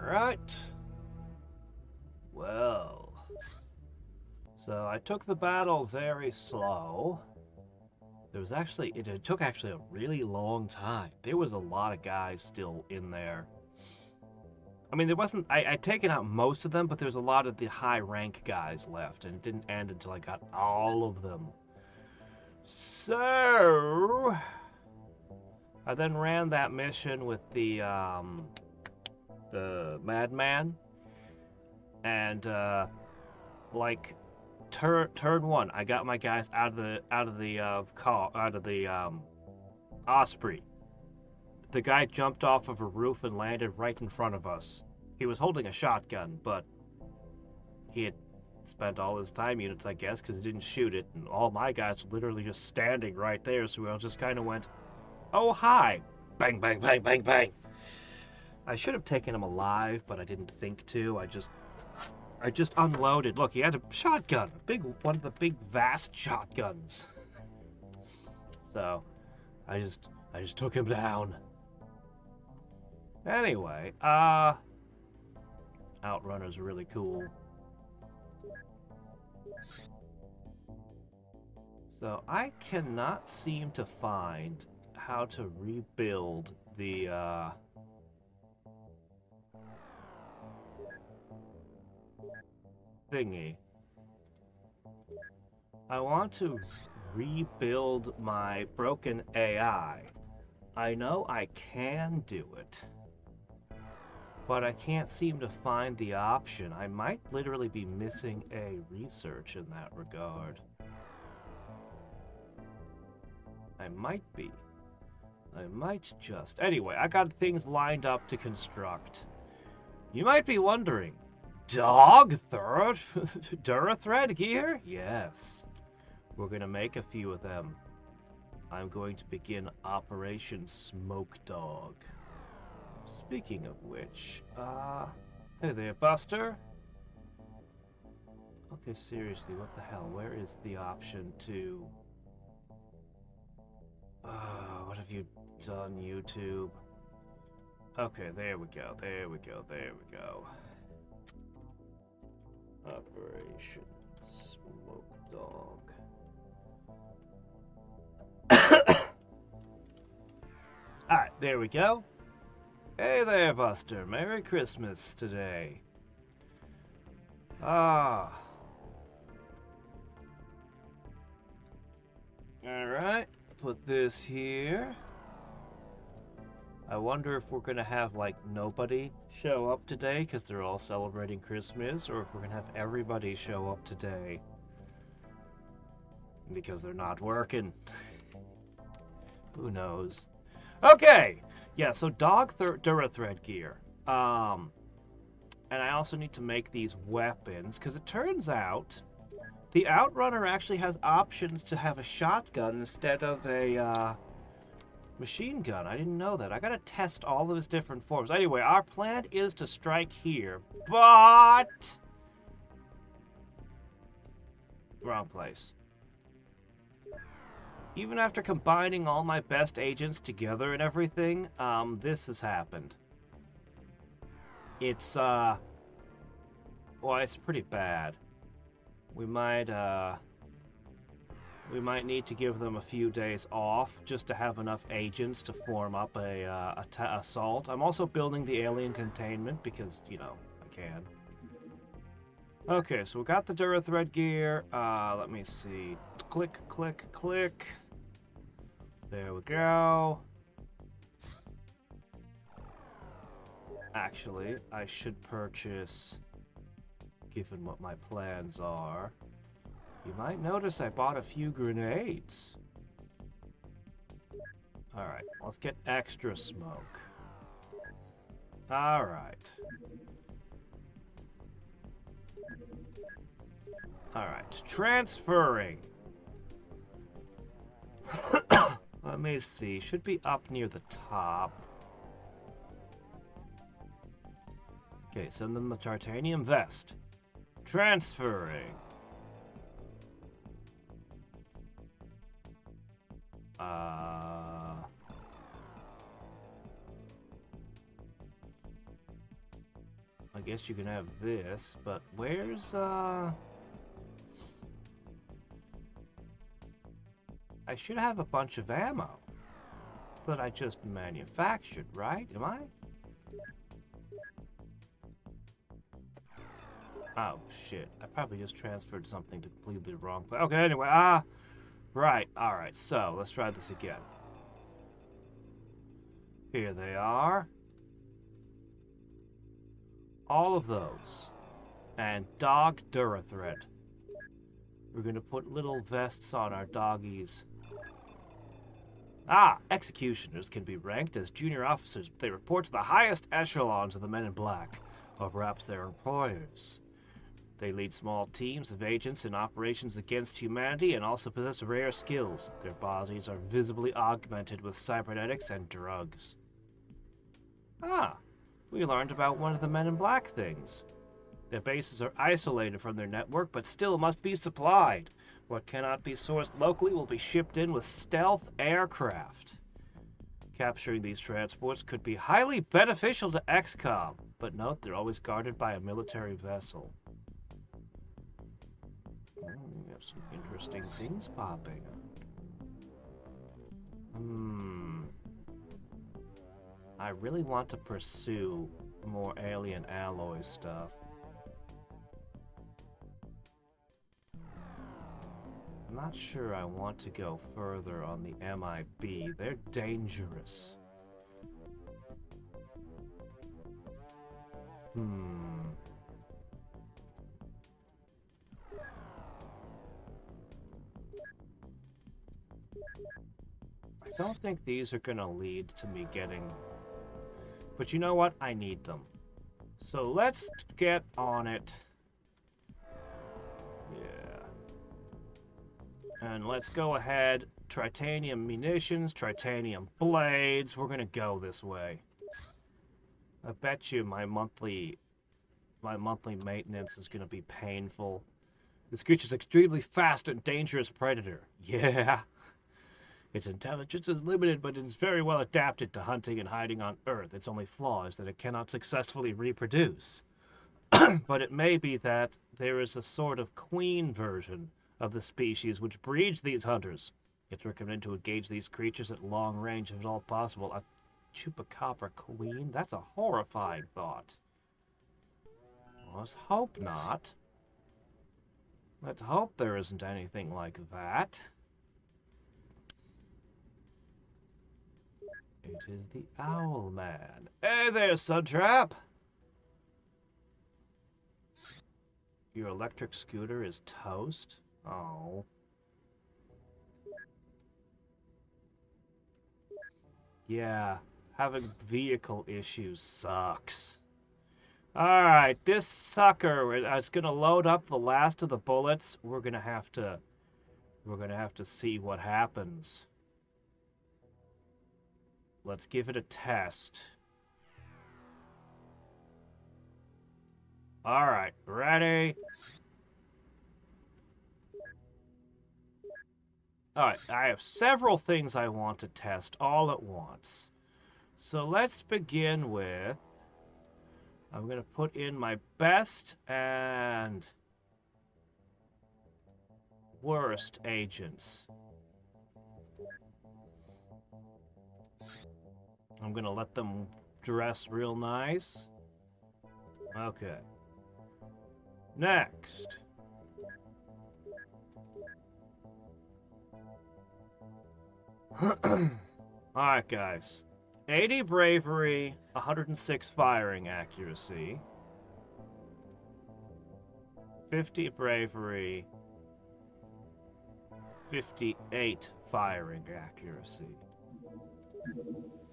Alright. Well. So I took the battle very slow. There was actually, it took actually a really long time. There was a lot of guys still in there. I mean, there wasn't, I'd taken out most of them, but there was a lot of the high rank guys left, and it didn't end until I got all of them. So, I then ran that mission with the madman, and like turn one, I got my guys out of the Osprey. The guy jumped off of a roof and landed right in front of us. He was holding a shotgun, but he had spent all his time units, I guess, because he didn't shoot it, and all my guys were literally just standing right there, so we all just kind of went, "Oh, hi!" Bang, bang, bang, bang, bang. I should have taken him alive, but I didn't think to. I just unloaded. Look, he had a shotgun, one of the big, vast shotguns. So, I just took him down. Anyway, Outrunner's really cool. So I cannot seem to find how to rebuild the thingy. I want to rebuild my broken AI. I know I can do it, but I can't seem to find the option. I might literally be missing a research in that regard. I might be. I might just. Anyway, I got things lined up to construct. You might be wondering, Durethread gear? Yes. We're gonna make a few of them. I'm going to begin Operation Smoke Dog. Speaking of which, hey there, Buster. Okay, seriously, what the hell? Where is the option to... what have you done, YouTube? Okay, there we go, there we go, there we go. Operation Smoke Dog. Alright, there we go. Hey there, Buster. Merry Christmas today. Ah. Alright, put this here. I wonder if we're gonna have, like, nobody show up today because they're all celebrating Christmas, or if we're gonna have everybody show up today because they're not working. Who knows? Okay! Yeah, so Durethread gear. And I also need to make these weapons, because it turns out the Outrunner actually has options to have a shotgun instead of a machine gun. I didn't know that. I gotta test all of his different forms. Anyway, our plan is to strike here, but... Wrong place. Even after combining all my best agents together and everything, this has happened. It's, well, it's pretty bad. We might need to give them a few days off just to have enough agents to form up a assault. I'm also building the alien containment because, you know, I can. Okay, so we got the Durethread gear. Let me see. Click, click, click. There we go. Actually, I should purchase, given what my plans are. You might notice I bought a few grenades. Alright, let's get extra smoke. Alright. Alright, transferring. Let me see, should be up near the top. Okay, send them the titanium vest. Transferring. I guess you can have this, but where's, I should have a bunch of ammo that I just manufactured, right? Am I? Oh, shit. I probably just transferred something to completely wrong place. Okay, anyway, right. Alright, so, let's try this again. Here they are. All of those. And dog Durathread. We're gonna put little vests on our doggies. Executioners can be ranked as junior officers, but they report to the highest echelons of the Men in Black, or perhaps their employers. They lead small teams of agents in operations against humanity and also possess rare skills. Their bodies are visibly augmented with cybernetics and drugs. We learned about one of the Men in Black things. Their bases are isolated from their network, but still must be supplied. What cannot be sourced locally will be shipped in with stealth aircraft. Capturing these transports could be highly beneficial to Xcom, but note they're always guarded by a military vessel. We have some interesting things popping up. I really want to pursue more alien alloy stuff. I'm not sure I want to go further on the MIB. They're dangerous. I don't think these are gonna lead to me getting... But you know what? I need them. So let's get on it. Yeah. And let's go ahead. Tritanium munitions, tritanium blades. We're gonna go this way. I bet you my monthly maintenance is gonna be painful. This creature's extremely fast and dangerous predator. Yeah. Its intelligence is limited, but it is very well adapted to hunting and hiding on Earth. Its only flaw is that it cannot successfully reproduce. But it may be that there is a sort of queen version of the species which breeds these hunters. It's recommended to engage these creatures at long range if at all possible. A chupacabra queen? That's a horrifying thought. Let's hope not. Let's hope there isn't anything like that. It is the Owl Man. Hey there, Suntrap! Your electric scooter is toast? Oh. Yeah, having vehicle issues sucks. Alright, this sucker is gonna load up the last of the bullets. We're gonna have to see what happens. Let's give it a test. Alright, ready? Alright, I have several things I want to test all at once. So let's begin with... I'm going to put in my best and worst agents. I'm going to let them dress real nice. Okay. Next. Alright, guys. 80 bravery, 106 firing accuracy. 50 bravery, 58 firing accuracy.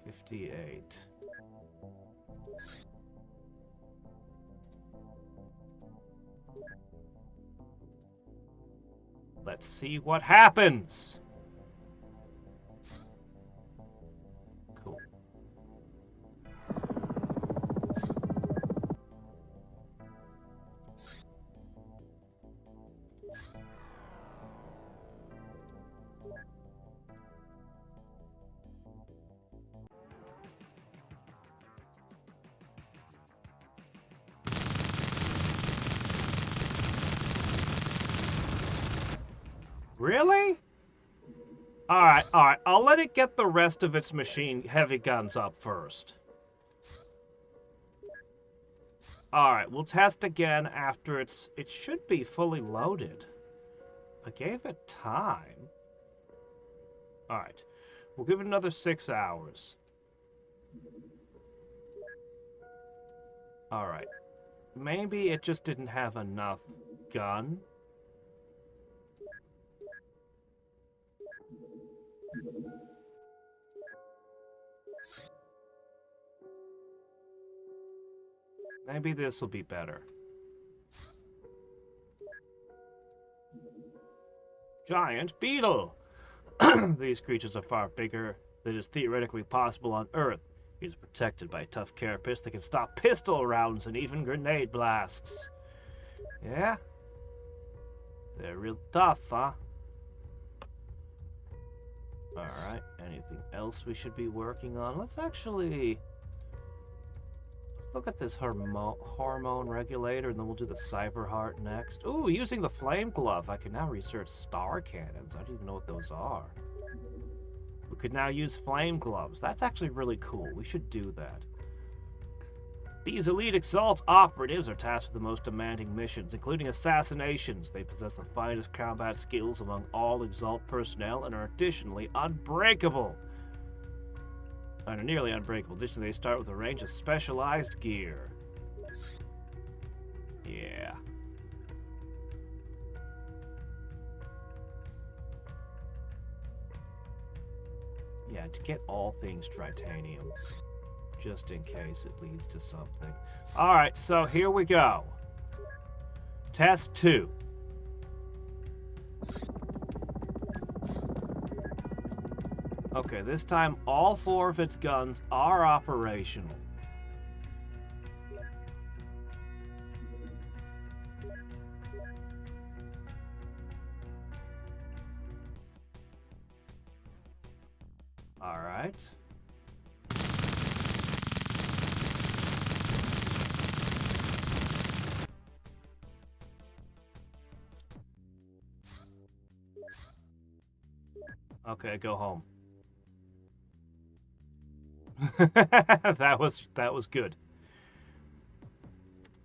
58. Let's see what happens. Cool. Really? Alright, alright. I'll let it get the rest of its heavy guns up first. Alright, we'll test again after it should be fully loaded. I gave it time. Alright. We'll give it another 6 hours. Alright. Maybe it just didn't have enough gun. Maybe this will be better. Giant beetle! These creatures are far bigger than is theoretically possible on Earth. He's protected by a tough carapace that can stop pistol rounds and even grenade blasts. Yeah? They're real tough, huh? Alright, anything else we should be working on? Let's look at this hormone regulator, and then we'll do the cyber heart next. Ooh, using the flame glove, I can now research star cannons. I don't even know what those are. We could now use flame gloves. That's actually really cool. We should do that. These elite Exalt operatives are tasked with the most demanding missions, including assassinations. They possess the finest combat skills among all Exalt personnel and are additionally unbreakable. And are nearly unbreakable. Additionally, they start with a range of specialized gear. Yeah. Yeah, to get all things tritanium. Just in case it leads to something. Alright, so here we go. Test 2. Okay, this time all 4 of its guns are operational. Alright. Okay, go home. That was good.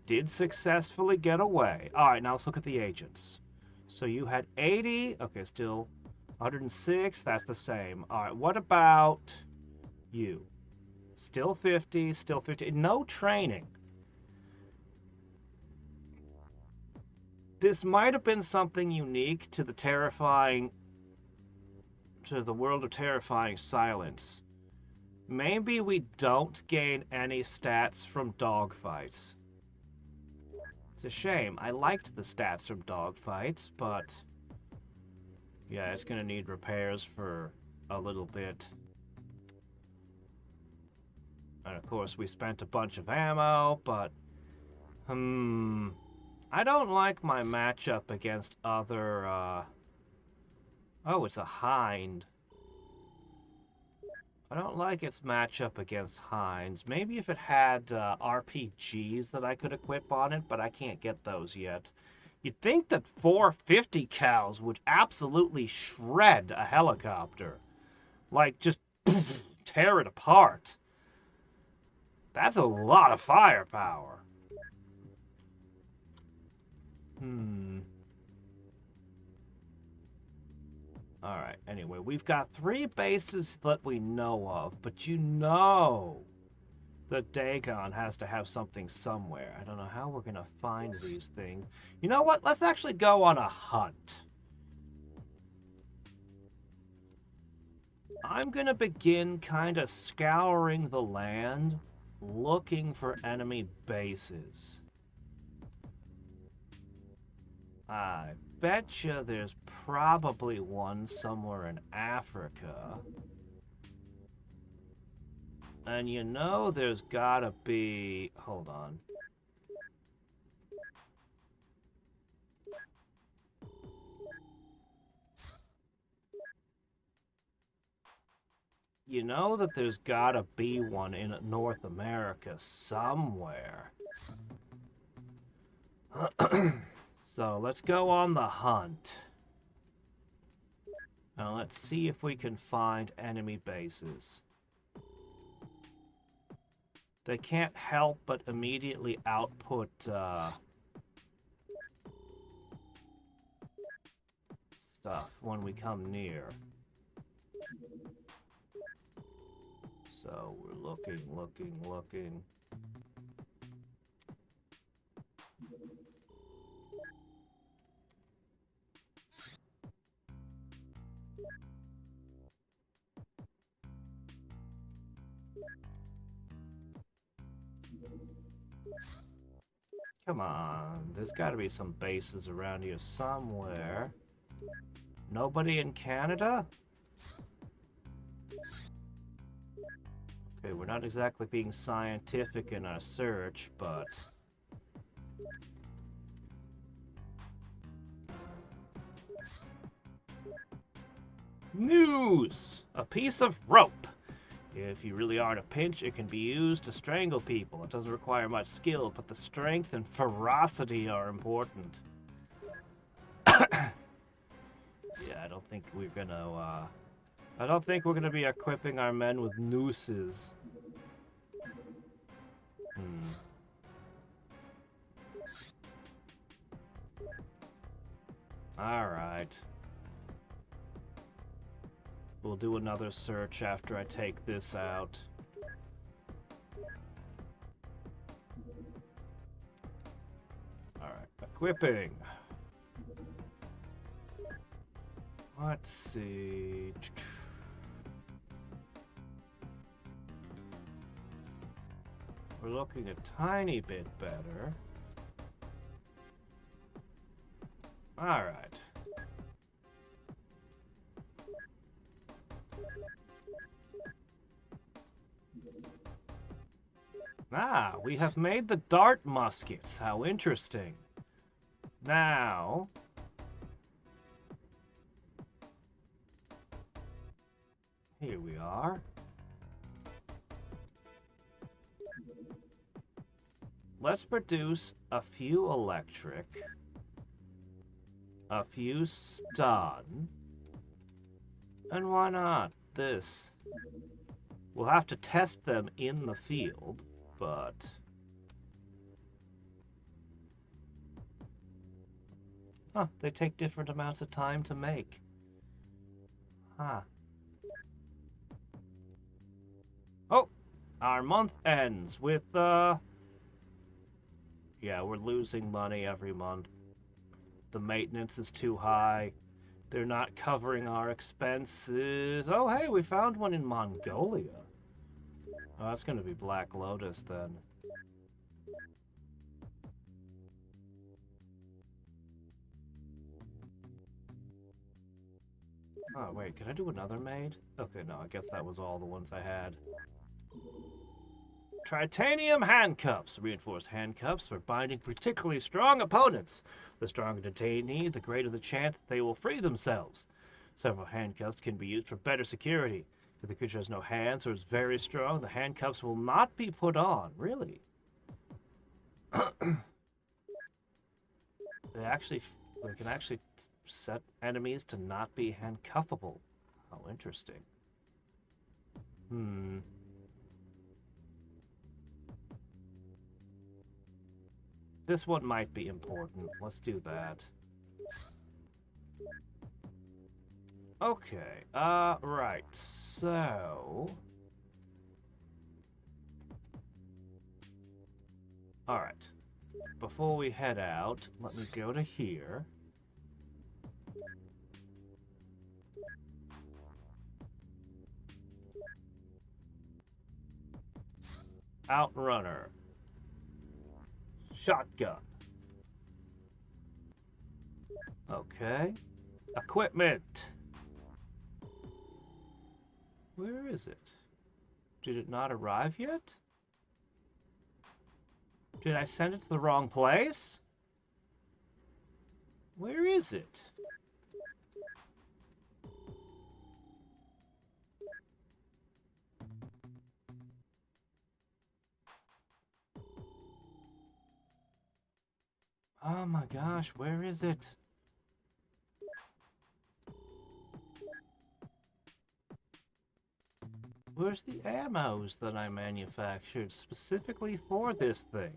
Did successfully get away. Alright, now let's look at the agents. So you had 80. Okay, still 106. That's the same. Alright, what about you? Still 50, still 50. No training. This might have been something unique to the world of terrifying silence. Maybe we don't gain any stats from dogfights. It's a shame. I liked the stats from dogfights, but yeah, it's gonna need repairs for a little bit. And of course, we spent a bunch of ammo, but I don't like my matchup against other oh, it's a hind. I don't like its matchup against hinds. Maybe if it had RPGs that I could equip on it, but I can't get those yet. You'd think that 450 cals would absolutely shred a helicopter. Like, just tear it apart. That's a lot of firepower. Alright, anyway, we've got 3 bases that we know of, but you know that Dagon has to have something somewhere. I don't know how we're gonna find these things. You know what? Let's actually go on a hunt. I'm gonna begin kind of scouring the land, looking for enemy bases. I betcha there's probably one somewhere in Africa. And you know there's gotta be... Hold on. You know that there's gotta be one in North America somewhere. So let's go on the hunt. Now let's see if we can find enemy bases. They can't help but immediately output stuff when we come near. So we're looking. Come on, there's got to be some bases around here somewhere. Nobody in Canada? Okay, we're not exactly being scientific in our search, but... News! A piece of rope. If you really are in a pinch, it can be used to strangle people. It doesn't require much skill, but the strength and ferocity are important. Yeah, I don't think we're gonna be equipping our men with nooses. Alright. We'll do another search after I take this out. Alright, equipping. Let's see. We're looking a tiny bit better. Alright. Ah, we have made the dart muskets. How interesting. Now... Here we are. Let's produce a few electric, a few stun, and why not this? We'll have to test them in the field, but... Huh, they take different amounts of time to make. Huh. Oh! Our month ends with, Yeah, we're losing money every month. The maintenance is too high. They're not covering our expenses. Oh, hey, we found one in Mongolia. Oh, that's gonna be Black Lotus, then. Oh, wait, can I do another maid? Okay, no, I guess that was all the ones I had. Tritanium handcuffs. Reinforced handcuffs for binding particularly strong opponents. The stronger the detainee, the greater the chance that they will free themselves. Several handcuffs can be used for better security. If the creature has no hands or is very strong, the handcuffs will not be put on. Really? They can actually set enemies to not be handcuffable. How interesting. This one might be important. Let's do that. Okay, right, so... Alright. Before we head out, let me go to here. Outrunner. Shotgun. Okay. Equipment. Where is it? Did it not arrive yet? Did I send it to the wrong place? Where is it? Oh my gosh, where is it? Where's the ammos that I manufactured specifically for this thing?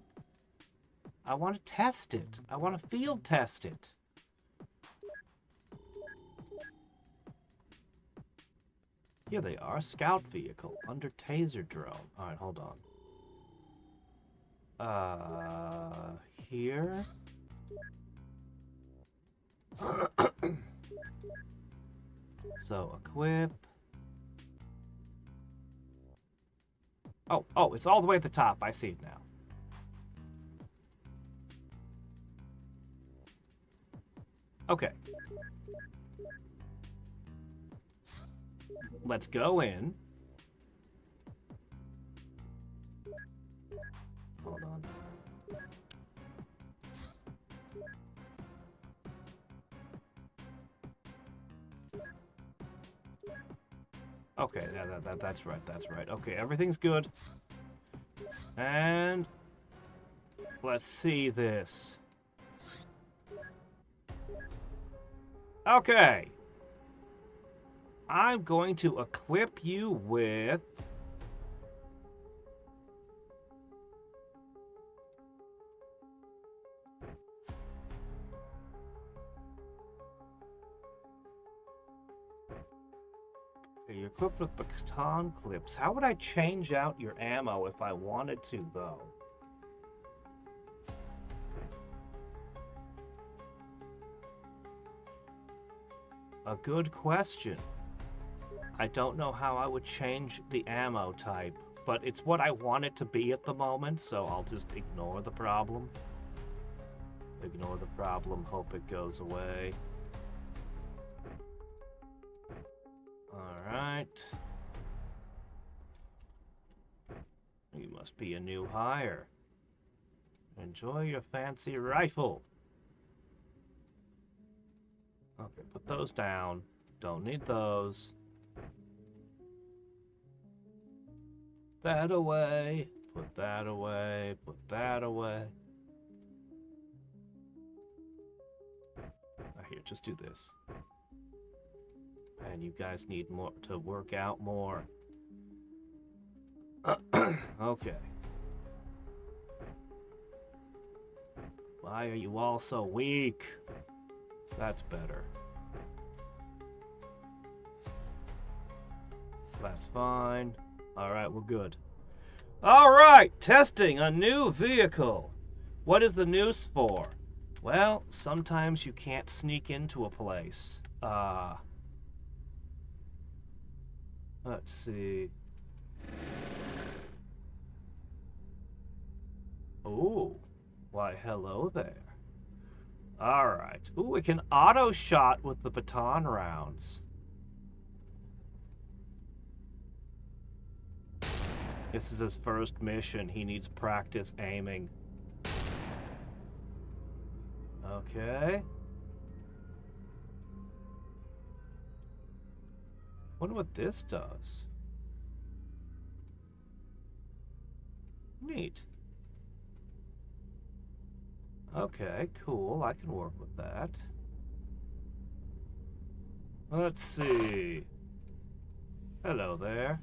I want to test it. I want to field test it. Here they are. Scout vehicle under taser drone. Alright, hold on. Here. So, equip. Oh, it's all the way at the top. I see it now. Okay. Let's go in. Hold on. Okay, yeah, that's right, that's right. Okay, everything's good. And let's see this. Okay. I'm going to equip you with... Okay, you're equipped with baton clips. How would I change out your ammo if I wanted to, though? A good question. I don't know how I would change the ammo type, but it's what I want it to be at the moment, so I'll just ignore the problem. Ignore the problem, hope it goes away. Alright. You must be a new hire. Enjoy your fancy rifle. Okay, put those down. Don't need those. That away. Put that away. Put that away. Here, just do this. And you guys need more to work out more. Okay. Why are you all so weak? That's better. That's fine. Alright, we're good. Alright, testing a new vehicle. What is the news for? Well, sometimes you can't sneak into a place. Let's see. Ooh. Why, hello there. Alright. Ooh, we can auto-shot with the baton rounds. This is his first mission. He needs practice aiming. Okay. Wonder what this does. Neat. Okay, cool. I can work with that. Let's see. Hello there.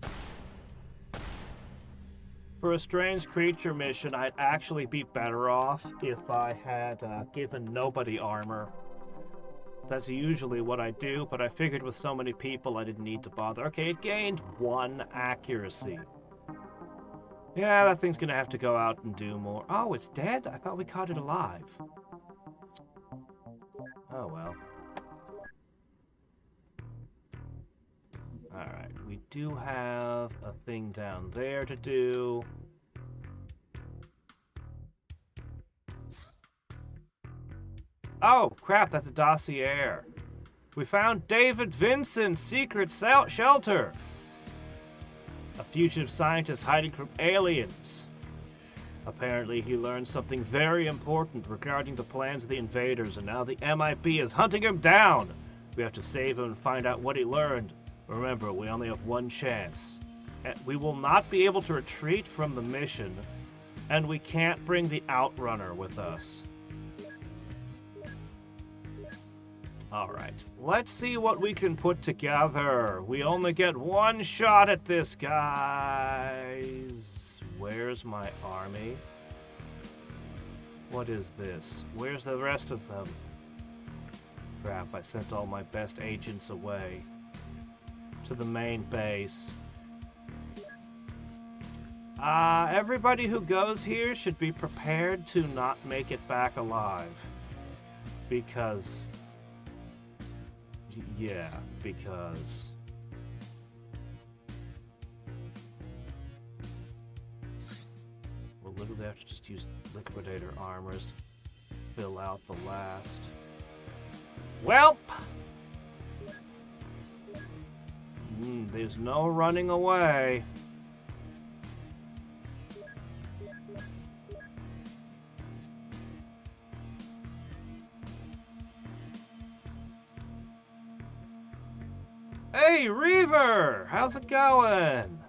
For a strange creature mission, I'd actually be better off if I had given nobody armor. That's usually what I do, but I figured with so many people I didn't need to bother. Okay, it gained 1 accuracy. Yeah, that thing's gonna have to go out and do more. Oh, it's dead? I thought we caught it alive. Oh well. Alright, we do have a thing down there to do. Oh, crap, that's a dossier. We found David Vincent's secret shelter. A fugitive scientist hiding from aliens. Apparently, he learned something very important regarding the plans of the invaders, and now the MIB is hunting him down. We have to save him and find out what he learned. Remember, we only have 1 chance. We will not be able to retreat from the mission, and we can't bring the Outrunner with us. Alright, let's see what we can put together. We only get one shot at this, guys. Where's my army? What is this? Where's the rest of them? Crap, I sent all my best agents away to the main base. Everybody who goes here should be prepared to not make it back alive. Because... yeah, because... we'll literally have to just use liquidator armors to fill out the last. Welp! There's no running away. Hey, Reaver! How's it going?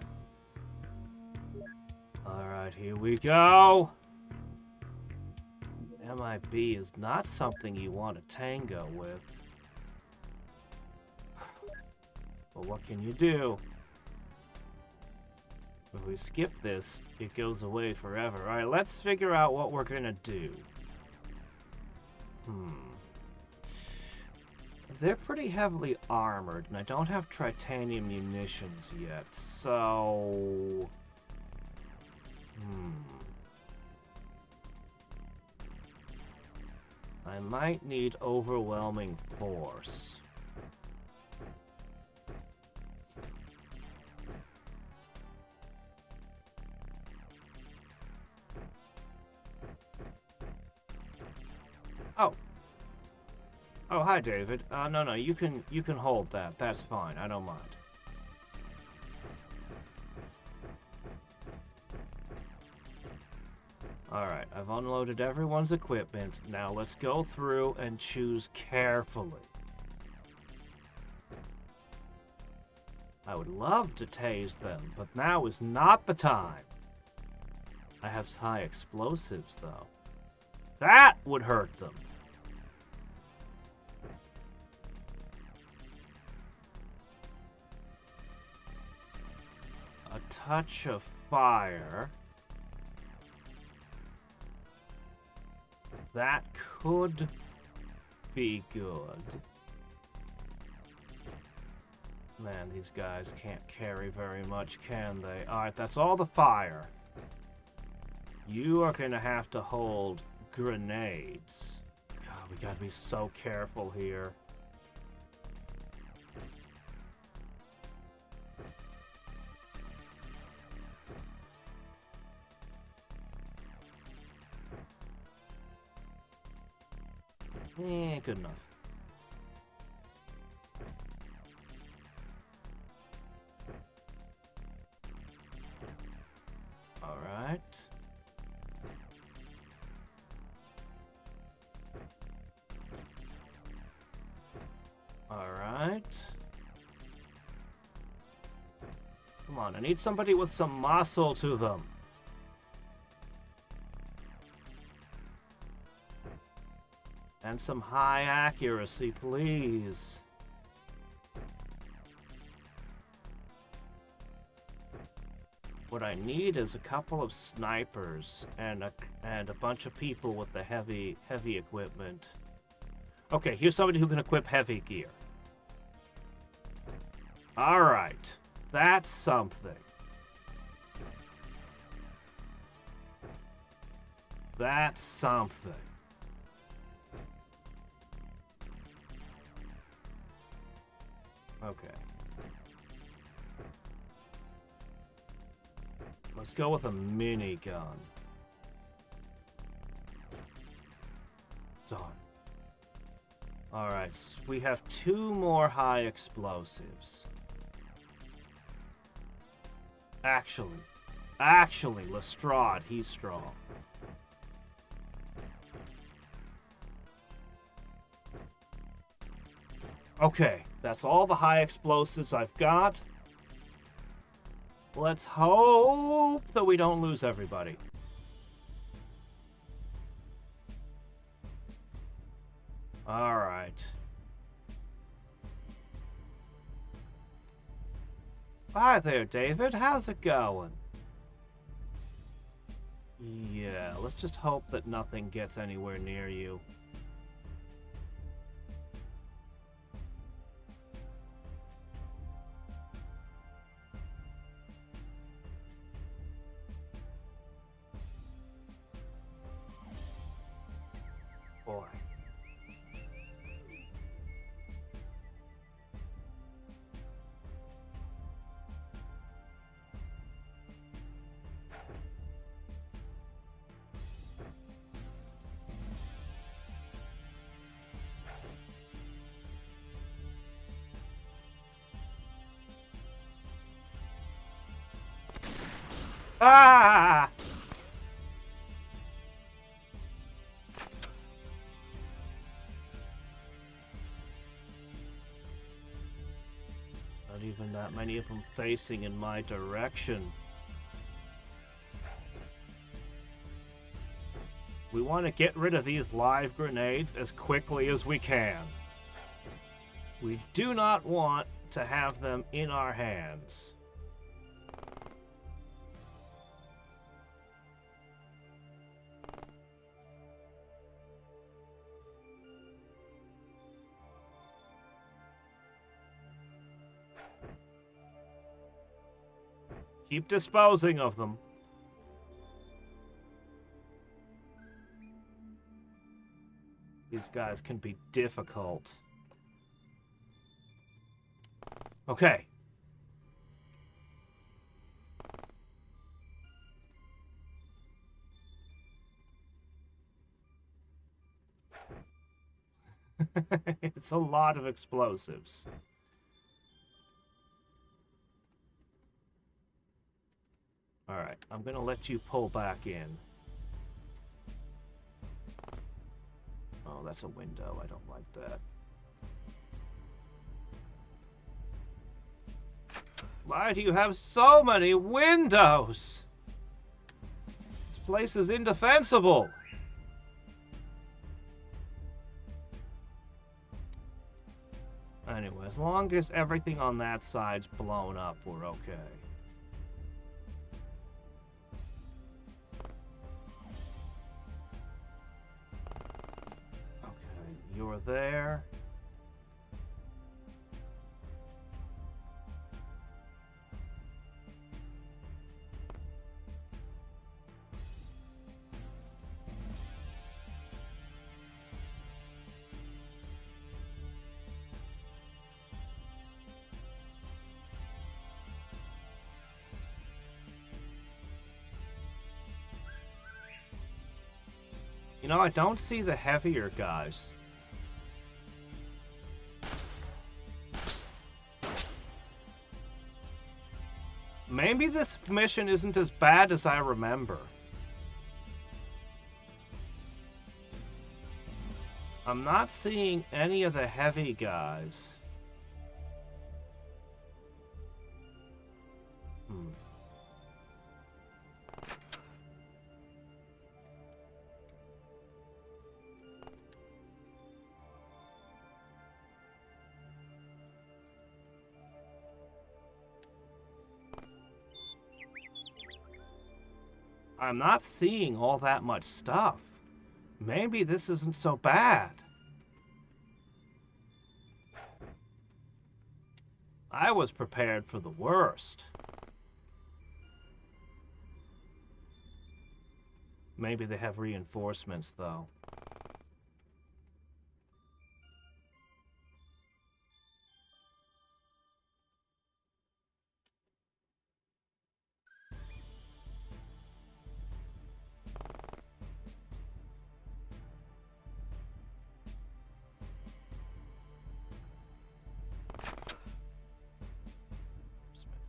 Alright, here we go. MIB is not something you want to tango with. But what can you do? If we skip this, it goes away forever. Alright, let's figure out what we're gonna do. They're pretty heavily armored, and I don't have titanium munitions yet, so... I might need overwhelming force. Oh. Oh, hi, David. No, you can hold that. That's fine. I don't mind. Alright, I've unloaded everyone's equipment. Now let's go through and choose carefully. I would love to tase them, but now is not the time. I have high explosives, though. That would hurt them. A touch of fire. That could be good. Man, these guys can't carry very much, can they? Alright, that's all the fire. You are going to have to hold grenades. God, we gotta be so careful here. Good enough. All right. All right. Come on, I need somebody with some muscle to them. And some high accuracy, please. What I need is a couple of snipers and a bunch of people with the heavy equipment. Okay, here's somebody who can equip heavy gear. All right, that's something. That's something. Okay. Let's go with a minigun. Done. Alright, so we have 2 more high explosives. Actually, Lestrade, he's strong. Okay, that's all the high explosives I've got. Let's hope that we don't lose everybody. Alright. Hi there, David. How's it going? Yeah, let's just hope that nothing gets anywhere near you. Boy. Ah! Not even that many of them facing in my direction. We want to get rid of these live grenades as quickly as we can. We do not want to have them in our hands. Keep disposing of them. These guys can be difficult. Okay. It's a lot of explosives. Alright, I'm gonna let you pull back in. Oh, that's a window. I don't like that. Why do you have so many windows? This place is indefensible. Anyway, as long as everything on that side's blown up, we're okay. Okay, you're there. You know, I don't see the heavier guys. Maybe this mission isn't as bad as I remember. I'm not seeing any of the heavy guys. I'm not seeing all that much stuff. Maybe this isn't so bad. I was prepared for the worst. Maybe they have reinforcements, though.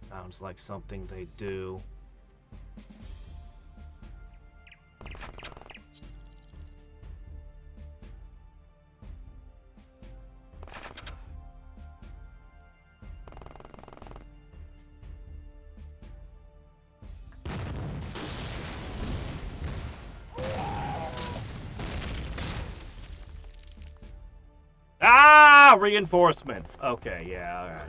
Sounds like something they do. Ah, reinforcements. Okay, yeah, all right.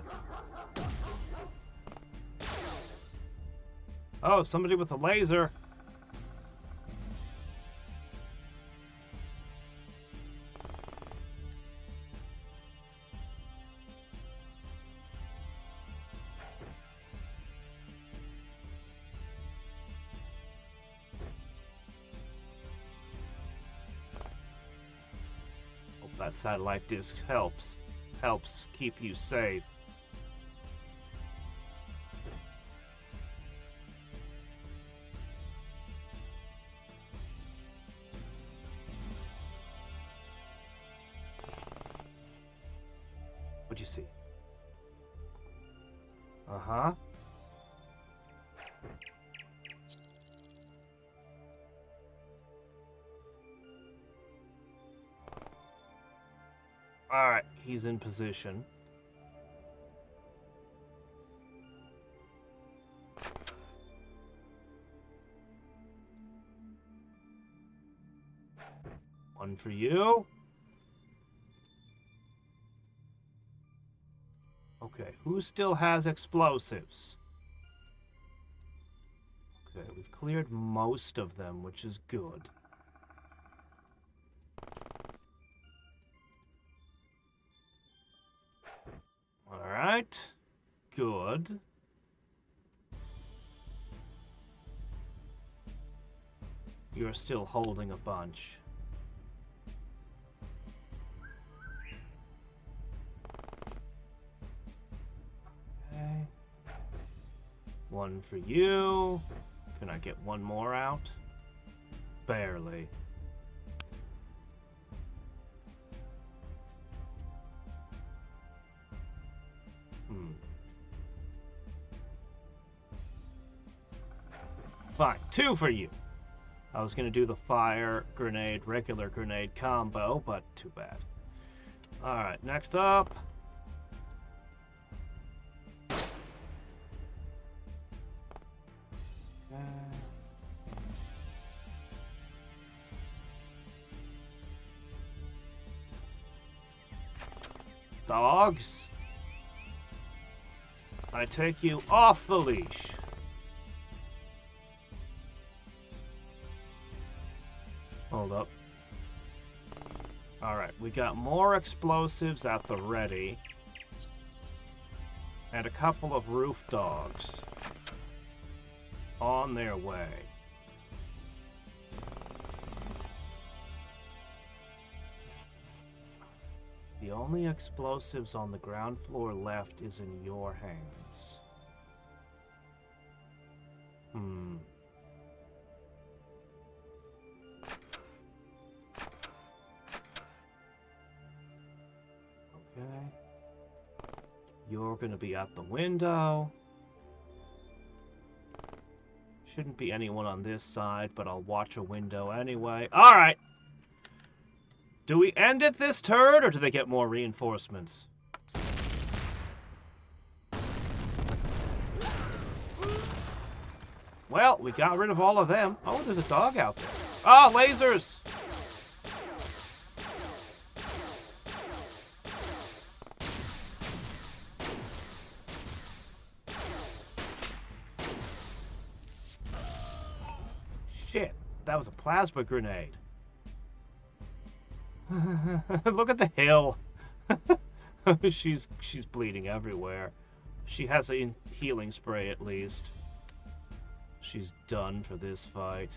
Oh, somebody with a laser. Hope that satellite disc helps keep you safe. What'd you see? Uh-huh. Alright, he's in position. One for you. Okay, who still has explosives? Okay, we've cleared most of them, which is good. Alright, good. You're still holding a bunch. Okay. One for you. Can I get one more out? Barely. Fine, two for you. I was gonna do the fire grenade, regular grenade combo, but too bad. Alright, next up. Dogs, I take you off the leash. Hold up. Alright, we got more explosives at the ready. And a couple of roof dogs on their way. The only explosives on the ground floor left is in your hands. Okay. You're gonna be at the window. Shouldn't be anyone on this side, but I'll watch a window anyway. Alright! Do we end it this turn, or do they get more reinforcements? Well, we got rid of all of them. Oh, there's a dog out there. Ah, lasers! Shit, that was a plasma grenade. Look at the hill. she's bleeding everywhere. She has a healing spray at least. She's done for this fight.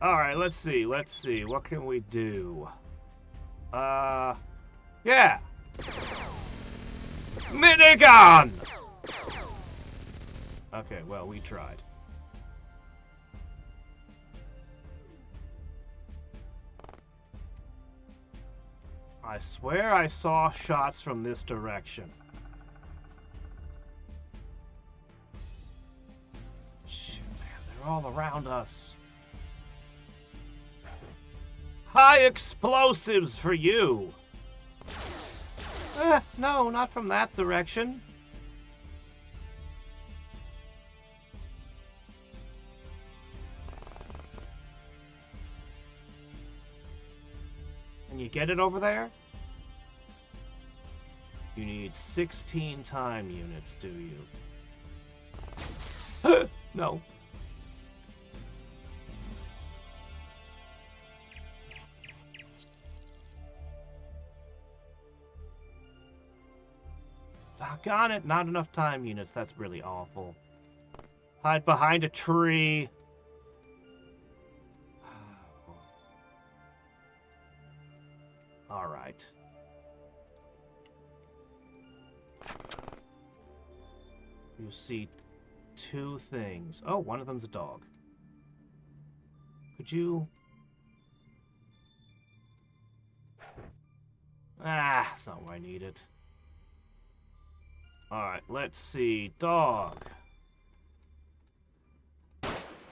Alright, let's see. What can we do? Yeah! Minigun! Okay, well, we tried. I swear I saw shots from this direction. Shit, man, they're all around us. High explosives for you! No, not from that direction. Can you get it over there? You need 16 time units, do you? No. Doggone it, not enough time units. That's really awful. Hide behind a tree. Alright. You see two things. Oh, one of them's a dog. Could you... Ah, that's not where I need it. Alright, let's see. Dog.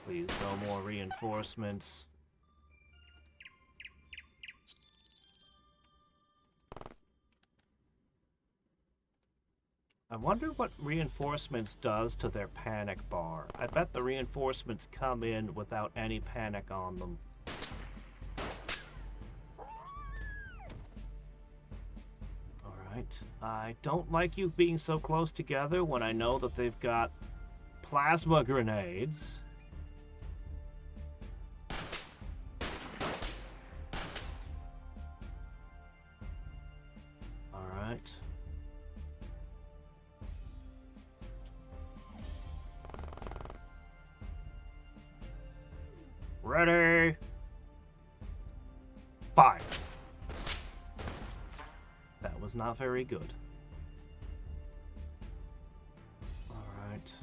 Please, no more reinforcements. I wonder what reinforcements does to their panic bar. I bet the reinforcements come in without any panic on them. Alright. I don't like you being so close together when I know that they've got plasma grenades. Alright. Ready! Fire! That was not very good. Alright.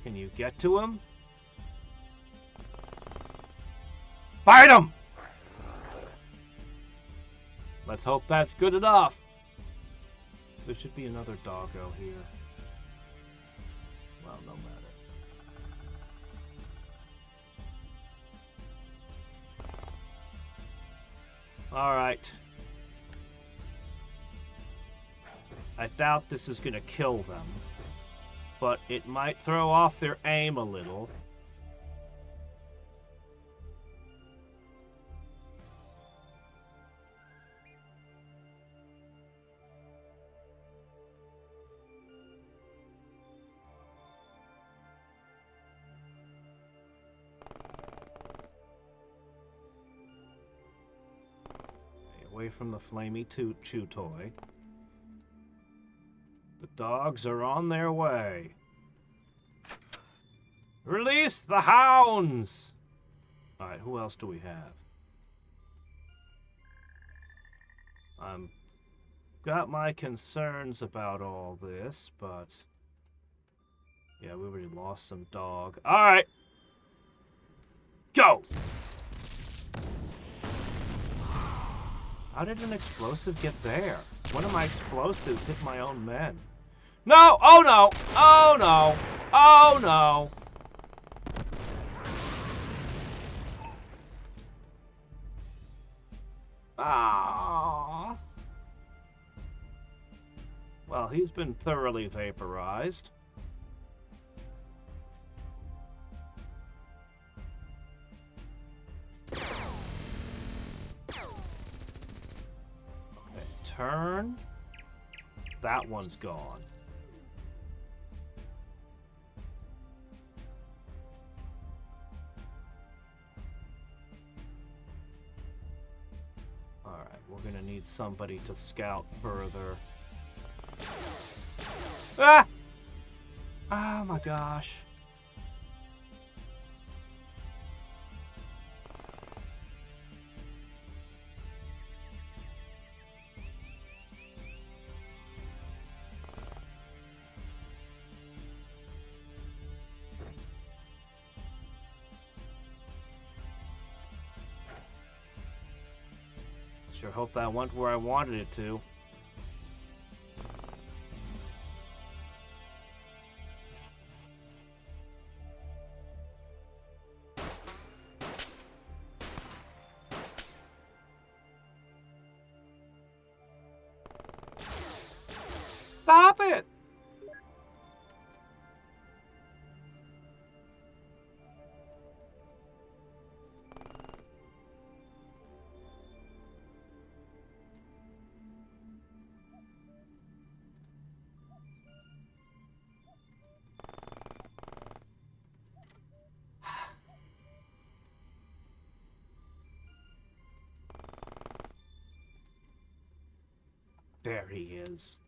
Can you get to him? Fight him! Let's hope that's good enough. There should be another doggo here. Well, no matter. Alright. I doubt this is gonna kill them, but it might throw off their aim a little. Away from the flamey chew toy. The dogs are on their way. Release the hounds! Alright, who else do we have? Got my concerns about all this, but... yeah, we already lost some dog. Alright! Go! How did an explosive get there? One of my explosives hit my own men. No! Oh no! Oh no! Oh no! Ah. Well, he's been thoroughly vaporized. Turn. That one's gone. Alright, we're gonna need somebody to scout further. Ah! Oh my gosh. Sure hope that went where I wanted it to. Stop it! There he is.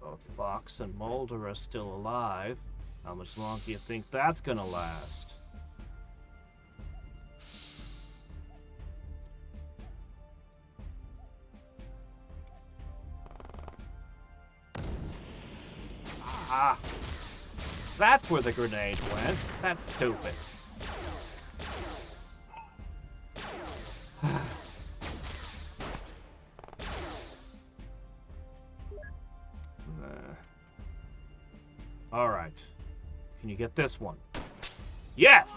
Both Fox and Mulder are still alive. How much longer do you think that's gonna last? Ah! That's where the grenade went. That's stupid. Alright. Can you get this one? Yes!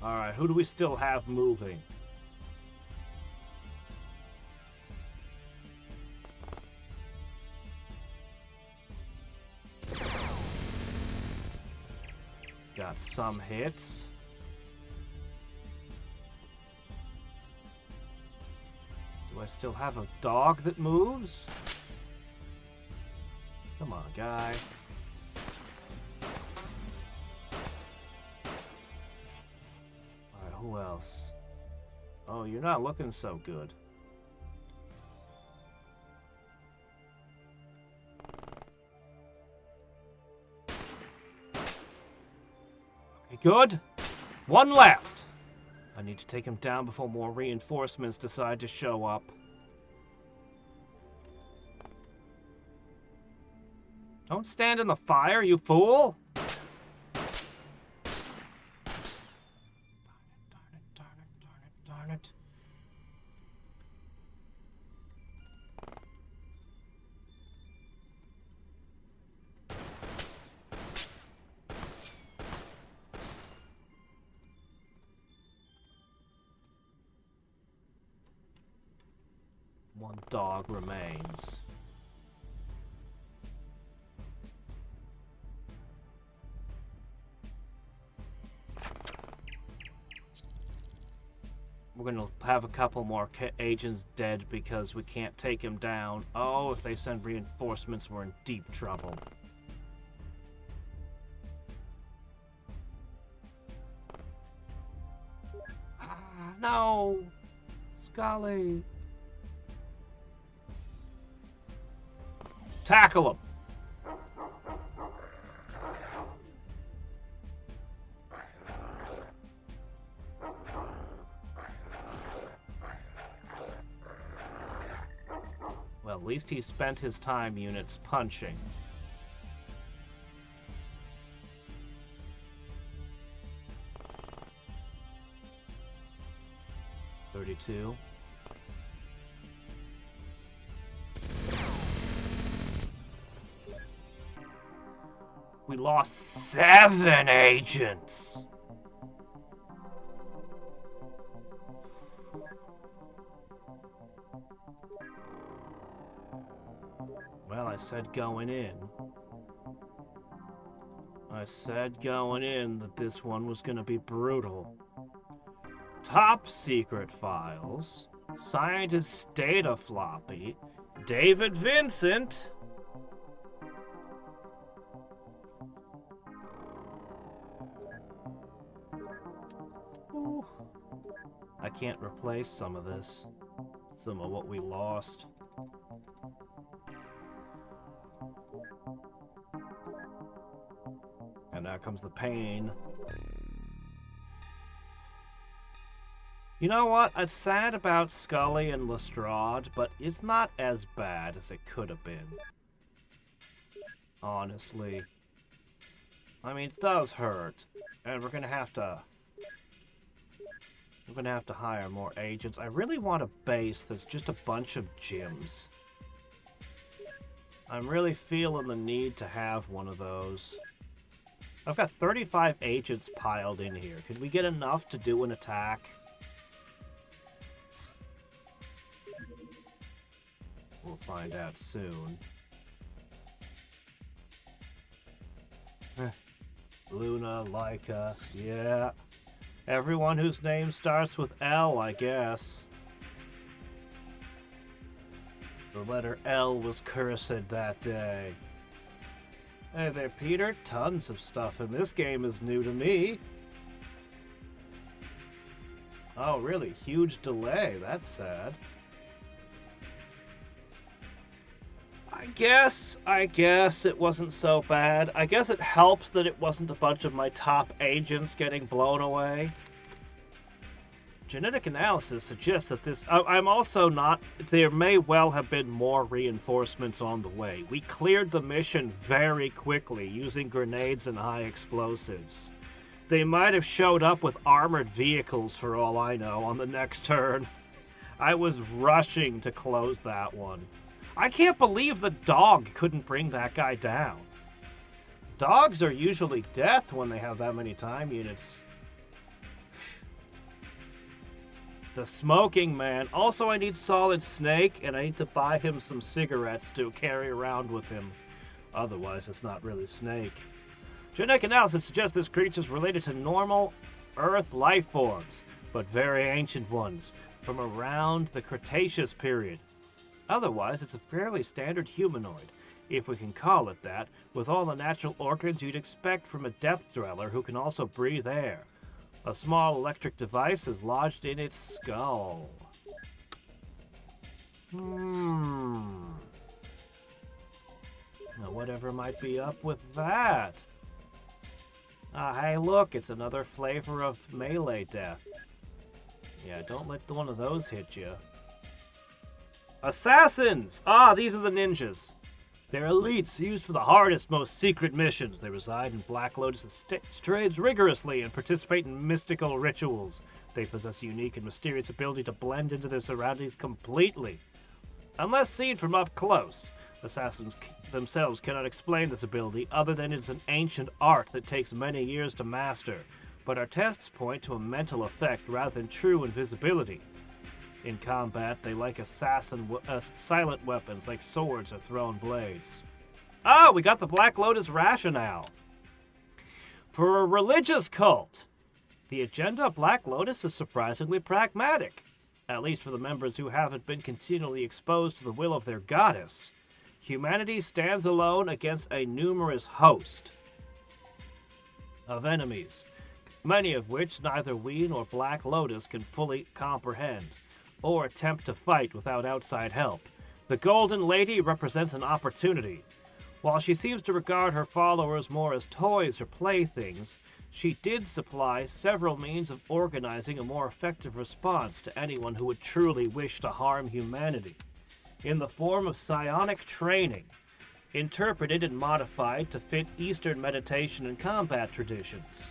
Alright, who do we still have moving? Got some hits. Do I still have a dog that moves? Come on, guy. Alright, who else? Oh, you're not looking so good. Okay, good. One left. I need to take him down before more reinforcements decide to show up. Don't stand in the fire, you fool! Darn it, darn it. One dog remains. We're gonna have a couple more agents dead because we can't take him down. Oh, if they send reinforcements, we're in deep trouble. Ah, no! Scully! Tackle him! Well, at least he spent his time units punching. $32. We lost 7 agents! Well, I said going in. I said going in that this one was gonna be brutal. Top secret files. Scientist data floppy. David Vincent. Ooh. I can't replace some of this. Some of what we lost. And now comes the pain. You know what? It's sad about Scully and Lestrade, but it's not as bad as it could have been. Honestly. I mean, it does hurt. And we're gonna have to hire more agents. I really want a base that's just a bunch of gyms. I'm really feeling the need to have one of those. I've got 35 agents piled in here. Could we get enough to do an attack? We'll find out soon. Luna, Laika, yeah. Everyone whose name starts with L, I guess. The letter L was cursed that day. Hey there, Peter. Tons of stuff in this game is new to me. Oh, really? Huge delay. That's sad. I guess it wasn't so bad. I guess it helps that it wasn't a bunch of my top agents getting blown away. Genetic analysis suggests that this... I'm also not... There may well have been more reinforcements on the way. We cleared the mission very quickly using grenades and high explosives. They might have showed up with armored vehicles for all I know on the next turn. I was rushing to close that one. I can't believe the dog couldn't bring that guy down. Dogs are usually death when they have that many time units. The smoking man. Also, I need Solid Snake, and I need to buy him some cigarettes to carry around with him. Otherwise, it's not really Snake. Genetic analysis suggests this creature is related to normal Earth life forms, but very ancient ones, from around the Cretaceous period. Otherwise, it's a fairly standard humanoid, if we can call it that, with all the natural organs you'd expect from a depth dweller who can also breathe air. A small electric device is lodged in its skull. Now, whatever might be up with that? Hey, look, it's another flavor of melee death. Yeah, don't let one of those hit you. Assassins! These are the ninjas. They're elites used for the hardest, most secret missions. They reside in Black Lotus trades rigorously and participate in mystical rituals. They possess a unique and mysterious ability to blend into their surroundings completely. Unless seen from up close, assassins themselves cannot explain this ability other than it's an ancient art that takes many years to master, but our tests point to a mental effect rather than true invisibility. In combat, they like silent weapons like swords or thrown blades. We got the Black Lotus rationale. For a religious cult, the agenda of Black Lotus is surprisingly pragmatic, at least for the members who haven't been continually exposed to the will of their goddess. Humanity stands alone against a numerous host of enemies, many of which neither we nor Black Lotus can fully comprehend or attempt to fight without outside help. The Golden Lady represents an opportunity. While she seems to regard her followers more as toys or playthings, she did supply several means of organizing a more effective response to anyone who would truly wish to harm humanity, in the form of psionic training, interpreted and modified to fit Eastern meditation and combat traditions.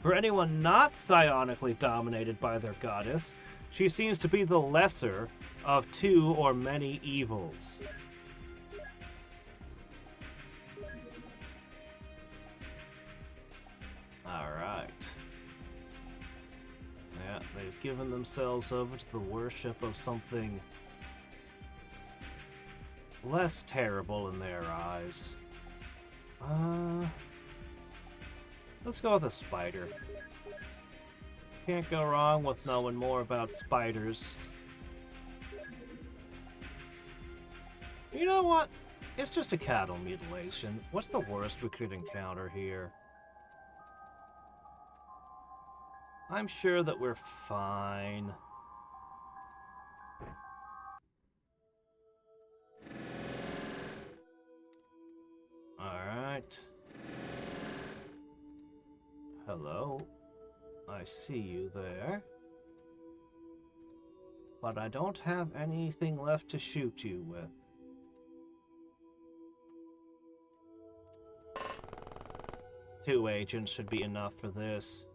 For anyone not psionically dominated by their goddess, she seems to be the lesser of two or many evils. Alright. Yeah, they've given themselves over to the worship of something less terrible in their eyes. Let's go with a spider. Can't go wrong with knowing more about spiders. You know what? It's just a cattle mutilation. What's the worst we could encounter here? I'm sure that we're fine. Alright. Hello. I see you there. But I don't have anything left to shoot you with. Two agents should be enough for this.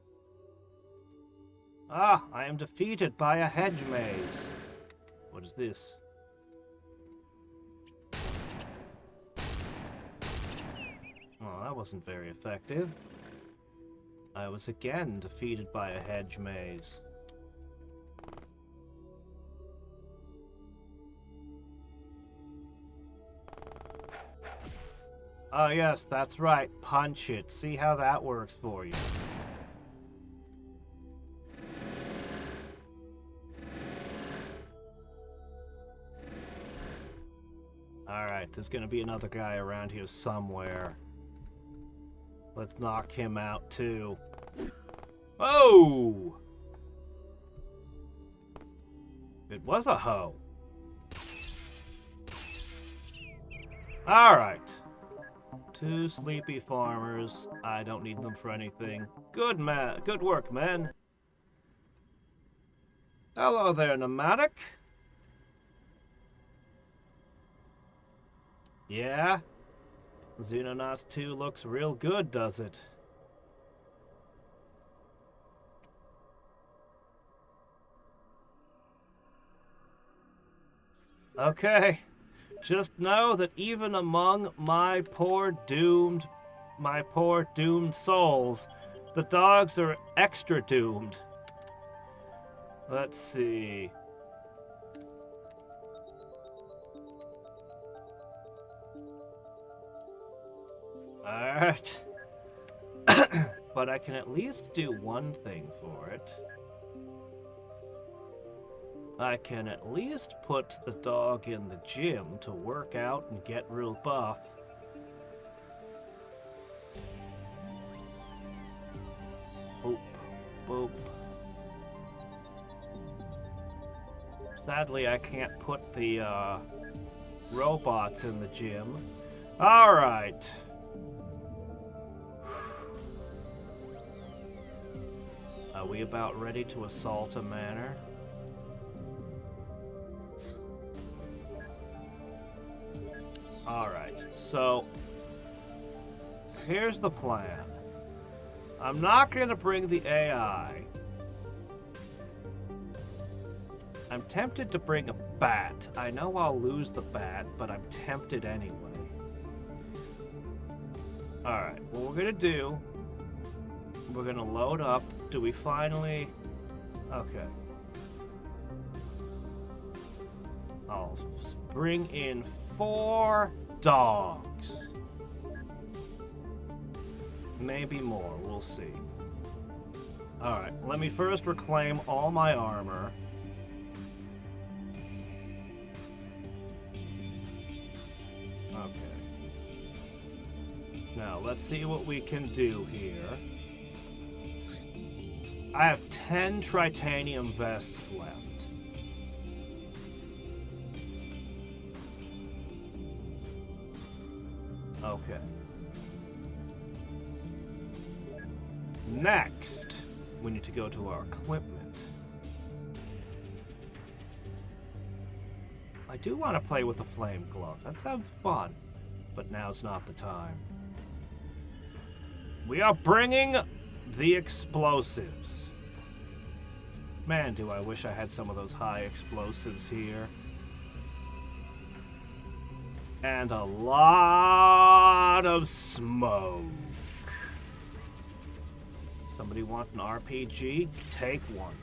I am defeated by a hedge maze. What is this? Oh, that wasn't very effective. I was again defeated by a hedge maze. Oh yes, that's right. Punch it. See how that works for you. Alright, there's gonna be another guy around here somewhere. Let's knock him out too. Oh! It was a hoe. Alright. 2 sleepy farmers. I don't need them for anything. Good work, men. Hello there, nomadic. Yeah? Xenonauts 2 looks real good, does it? Okay. Just know that even among my poor doomed souls, the dogs are extra doomed. Let's see. Alright. But I can at least do one thing for it. I can at least put the dog in the gym to work out and get real buff. Boop, boop. Sadly, I can't put the robots in the gym. Alright. Are we about ready to assault a manor? Alright, so here's the plan. I'm not going to bring the AI. I'm tempted to bring a bat. I know I'll lose the bat, but I'm tempted anyway. Alright, what we're going to do, we're going to load up. Do we finally... Okay. I'll bring in 4 dogs. Maybe more, we'll see. Alright, let me first reclaim all my armor. Okay. Now, let's see what we can do here. I have 10 tritanium vests left. Okay. Next, we need to go to our equipment. I do want to play with a flame glove. That sounds fun, but now's not the time. We are bringing the explosives. Man, do I wish I had some of those high explosives here. And a lot of smoke. Somebody want an RPG? Take one.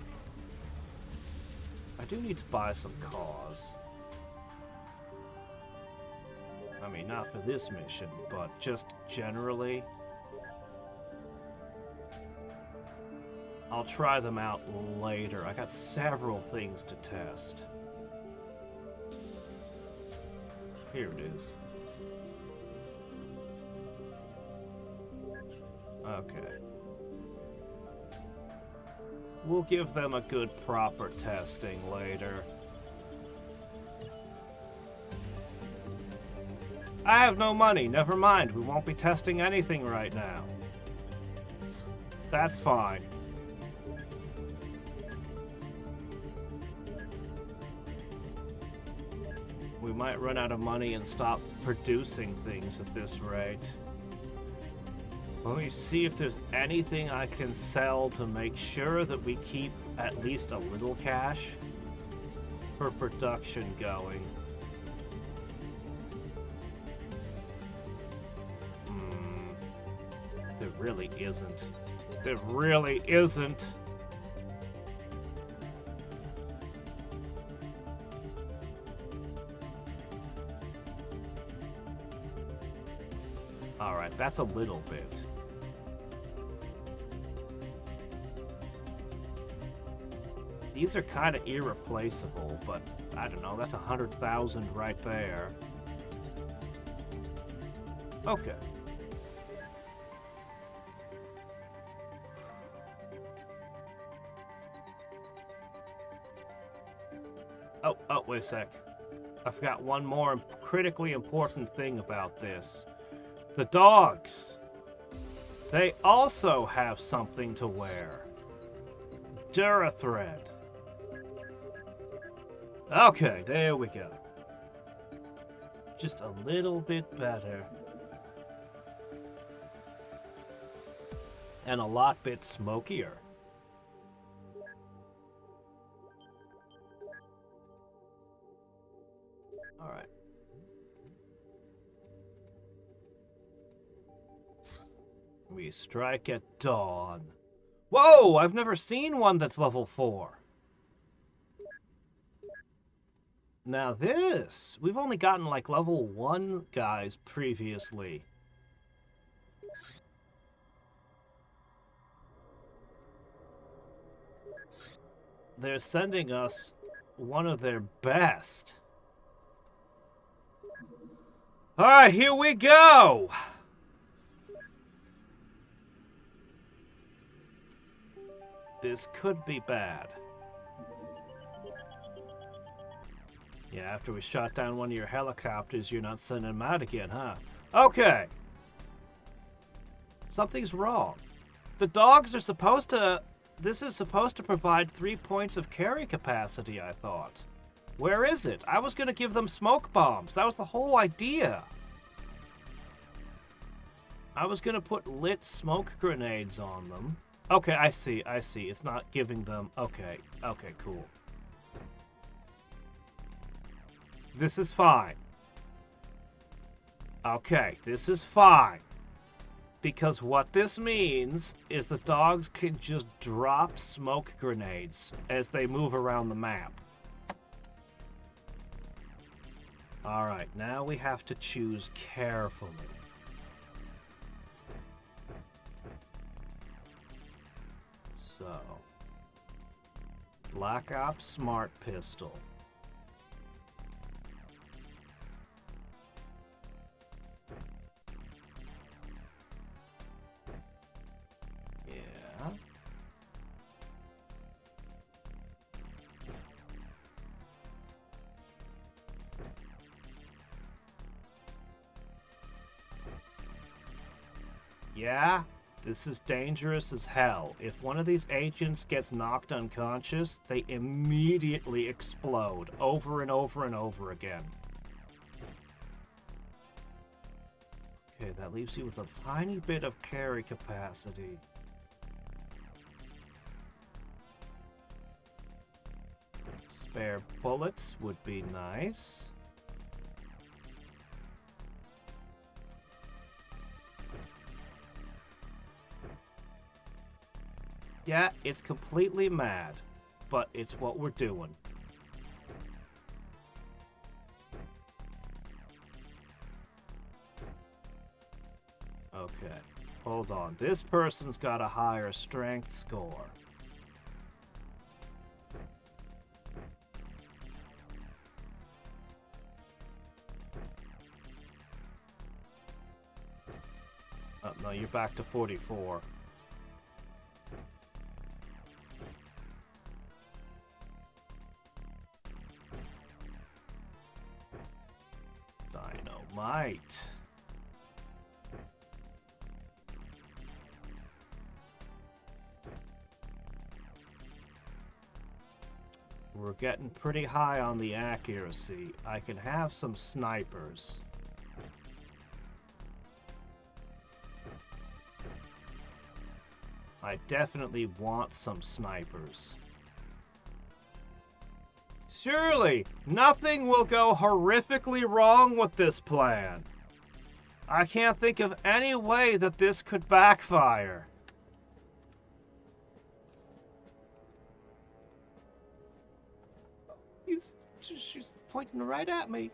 I do need to buy some cars. I mean, not for this mission, but just generally. I'll try them out later. I got several things to test. Here it is. Okay. We'll give them a good proper testing later. I have no money. Never mind. We won't be testing anything right now. That's fine. We might run out of money and stop producing things at this rate. Let me see if there's anything I can sell to make sure that we keep at least a little cash for production going. There really isn't. There really isn't. Alright, that's a little bit. These are kind of irreplaceable, but I don't know, that's 100,000 right there. Okay. Oh, wait a sec. I forgot one more critically important thing about this. The dogs. They also have something to wear. Durathread. Okay, there we go. Just a little bit better. And a lot bit smokier. Alright. We strike at dawn. Whoa! I've never seen one that's level 4. Now this, we've only gotten like level 1 guys previously. They're sending us one of their best. Alright, here we go! This could be bad. Yeah, after we shot down one of your helicopters, you're not sending them out again, huh? Okay! Something's wrong. The dogs are supposed to... This is supposed to provide 3 points of carry capacity, I thought. Where is it? I was gonna give them smoke bombs. That was the whole idea. I was gonna put lit smoke grenades on them. Okay, I see. It's not giving them... Okay, cool. This is fine. Okay, this is fine. Because what this means is the dogs can just drop smoke grenades as they move around the map. Alright, now we have to choose carefully. So, Black Ops Smart Pistol. Yeah. Yeah, this is dangerous as hell. If one of these agents gets knocked unconscious, they immediately explode over and over and over again. Okay, that leaves you with a tiny bit of carry capacity. Spare bullets would be nice. Yeah, it's completely mad, but it's what we're doing. Okay, hold on. This person's got a higher strength score. Oh, no, you're back to 44. Dynamite. We're getting pretty high on the accuracy. I can have some snipers. I definitely want some snipers. Surely, nothing will go horrifically wrong with this plan. I can't think of any way that this could backfire. She's pointing right at me.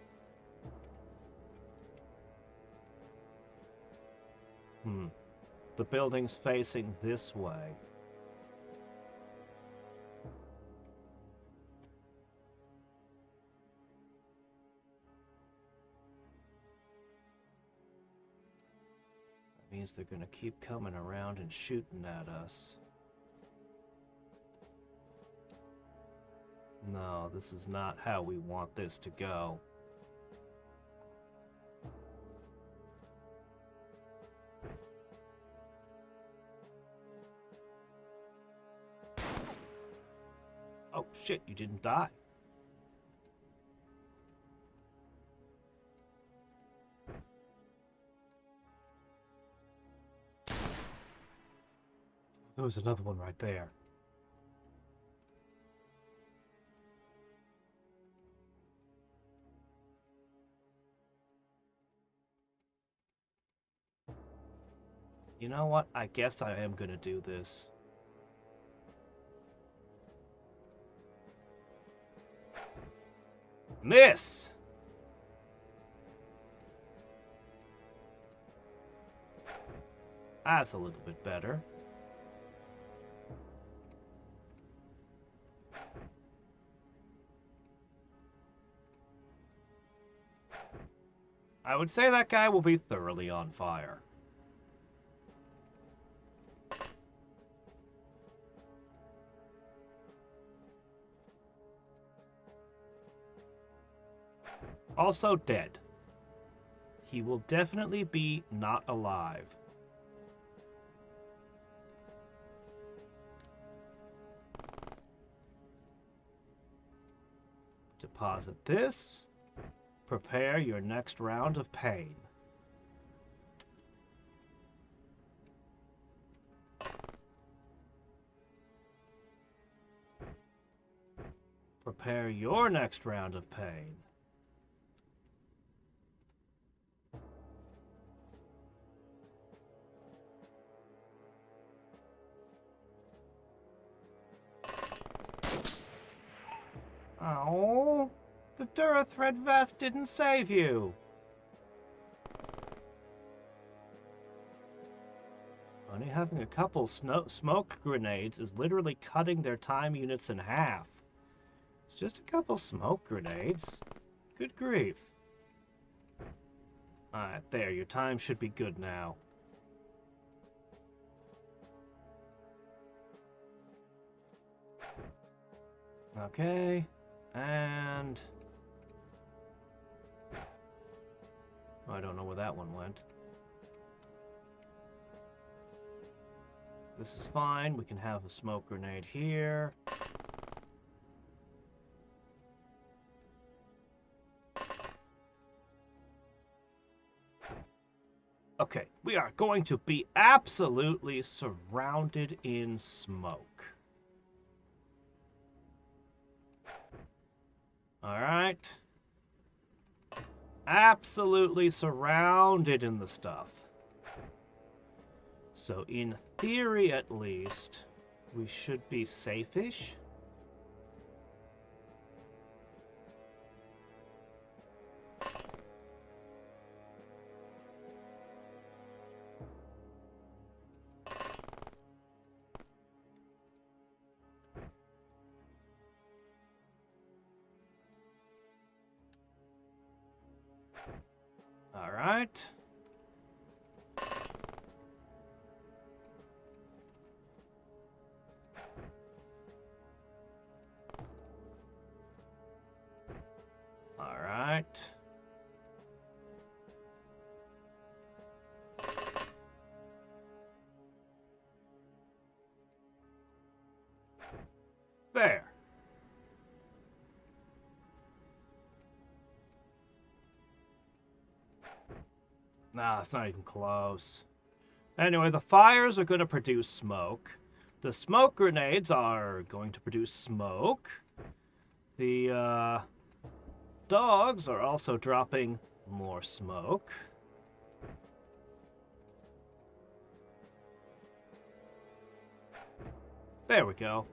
The building's facing this way. That means they're gonna keep coming around and shooting at us. No, this is not how we want this to go. Oh shit, you didn't die. There was another one right there. You know what? I guess I am gonna do this. Miss! That's a little bit better. I would say that guy will be thoroughly on fire. Also dead. He will definitely be not alive. Deposit this. Prepare your next round of pain. Prepare your next round of pain. Oh, the Durithread vest didn't save you. Only having a couple smoke grenades is literally cutting their time units in half. It's just a couple smoke grenades. Good grief. Alright, there, your time should be good now. Okay, and... I don't know where that one went. This is fine, we can have a smoke grenade here. Okay, we are going to be absolutely surrounded in smoke. Alright. Absolutely surrounded in the stuff. So in theory, at least, we should be safe-ish. All right. All right. There. Nah, it's not even close. Anyway, the fires are going to produce smoke. The smoke grenades are going to produce smoke. The dogs are also dropping more smoke. There we go.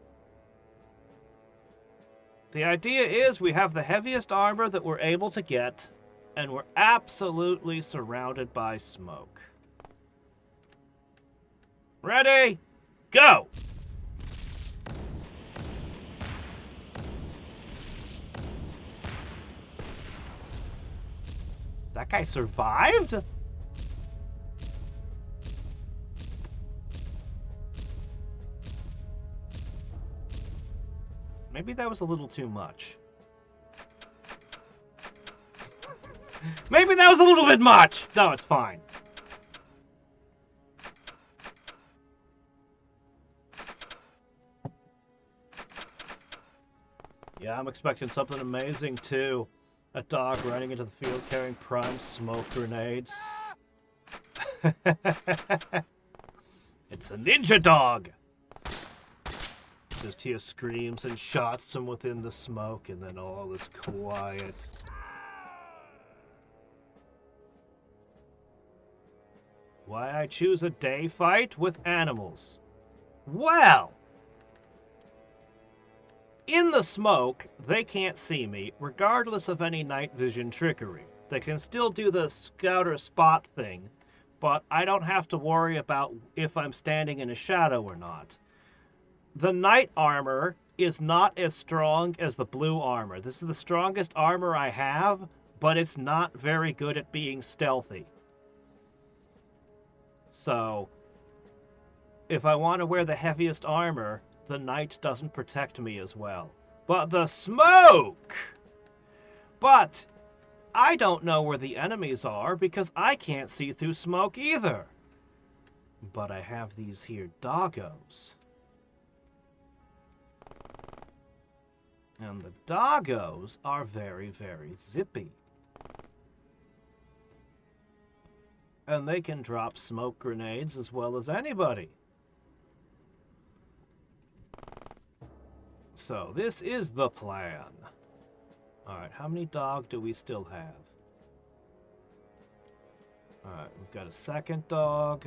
The idea is we have the heaviest armor that we're able to get, and we're absolutely surrounded by smoke. Ready? Go! That guy survived? Maybe that was a little too much. Maybe that was a little bit much! No, it's fine. Yeah, I'm expecting something amazing, too. A dog running into the field carrying prime smoke grenades. It's a ninja dog! Just hear screams and shots from within the smoke, and then all is quiet. Why I choose a day fight with animals? Well! In the smoke, they can't see me, regardless of any night vision trickery. They can still do the scouter spot thing, but I don't have to worry about if I'm standing in a shadow or not. The night armor is not as strong as the blue armor. This is the strongest armor I have, but it's not very good at being stealthy. So, if I want to wear the heaviest armor, the night doesn't protect me as well. But the smoke! But I don't know where the enemies are because I can't see through smoke either. But I have these here doggos. And the doggos are very, very zippy. And they can drop smoke grenades as well as anybody. So, this is the plan. Alright, how many dog do we still have? Alright, we've got a second dog.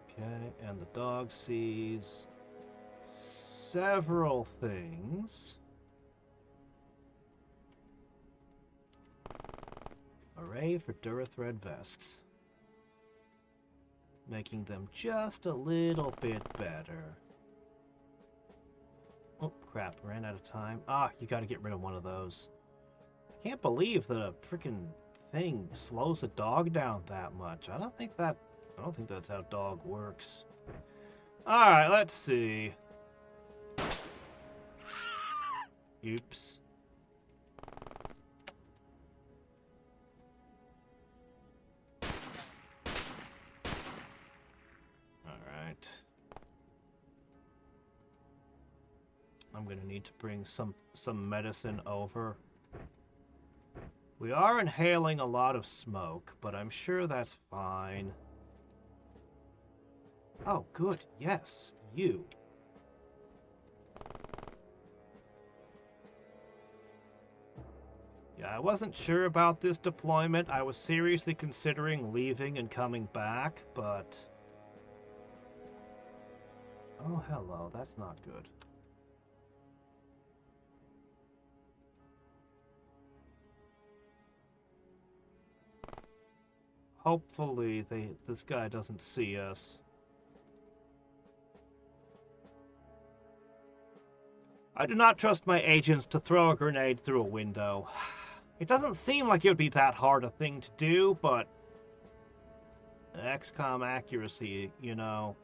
Okay, and the dog sees several things. Array for Durithread vests. Making them just a little bit better. Oh, crap, ran out of time. Ah, you gotta get rid of one of those. I can't believe that a freaking thing slows a dog down that much. I don't think that's how dog works. Alright, let's see. Oops. Alright. I'm gonna need to bring some medicine over. We are inhaling a lot of smoke, but I'm sure that's fine. Oh, good. Yes, you. Yeah, I wasn't sure about this deployment. I was seriously considering leaving and coming back, but... Oh, hello. That's not good. Hopefully this guy doesn't see us. I do not trust my agents to throw a grenade through a window. It doesn't seem like it would be that hard a thing to do, but... Xcom accuracy, you know.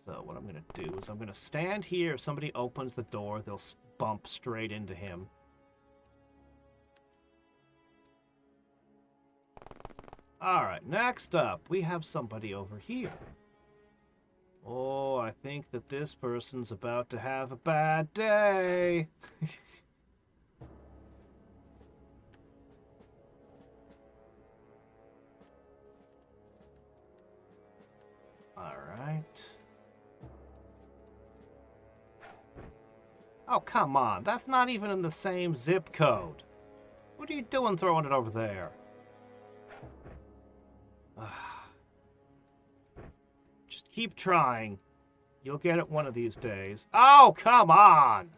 So what I'm going to do is I'm going to stand here. If somebody opens the door, they'll bump straight into him. Alright, next up, we have somebody over here. Oh, I think that this person's about to have a bad day. Alright. Oh, come on. That's not even in the same zip code. What are you doing throwing it over there? Just keep trying. You'll get it one of these days. Oh, come on!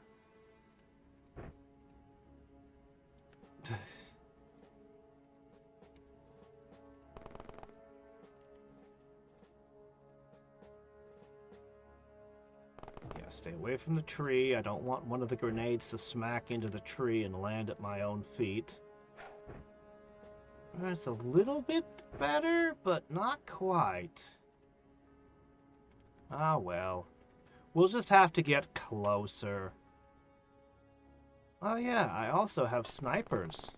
Stay away from the tree. I don't want one of the grenades to smack into the tree and land at my own feet. That's a little bit better, but not quite. Ah, well. We'll just have to get closer. Oh yeah, I also have snipers.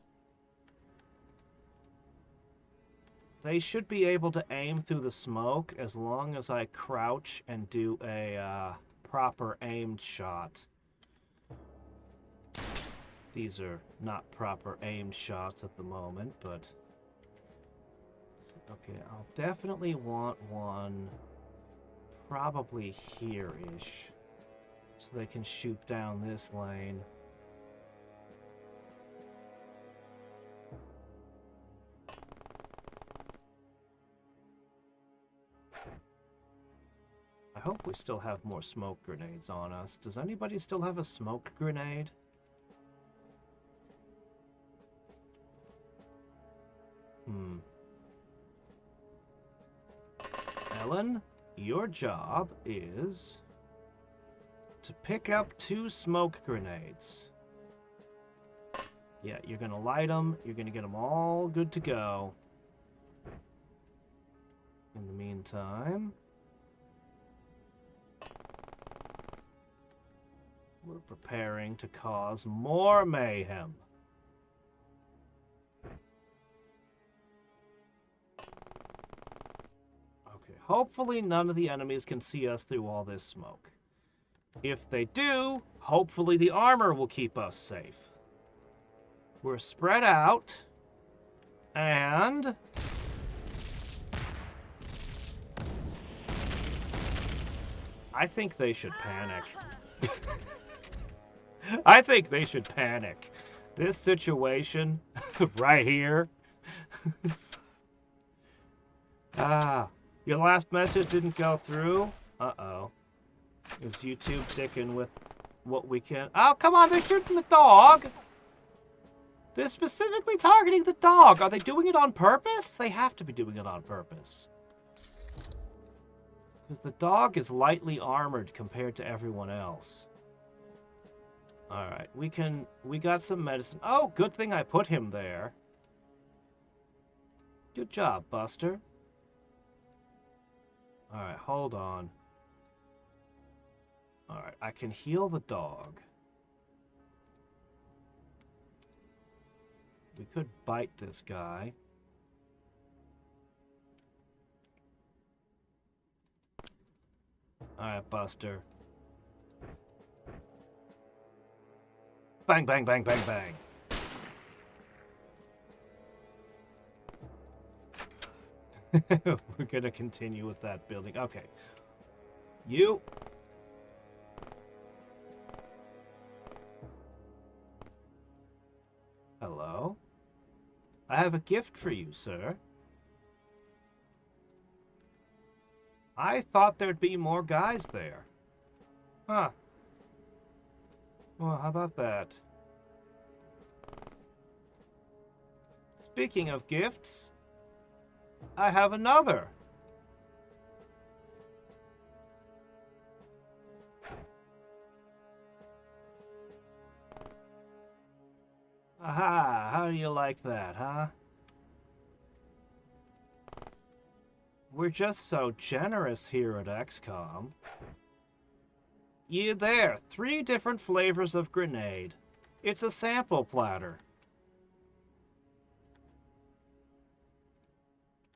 They should be able to aim through the smoke as long as I crouch and do a proper aimed shot. These are not proper aimed shots at the moment, but... Okay, I'll definitely want one probably here-ish, so they can shoot down this lane. I hope we still have more smoke grenades on us. Does anybody still have a smoke grenade? Ellen, your job is to pick up 2 smoke grenades. Yeah, you're gonna light them. You're gonna get them all good to go. In the meantime, we're preparing to cause more mayhem. Okay, hopefully none of the enemies can see us through all this smoke. If they do, hopefully the armor will keep us safe. We're spread out, and... I think they should panic. I think they should panic. This situation, right here. Your last message didn't go through? Uh-oh. Is YouTube dicking with what we can... Oh, come on, they're shooting the dog! They're specifically targeting the dog. Are they doing it on purpose? They have to be doing it on purpose. Because the dog is lightly armored compared to everyone else. Alright, we got some medicine. Oh, good thing I put him there. Good job, Buster. Alright, hold on. Alright, I can heal the dog. We could bite this guy. Alright, Buster. Bang, bang, bang, bang, bang. We're gonna continue with that building. Okay. You. Hello? I have a gift for you, sir. I thought there'd be more guys there. Huh. Well, how about that? Speaking of gifts, I have another. Aha, how do you like that, huh? We're just so generous here at Xcom. Yeah, there, 3 different flavors of grenade. It's a sample platter.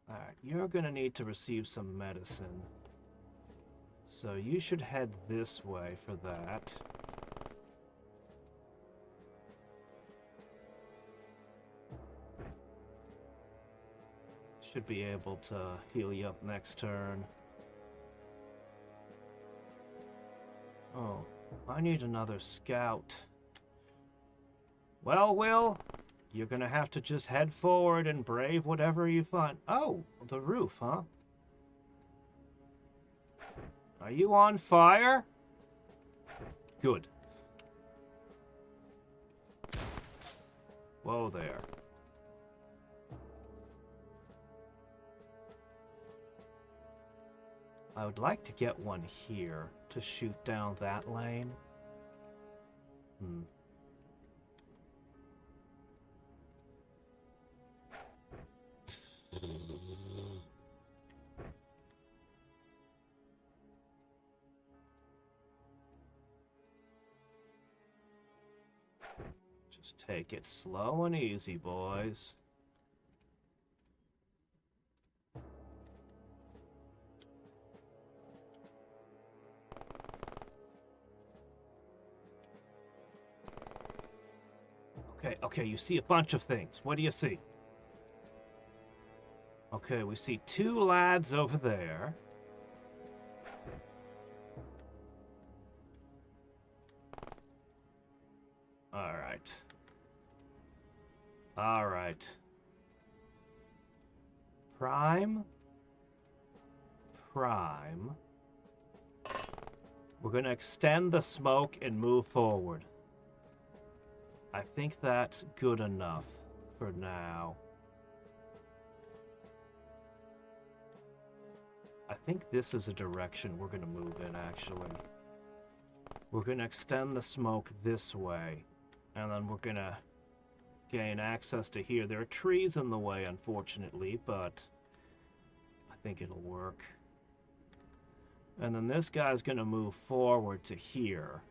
Alright, you're gonna need to receive some medicine. So you should head this way for that. Should be able to heal you up next turn. Oh, I need another scout. Well, Will, you're gonna have to just head forward and brave whatever you find. Oh, the roof, huh? Are you on fire? Good. Whoa there. I would like to get one here to shoot down that lane. Hmm. Just take it slow and easy, boys. Okay, you see a bunch of things. What do you see? Okay, we see two lads over there. Alright. Alright. Prime. Prime. We're gonna extend the smoke and move forward. I think that's good enough for now. I think this is a direction we're gonna move in, actually. We're gonna extend the smoke this way, and then we're gonna gain access to here. There are trees in the way, unfortunately, but I think it'll work. And then this guy's gonna move forward to here.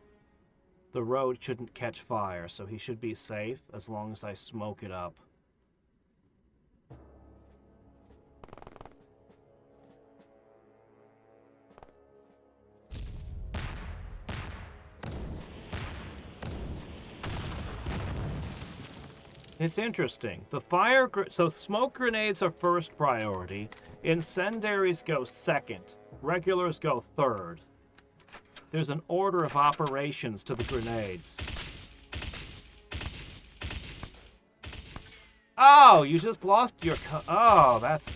The road shouldn't catch fire, so he should be safe as long as I smoke it up. It's interesting. So smoke grenades are first priority, incendiaries go second, regulars go third. There's an order of operations to the grenades. Oh, you just lost your oh, that's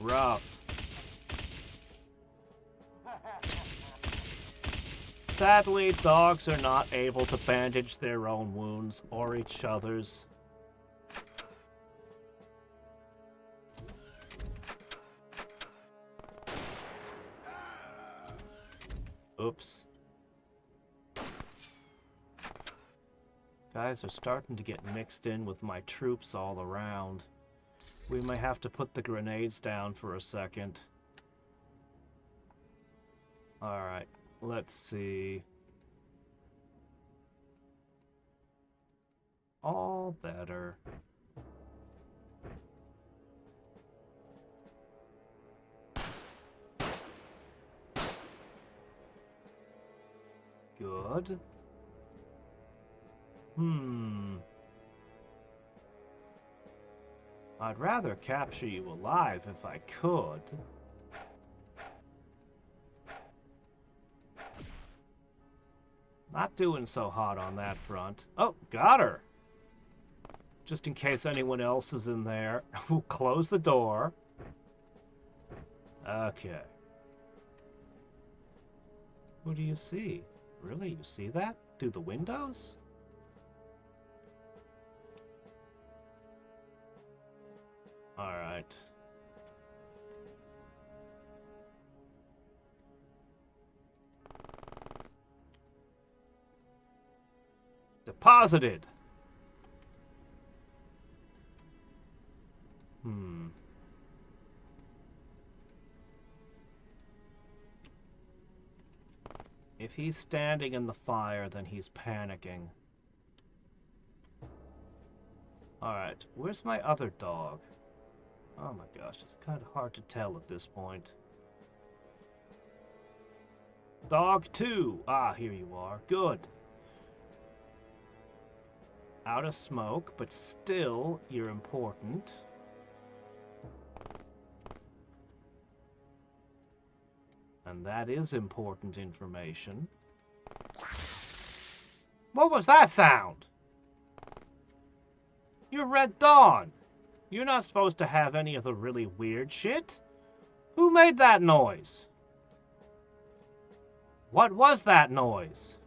rough. Sadly, dogs are not able to bandage their own wounds or each other's. Oops. Guys are starting to get mixed in with my troops all around. We may have to put the grenades down for a second. Alright, let's see. All better. Good. I'd rather capture you alive if I could. Not doing so hot on that front. Oh, got her! Just in case anyone else is in there. We'll close the door. Okay. Who do you see? Really? You see that? Through the windows? Alright. Deposited! If he's standing in the fire, then he's panicking. Alright, where's my other dog? Oh my gosh, it's kind of hard to tell at this point. Dog 2! Ah, here you are. Good. Out of smoke, but still, you're important. And that is important information. What was that sound? You're Red Dawn. You're not supposed to have any of the really weird shit. Who made that noise? What was that noise?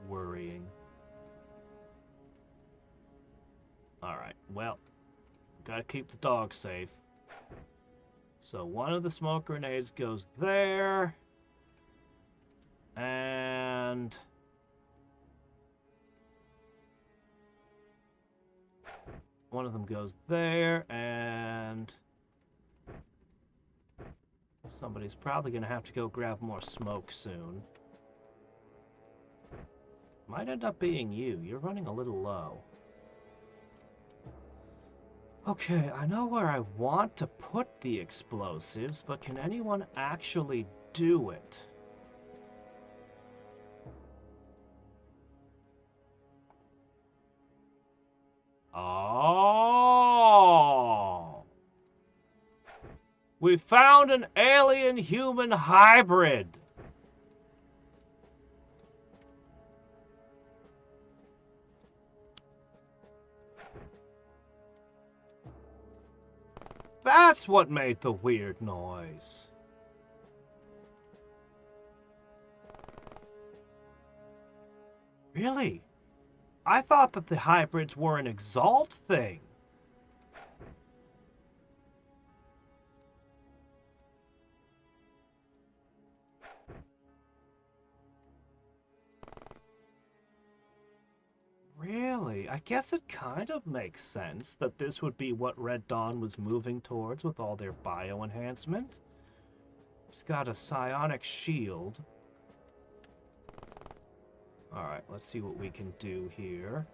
Worrying. Alright, well, Gotta keep the dog safe. So one of the smoke grenades goes there. And... one of them goes there, and... somebody's probably gonna have to go grab more smoke soon. Might end up being you. You're running a little low. Okay, I know where I want to put the explosives, but can anyone actually do it? Oh! We found an alien-human hybrid! That's what made the weird noise. Really? I thought that the hybrids were an Exalt thing. Really? I guess it kind of makes sense that this would be what Red Dawn was moving towards with all their bio-enhancement. It's got a psionic shield. Alright, let's see what we can do here.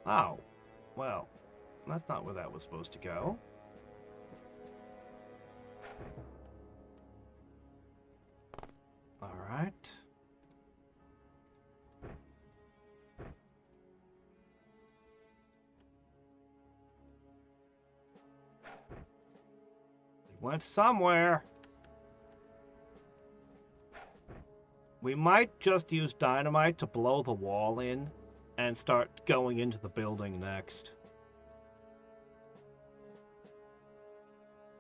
Oh, well, that's not where that was supposed to go. Alright. They went somewhere. We might just use dynamite to blow the wall in and start going into the building next.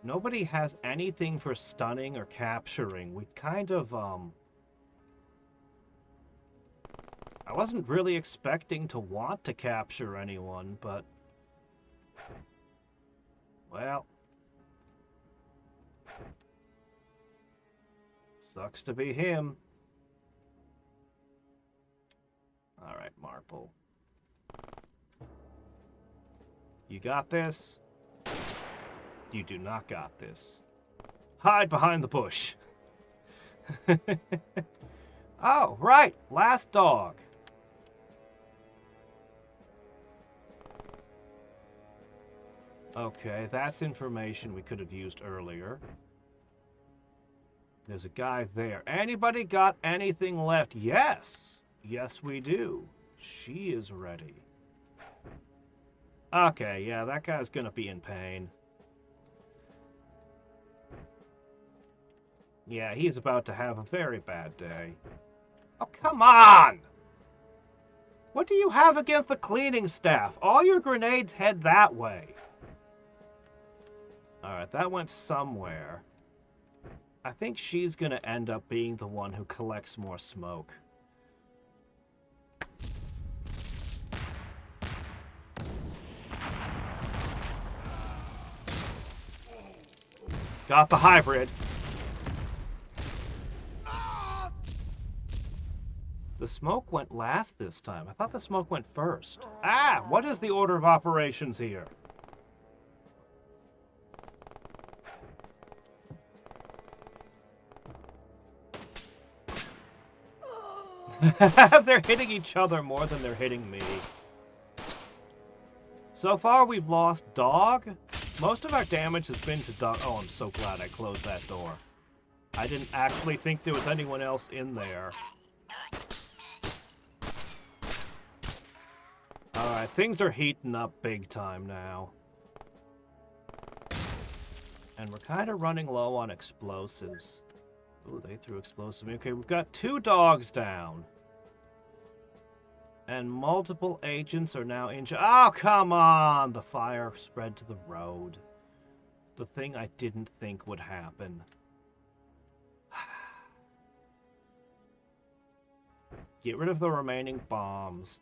Nobody has anything for stunning or capturing. We kind of, I wasn't really expecting to want to capture anyone, but... well... sucks to be him. Alright, Marple. You got this? You do not got this. Hide behind the bush. Oh, right! Last dog. Okay, that's information we could have used earlier. There's a guy there. Anybody got anything left? Yes! Yes, we do. She is ready. Okay, yeah, that guy's gonna be in pain. Yeah, he's about to have a very bad day. Oh, come on! What do you have against the cleaning staff? All your grenades head that way. Alright, that went somewhere. I think she's gonna end up being the one who collects more smoke. Got the hybrid. The smoke went last this time. I thought the smoke went first. Ah, what is the order of operations here? They're hitting each other more than they're hitting me. So far, we've lost dog. Most of our damage has been to dog. Oh, I'm so glad I closed that door. I didn't actually think there was anyone else in there. Alright, things are heating up big time now. And we're kind of running low on explosives. Ooh, they threw explosives. Okay, we've got 2 dogs down. And multiple agents are now injured. Oh, come on! The fire spread to the road. The thing I didn't think would happen. Get rid of the remaining bombs.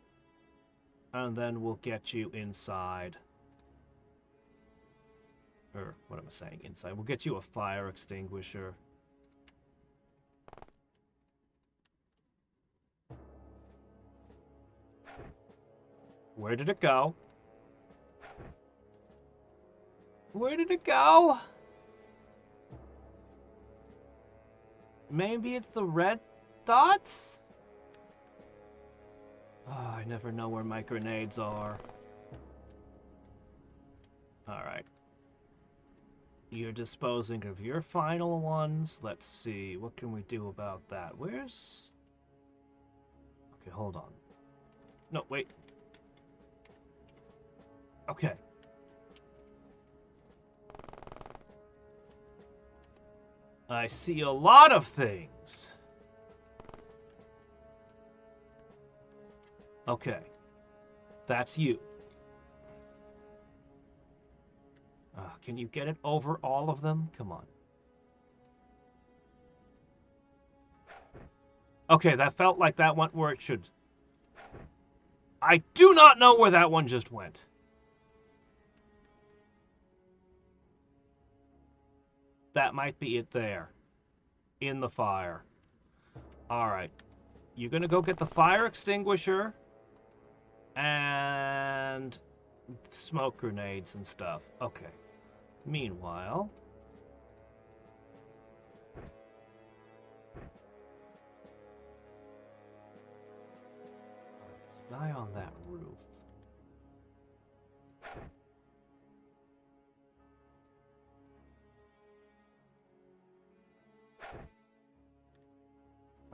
and then we'll get you inside. Or, what am I saying? Inside. We'll get you a fire extinguisher. Where did it go? Where did it go? Maybe it's the red dots? Oh, I never know where my grenades are. Alright. You're disposing of your final ones. Let's see. What can we do about that? Where's... Okay, hold on. No, wait. Okay. I see a lot of things. Okay. That's you. Can you get it over all of them? Come on. Okay, that felt like that went where it should. I do not know where that one just went. That might be it there. In the fire. Alright. You're gonna go get the fire extinguisher. And... smoke grenades and stuff. Okay. Meanwhile... there's a guy on that roof.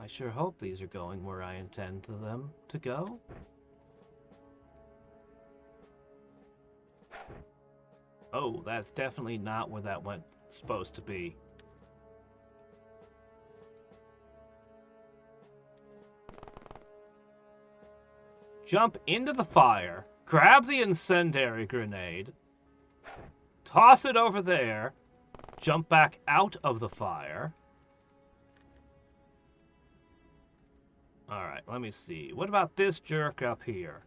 I sure hope these are going where I intend them to go. Oh, that's definitely not where that went supposed to be. Jump into the fire, grab the incendiary grenade, toss it over there, jump back out of the fire. Alright, let me see. What about this jerk up here?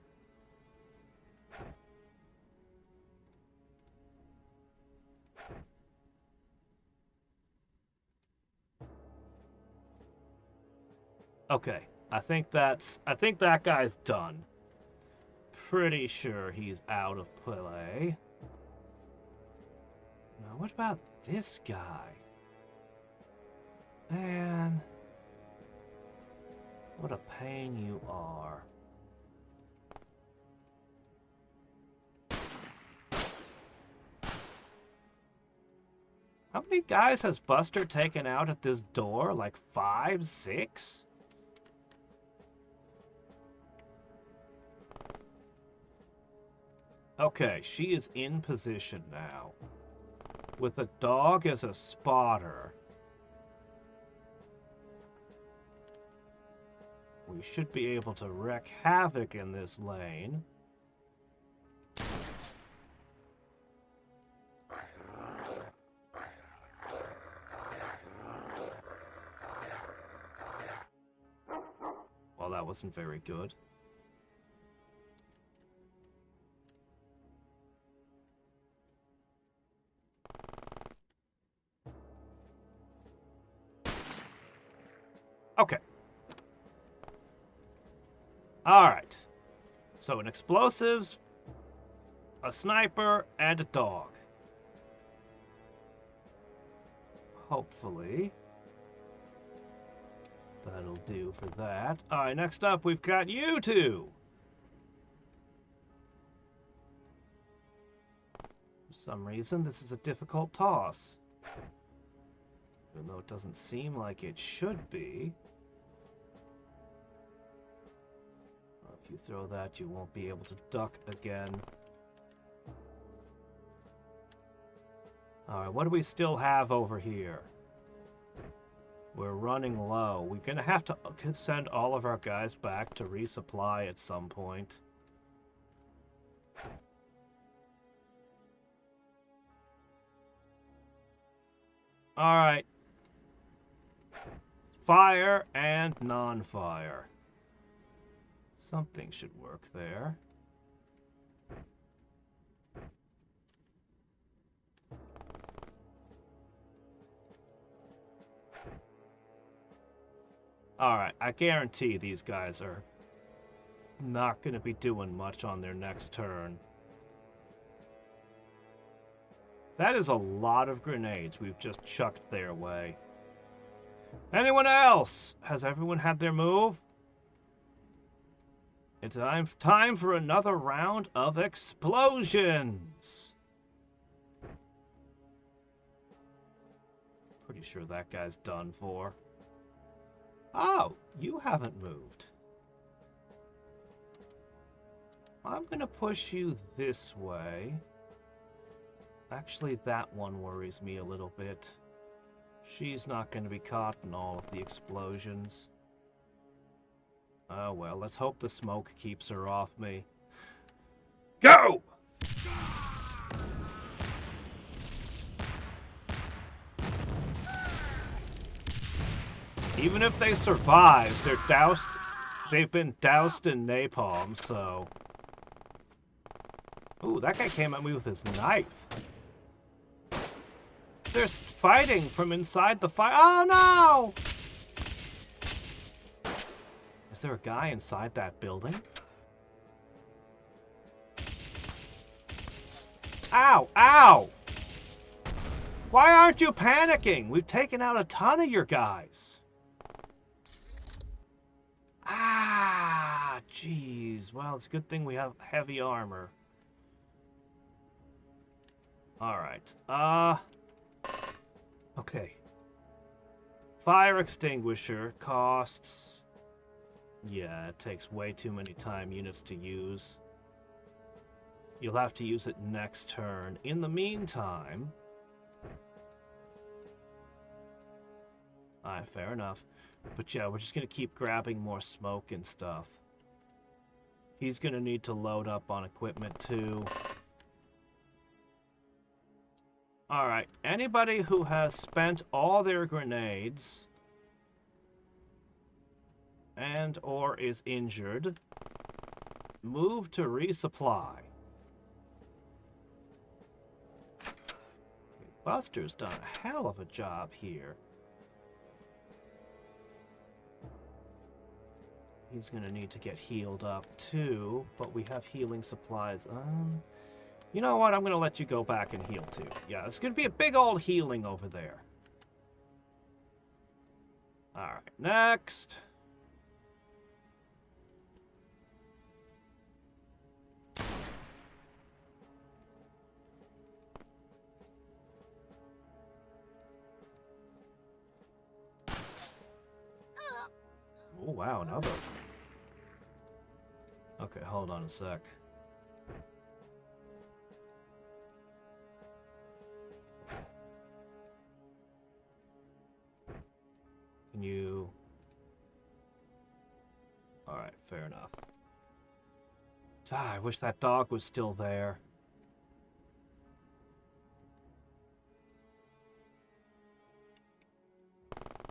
Okay, I think that guy's done. Pretty sure he's out of play. Now, what about this guy? Man... what a pain you are. How many guys has Buster taken out at this door? Like 5, 6? Okay, she is in position now. With a dog as a spotter. We should be able to wreak havoc in this lane. Well, that wasn't very good. Okay. Alright. So an explosives, a sniper, and a dog. Hopefully. That'll do for that. Alright, next up we've got you two! For some reason, this is a difficult toss. Even though it doesn't seem like it should be. If you throw that, you won't be able to duck again. Alright, what do we still have over here? We're running low. We're gonna have to send all of our guys back to resupply at some point. Alright. Fire and non-fire. Something should work there. Alright, I guarantee these guys are not going to be doing much on their next turn. That is a lot of grenades we've just chucked their way. Anyone else? Has everyone had their move? It's time for another round of explosions! Pretty sure that guy's done for. Oh, you haven't moved. I'm gonna push you this way. Actually, that one worries me a little bit. She's not gonna be caught in all of the explosions. Oh well, let's hope the smoke keeps her off me. Go! Even if they survive, they're doused. They've been doused in napalm, so. Ooh, that guy came at me with his knife. They're fighting from inside the fire. Oh no! Is there a guy inside that building? Ow! Ow! Why aren't you panicking? We've taken out a ton of your guys. Ah, jeez. Well, it's a good thing we have heavy armor. Alright. Okay. Fire extinguisher costs... Yeah, it takes way too many time units to use. You'll have to use it next turn. In the meantime... Alright, fair enough. But yeah, we're just gonna keep grabbing more smoke and stuff. He's gonna need to load up on equipment too. Alright, anybody who has spent all their grenades and or is injured, move to resupply. Okay, Buster's done a hell of a job here. He's gonna need to get healed up too, but we have healing supplies. You know what? I'm gonna let you go back and heal too. Yeah, it's gonna be a big old healing over there. Alright, next. Oh wow, another. Okay, hold on a sec. Can you... Alright, fair enough. Ah, I wish that dog was still there.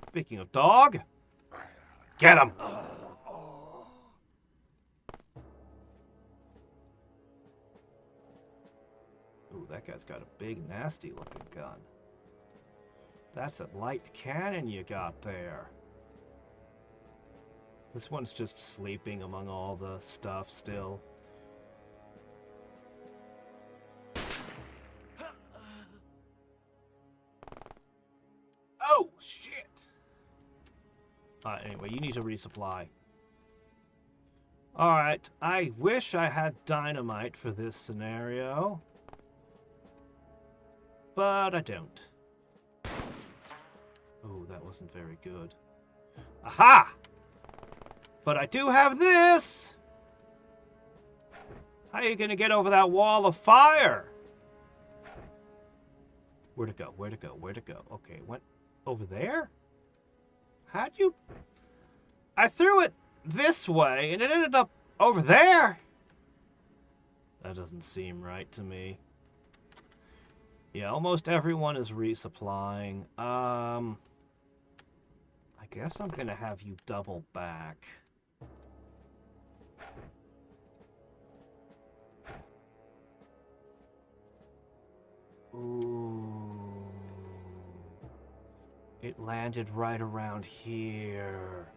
Speaking of dog, get him! Ooh, that guy's got a big, nasty-looking gun. That's a light cannon you got there. This one's just sleeping among all the stuff still. Oh, shit! Anyway, you need to resupply. Alright, I wish I had dynamite for this scenario. But I don't. Oh, that wasn't very good. Aha! But I do have this! How are you gonna get over that wall of fire? Where'd it go? Where'd it go? Where'd it go? Okay, it went over there? How'd you... I threw it this way, and it ended up over there? That doesn't seem right to me. Yeah, almost everyone is resupplying. I guess I'm gonna have you double back. Ooh. It landed right around here.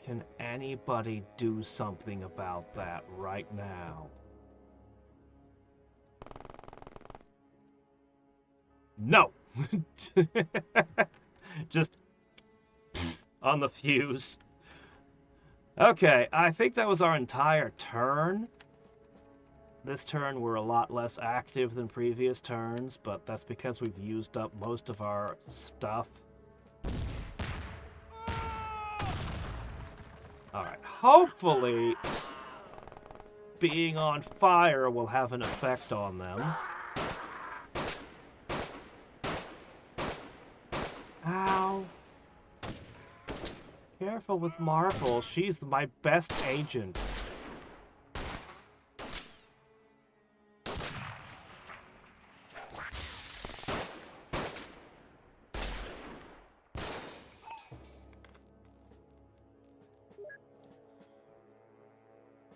Can anybody do something about that right now? No! Just on the fuse. Okay, I think that was our entire turn. This turn we're a lot less active than previous turns, but that's because we've used up most of our stuff. Alright, hopefully being on fire will have an effect on them. Ow. Careful with Marple, she's my best agent.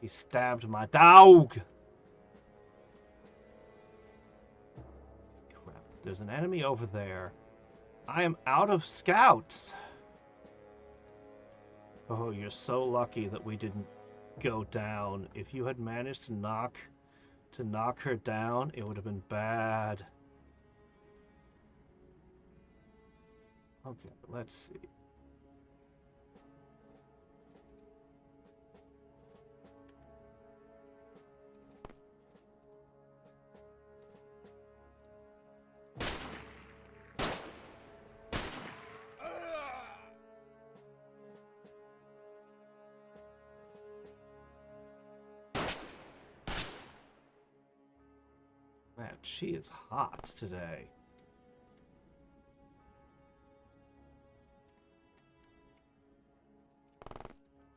He stabbed my dog! Crap, there's an enemy over there. I am out of scouts! Oh, you're so lucky that we didn't go down. If you had managed to knock her down, it would have been bad. Okay, let's see. Man, she is hot today.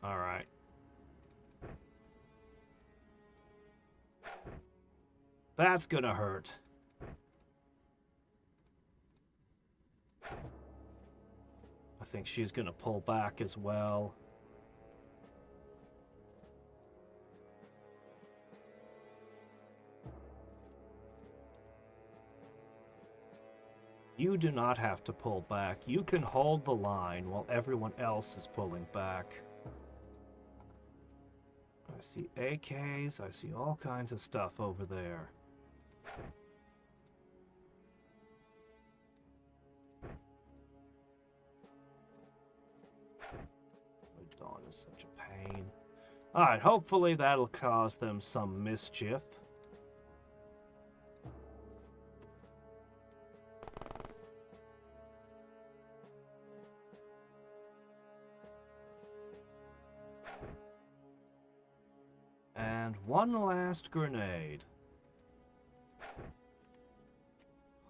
Alright. That's gonna hurt. I think she's gonna pull back as well. You do not have to pull back. You can hold the line while everyone else is pulling back. I see AKs, I see all kinds of stuff over there. Dawn is such a pain. Alright, hopefully that'll cause them some mischief. And one last grenade.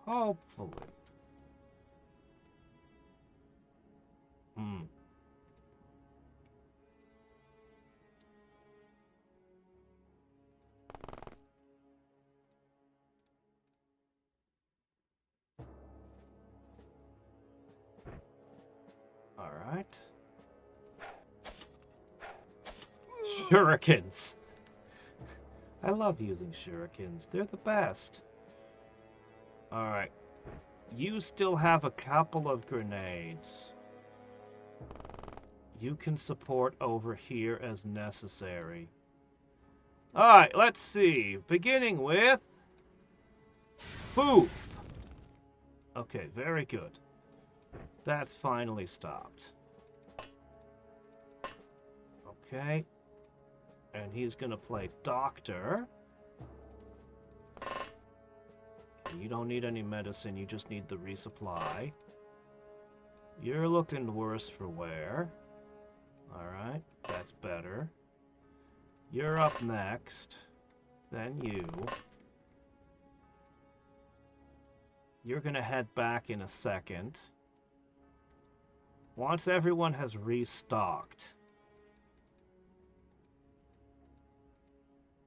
Hopefully. Alright. Shurikens! I love using shurikens. They're the best. Alright. You still have a couple of grenades. You can support over here as necessary. Alright, let's see. Beginning with... Boop! Okay, very good. That's finally stopped. Okay. And he's gonna play Doctor. Okay, you don't need any medicine, you just need the resupply. You're looking worse for wear. Alright, that's better. You're up next. Then you. You're gonna head back in a second. Once everyone has restocked,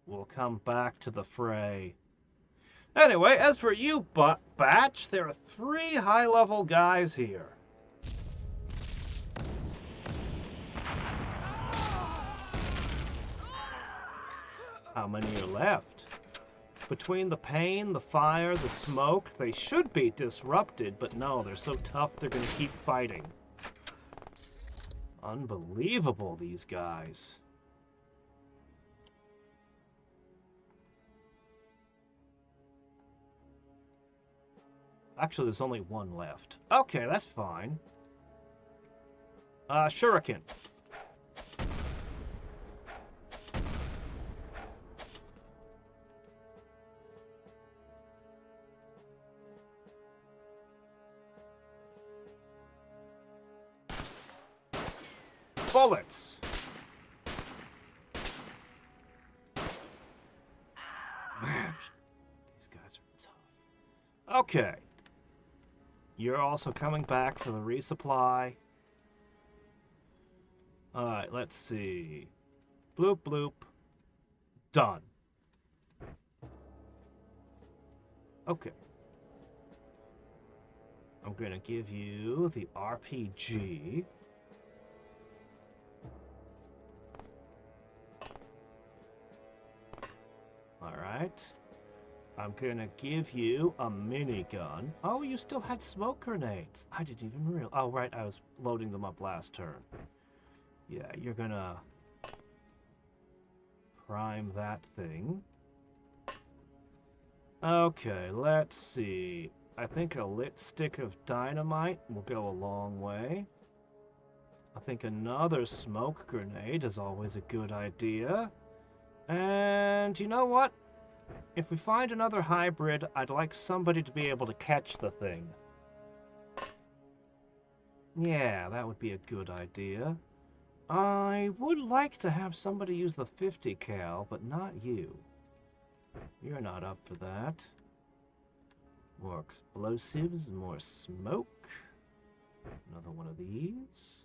we'll come back to the fray. Anyway, as for you, Batch, there are 3 high-level guys here. How many are left? Between the pain, the fire, the smoke, they should be disrupted, but no, they're so tough they're gonna keep fighting. Unbelievable, these guys. Actually, there's only one left. Okay, that's fine. Shuriken. Bullets. Man, these guys are tough. Okay. You're also coming back for the resupply. Alright, let's see. Bloop, bloop. Done. Okay. I'm gonna give you the RPG. Alright. I'm gonna give you a minigun. Oh, you still had smoke grenades. I didn't even realize. Oh, right, I was loading them up last turn. Yeah, you're gonna prime that thing. Okay, let's see. I think a lit stick of dynamite will go a long way. I think another smoke grenade is always a good idea. And you know what? If we find another hybrid, I'd like somebody to be able to catch the thing. Yeah, that would be a good idea. I would like to have somebody use the 50 cal, but not you. You're not up for that. More explosives, more smoke. Another one of these.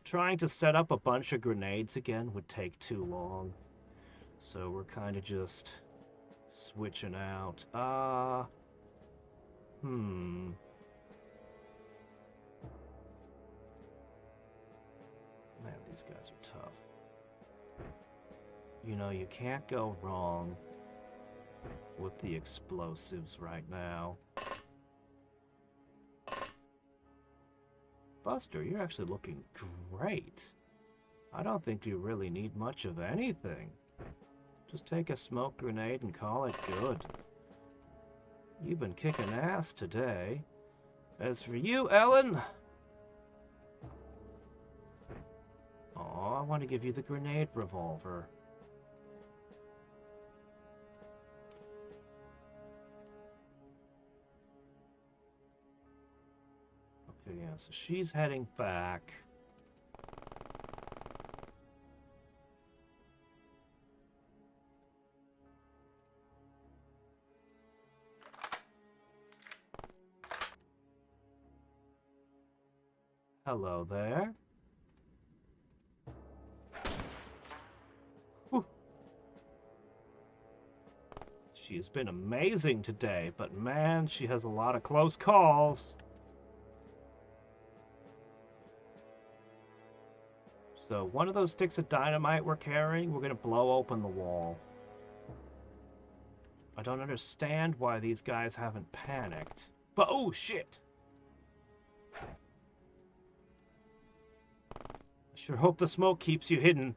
Trying to set up a bunch of grenades again would take too long. So we're kind of just switching out. Man, these guys are tough. You know, you can't go wrong with the explosives right now. Buster, you're actually looking great. I don't think you really need much of anything. Just take a smoke grenade and call it good. You've been kicking ass today. As for you, Ellen... Oh, I want to give you the grenade revolver. Okay, yeah, so she's heading back. Hello there. Whew. She has been amazing today, but man, she has a lot of close calls. So one of those sticks of dynamite we're carrying, we're going to blow open the wall. I don't understand why these guys haven't panicked. But, oh, shit! I sure hope the smoke keeps you hidden.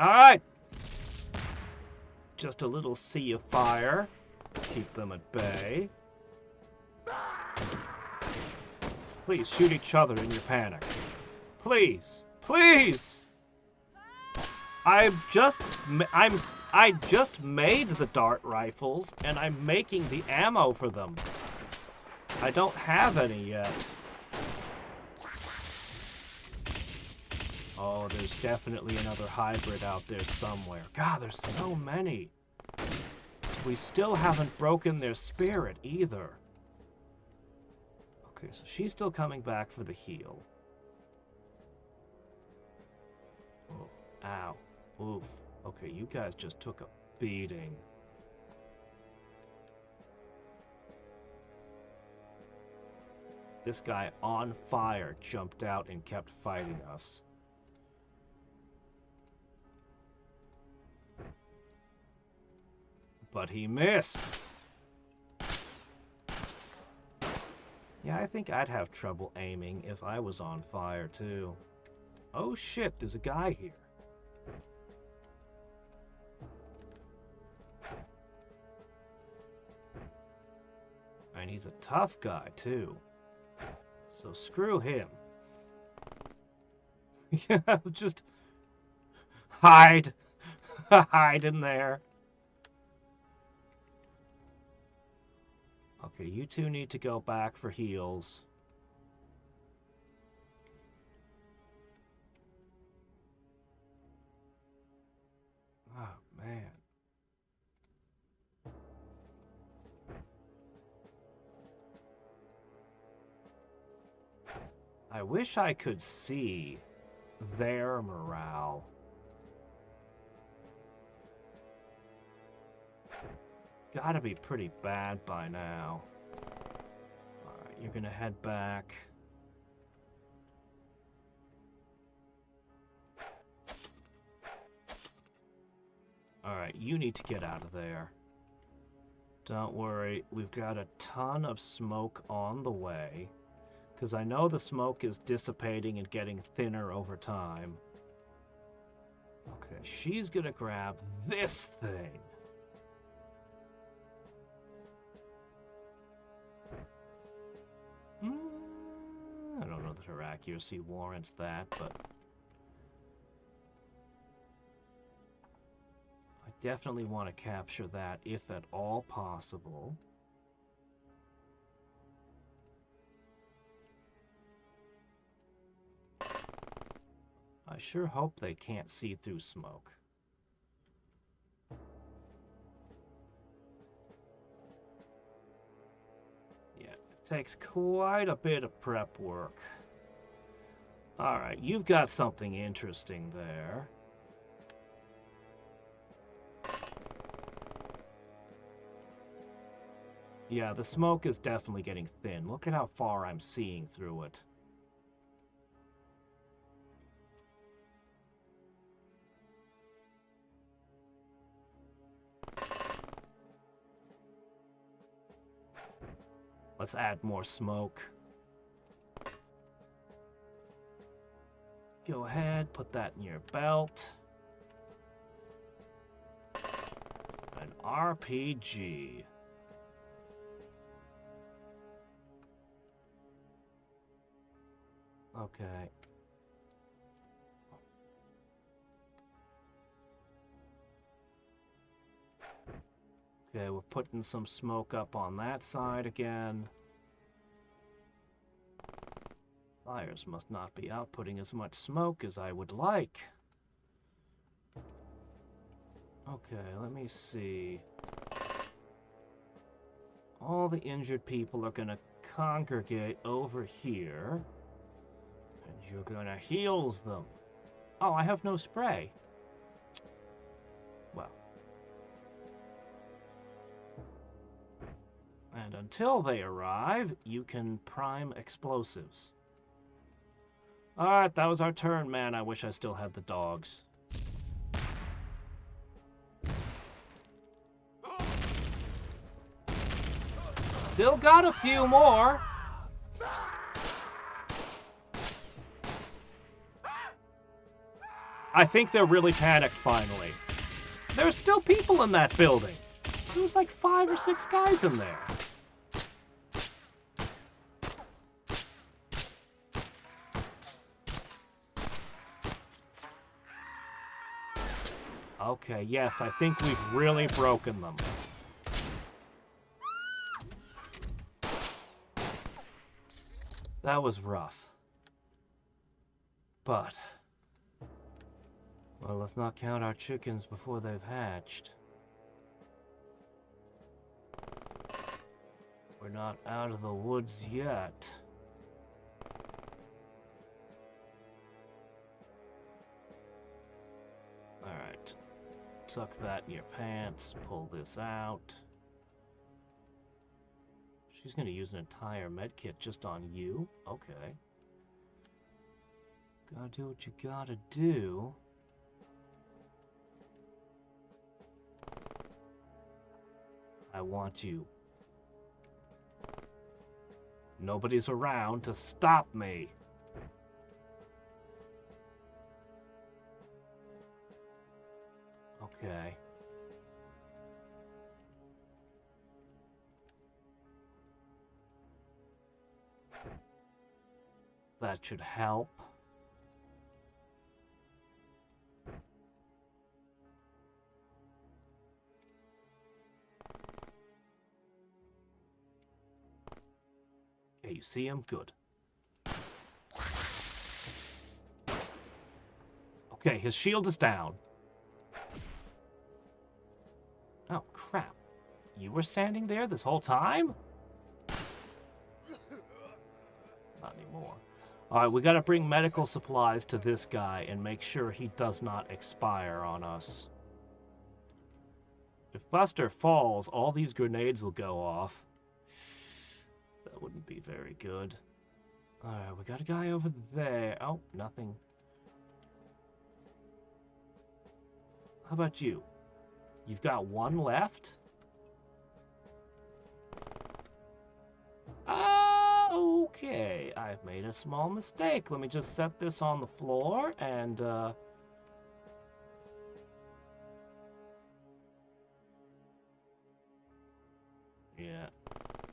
Alright! Just a little sea of fire. Keep them at bay. Please shoot each other in your panic. Please! Please! I just made the dart rifles, and I'm making the ammo for them. I don't have any yet. Oh, there's definitely another hybrid out there somewhere. God, there's so many. We still haven't broken their spirit either. Okay, so she's still coming back for the heal. Oh, ow. Oof. Okay, you guys just took a beating. This guy on fire jumped out and kept fighting us. But he missed. Yeah, I think I'd have trouble aiming if I was on fire, too. Oh shit, there's a guy here. And he's a tough guy, too. So screw him. Yeah, just hide. Hide in there. Okay, you two need to go back for heals. Oh, man. I wish I could see their morale. Gotta be pretty bad by now. Alright, you're gonna head back. Alright, you need to get out of there. Don't worry, we've got a ton of smoke on the way. Because I know the smoke is dissipating and getting thinner over time. Okay, she's gonna grab this thing. I don't know that her accuracy warrants that, but... I definitely want to capture that if at all possible. I sure hope they can't see through smoke. Yeah, it takes quite a bit of prep work. Alright, you've got something interesting there. Yeah, the smoke is definitely getting thin. Look at how far I'm seeing through it. Let's add more smoke. Go ahead, put that in your belt. An RPG. Okay. Okay, we're putting some smoke up on that side again. Fires must not be outputting as much smoke as I would like. Okay, let me see. All the injured people are gonna congregate over here. And you're gonna heal them. Oh, I have no spray. Well. And until they arrive, you can prime explosives. Alright, that was our turn, man. I wish I still had the dogs. Still got a few more. I think they're really panicked finally. There's still people in that building. There was like 5 or 6 guys in there. Okay, yes, I think we've really broken them. That was rough. But... well, let's not count our chickens before they've hatched. We're not out of the woods yet. Alright. Tuck that in your pants, pull this out. She's gonna use an entire medkit just on you? Okay. Gotta do what you gotta do. I want you. Nobody's around to stop me. Okay. That should help. Okay, you see him? Good. Okay, his shield is down. Oh, crap. You were standing there this whole time? Not anymore. Alright, we gotta bring medical supplies to this guy and make sure he does not expire on us. If Buster falls, all these grenades will go off. That wouldn't be very good. Alright, we got a guy over there. Oh, nothing. How about you? You've got one left? Okay, I've made a small mistake. Let me just set this on the floor and, yeah,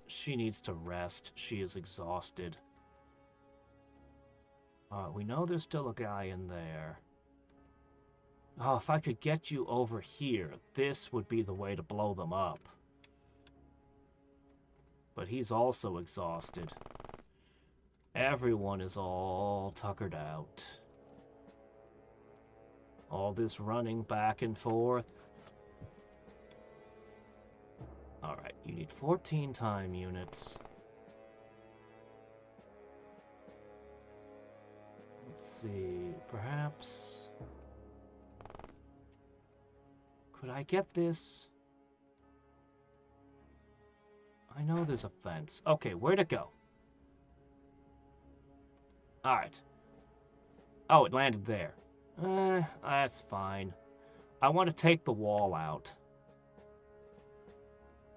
she needs to rest. She is exhausted. We know there's still a guy in there. Oh, if I could get you over here, this would be the way to blow them up. But he's also exhausted. Everyone is all tuckered out. All this running back and forth. Alright, you need 14 time units. Let's see, perhaps... Could I get this? I know there's a fence. Okay, where'd it go? Alright. Oh, it landed there. That's fine. I want to take the wall out.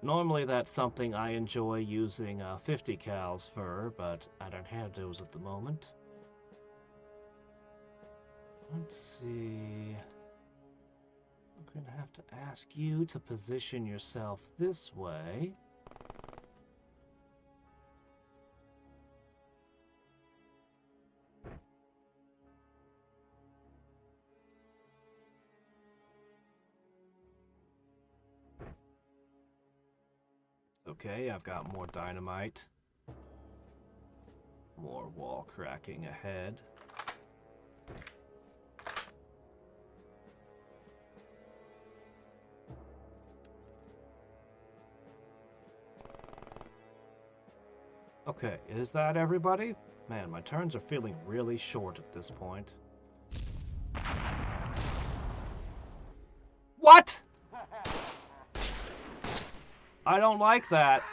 Normally that's something I enjoy using 50 cals for, but I don't have those at the moment. Let's see... I'm gonna have to ask you to position yourself this way. Okay, I've got more dynamite. More wall cracking ahead. Okay, is that everybody? Man, my turns are feeling really short at this point. What? I don't like that.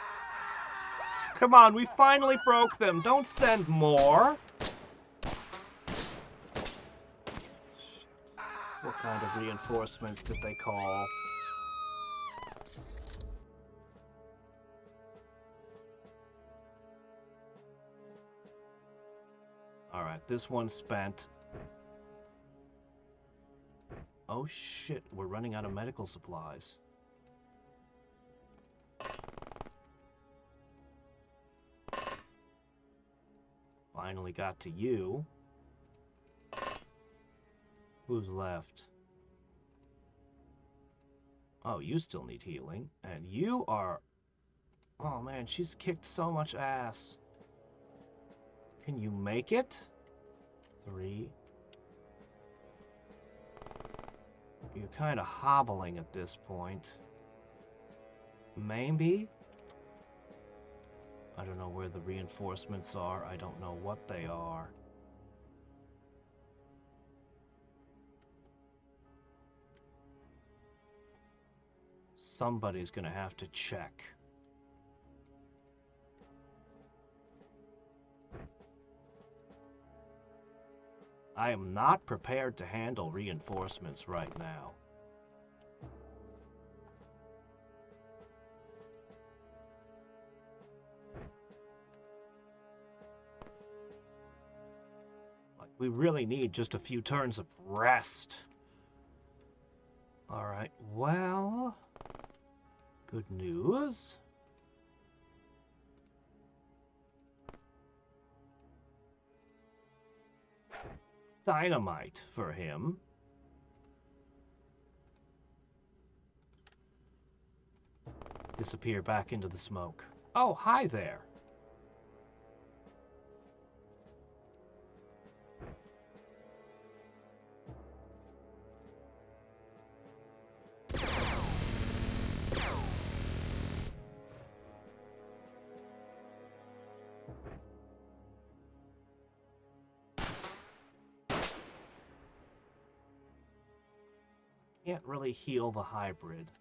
Come on, we finally broke them. Don't send more. Shit. What kind of reinforcements did they call? Alright, this one's spent. Oh shit, we're running out of medical supplies. Finally got to you. Who's left? Oh, you still need healing. And you are... Oh man, she's kicked so much ass. Can you make it? 3. You're kind of hobbling at this point. Maybe? I don't know where the reinforcements are. I don't know what they are. Somebody's gonna have to check. I am not prepared to handle reinforcements right now. We really need just a few turns of rest. Alright, well... Good news. Dynamite for him. Disappear back into the smoke. Oh, hi there. Can't really heal the hybrid.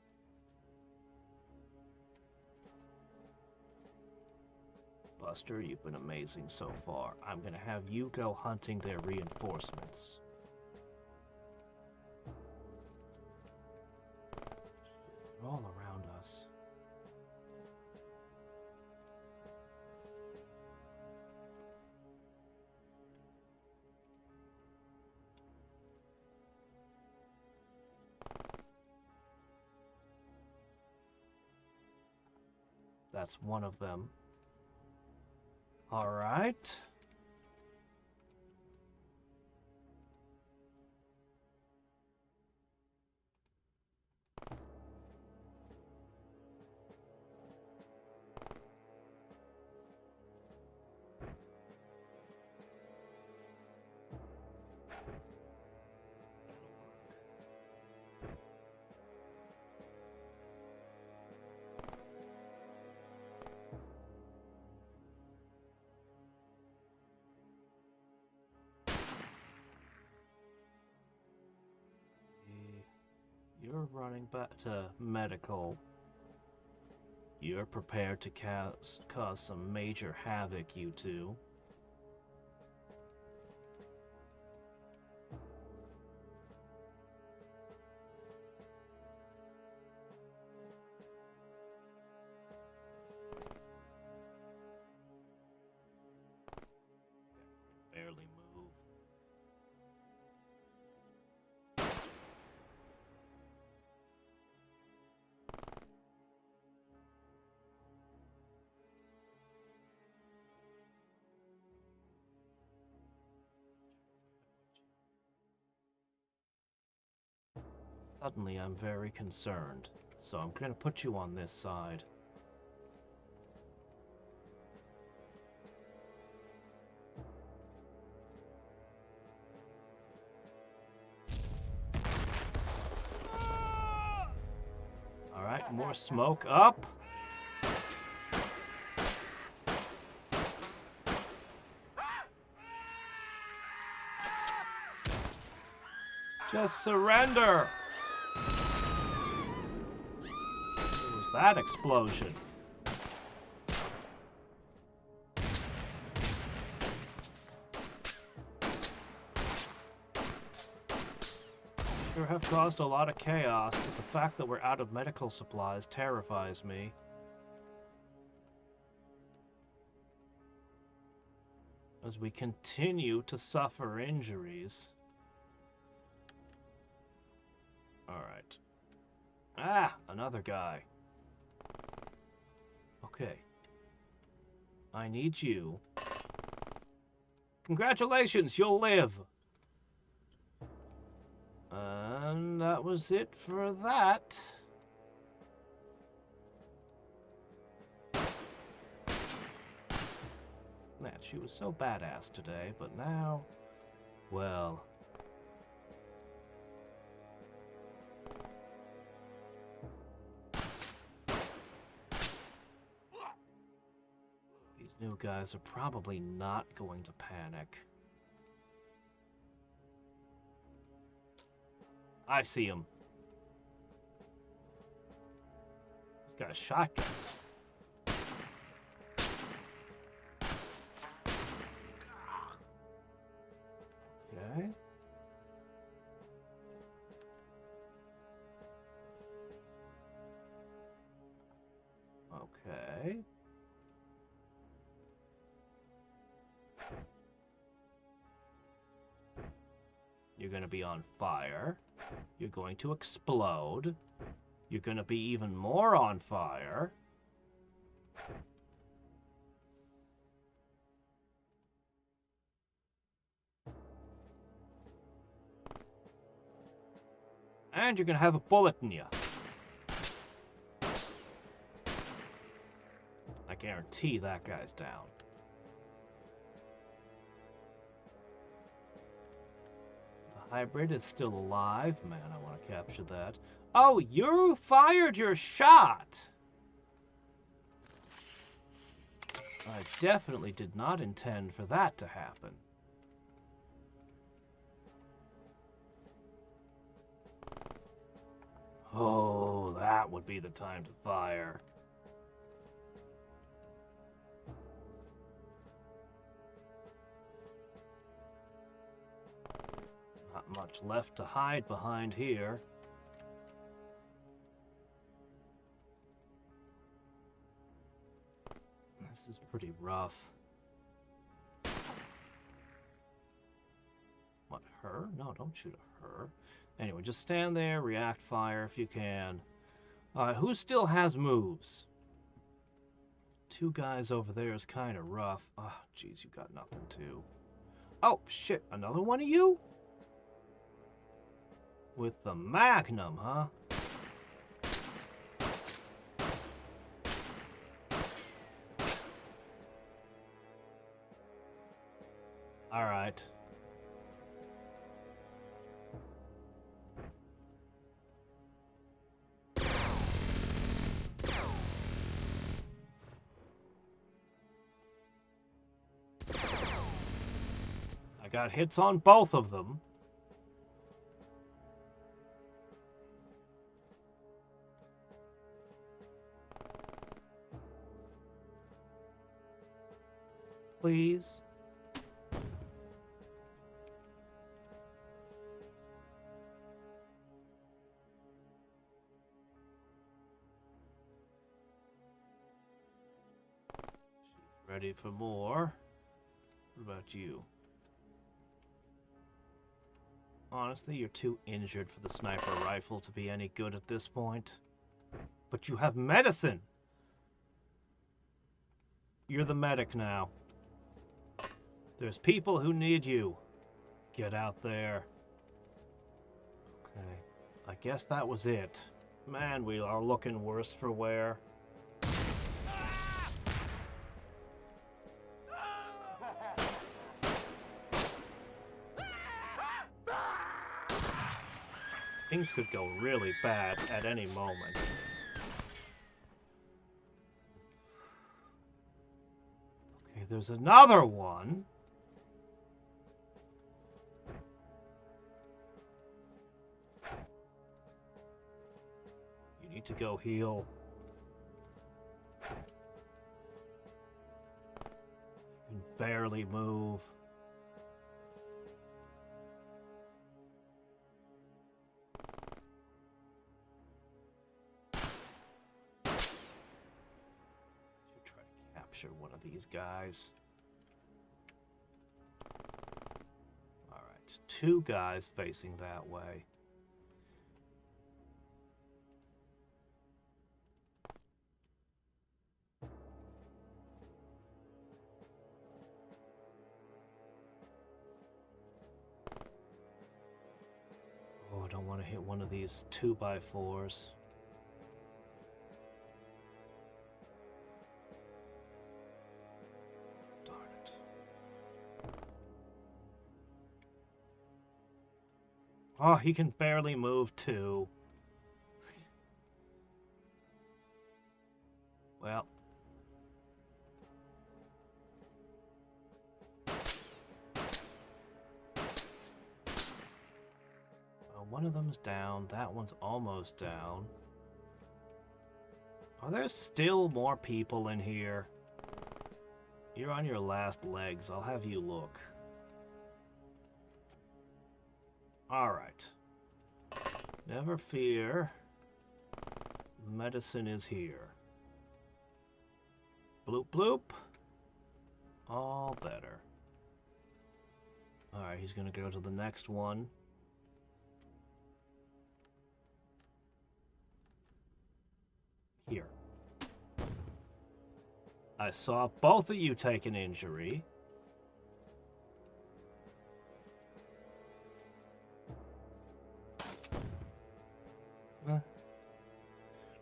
Buster, you've been amazing so far. I'm gonna have you go hunting their reinforcements. They're all around us. That's one of them. All right. You're running back to medical. You're prepared to cause some major havoc, you two. Barely move. Suddenly, I'm very concerned, so I'm going to put you on this side. Alright, more smoke up. Just surrender! What was that explosion? Sure have caused a lot of chaos, but the fact that we're out of medical supplies terrifies me. As we continue to suffer injuries. Alright. Ah! Another guy. Okay. I need you. Congratulations, you'll live! And that was it for that. Man, she was so badass today, but now, well... These new guys are probably not going to panic. I see him. He's got a shotgun. Okay. Okay. You're going to be on fire. You're going to explode. You're going to be even more on fire. And you're going to have a bullet in you. I guarantee that guy's down. The hybrid is still alive. Man, I want to capture that. Oh, you fired your shot! I definitely did not intend for that to happen. Oh, that would be the time to fire. Not much left to hide behind here. This is pretty rough. What, her? No, don't shoot at her. Anyway, just stand there, react fire if you can. Alright, who still has moves? Two guys over there is kind of rough. Oh, jeez, you got nothing too. Oh, shit, another one of you? With the Magnum, huh? Alright. I got hits on both of them. Please. She's ready for more. What about you? Honestly, you're too injured for the sniper rifle to be any good at this point. But you have medicine! You're the medic now. There's people who need you. Get out there. Okay. I guess that was it. Man, we are looking worse for wear. Things could go really bad at any moment. Okay, there's another one. You need to go heal. You can barely move. Capture one of these guys. Alright, two guys facing that way. Oh, I don't want to hit one of these 2x4s. Oh, he can barely move too. Well. One of them's down. That one's almost down. Are there still more people in here? You're on your last legs. I'll have you look. Alright. Never fear. Medicine is here. Bloop bloop. All better. Alright, he's gonna go to the next one. I saw both of you take an injury.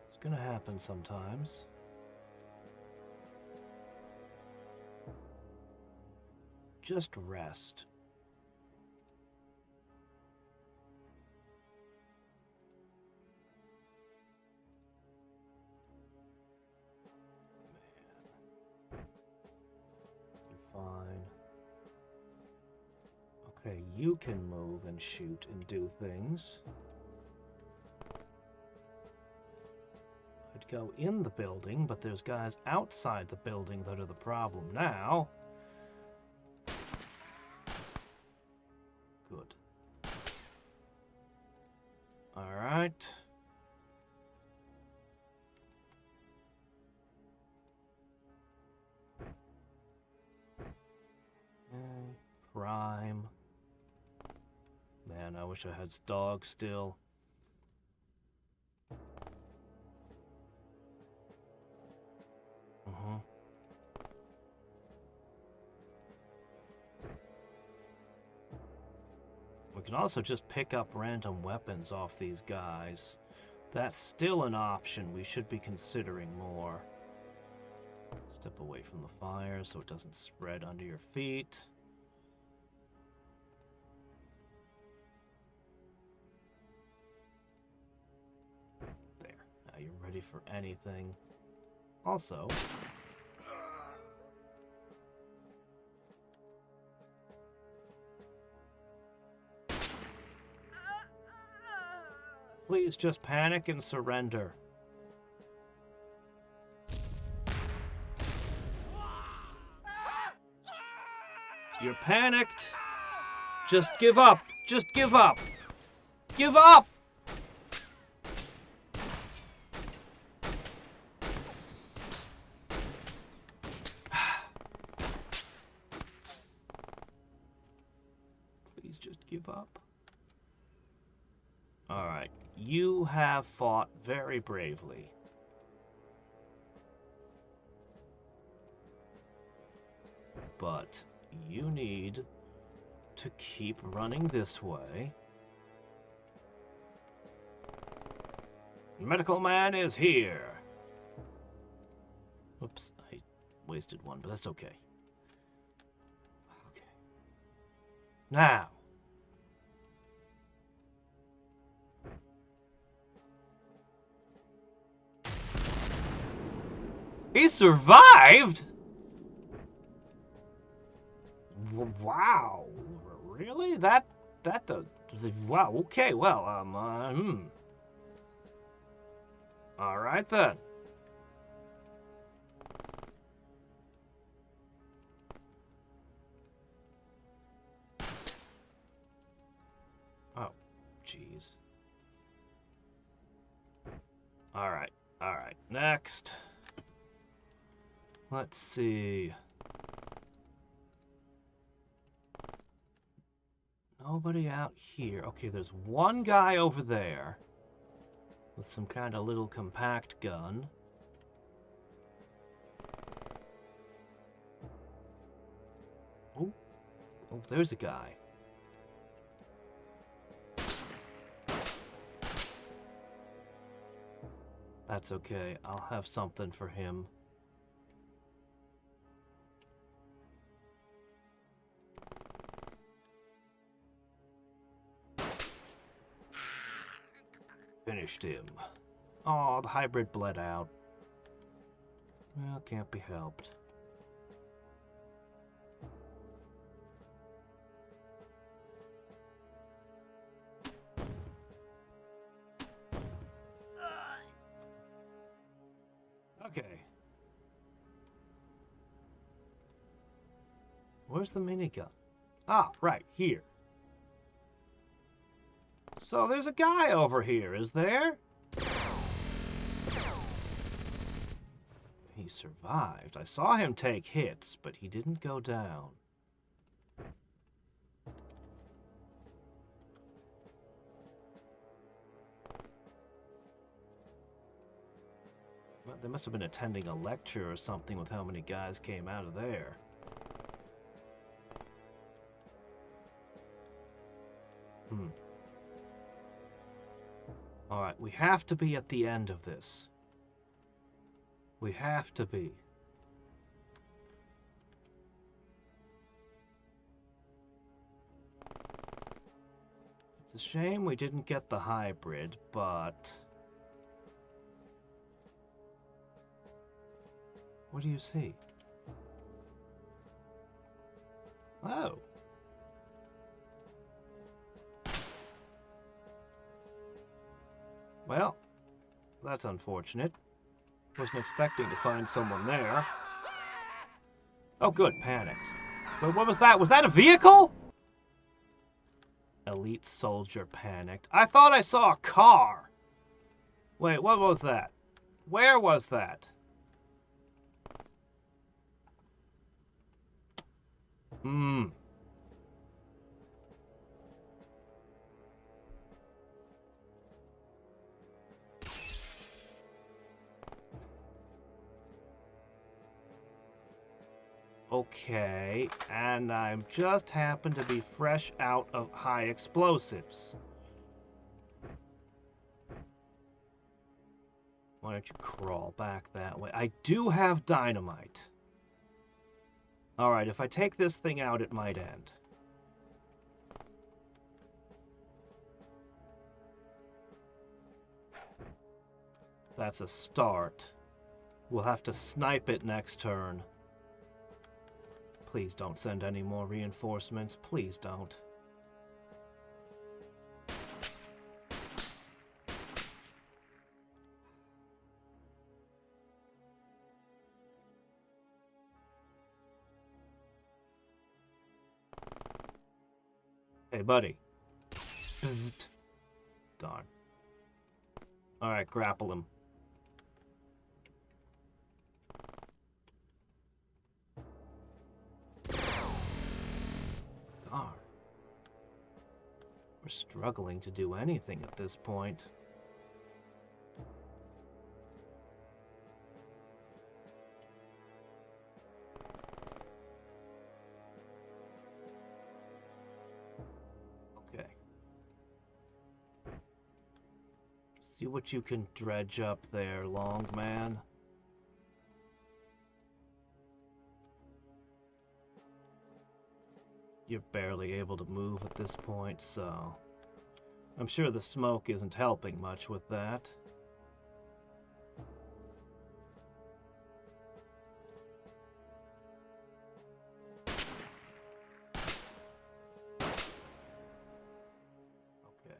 It's gonna happen sometimes. Just rest. Fine. Okay, you can move and shoot and do things. I'd go in the building, but there's guys outside the building that are the problem now. Good. Alright. Prime. Man, I wish I had dogs still. We can also just pick up random weapons off these guys. That's still an option we should be considering more. Step away from the fire so it doesn't spread under your feet. There. Now you're ready for anything. Also, please just panic and surrender. You're panicked. Just give up. Just give up. Give up! Please just give up. Alright, you have fought very bravely. But you need to keep running this way. The medical man is here. Oops, I wasted one, but that's okay. Okay. Now. He survived? Wow. Really? That does... Wow, okay, well, Alright then. Oh, jeez. Alright, next. Let's see. Nobody out here. Okay, there's one guy over there with some kind of little compact gun. Oh, there's a guy. That's okay. I'll have something for him. Finished him. Oh, the hybrid bled out. Well, can't be helped. Okay. Where's the minigun? Ah, right, here. So there's a guy over here, is there? He survived. I saw him take hits, but he didn't go down. They must have been attending a lecture or something with how many guys came out of there. Alright, we have to be at the end of this. We have to be. It's a shame we didn't get the hybrid, but... What do you see? Oh. Well, that's unfortunate. Wasn't expecting to find someone there. Oh good, panicked. Wait, what was that? Was that a vehicle? Elite soldier panicked. I thought I saw a car! Wait, what was that? Where was that? Okay, and I just happen to be fresh out of high explosives. Why don't you crawl back that way? I do have dynamite. Alright, if I take this thing out, it might end. That's a start. We'll have to snipe it next turn. Please don't send any more reinforcements. Please don't. Hey, buddy. Bzzzt. Darn. Alright, grapple him. Darn. We're struggling to do anything at this point. Okay. See what you can dredge up there, long man. You're barely able to move at this point, so... I'm sure the smoke isn't helping much with that. Okay.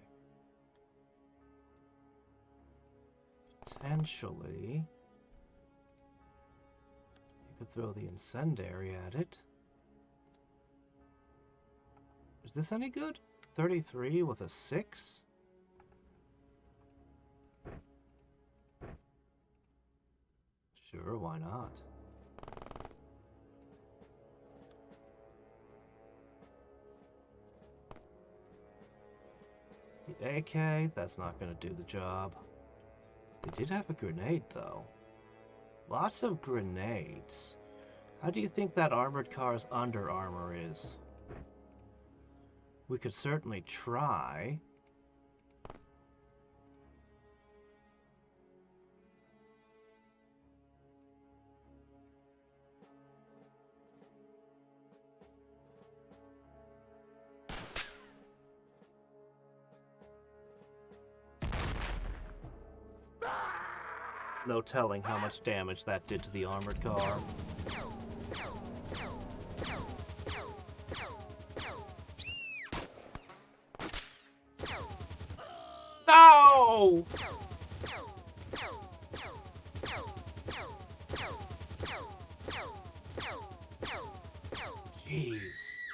Potentially... you could throw the incendiary at it. Is this any good? 33 with a 6? Sure, why not? The AK, that's not going to do the job. They did have a grenade, though. Lots of grenades. How do you think that armored car's under armor is? We could certainly try. No telling how much damage that did to the armored car. No! Jeez.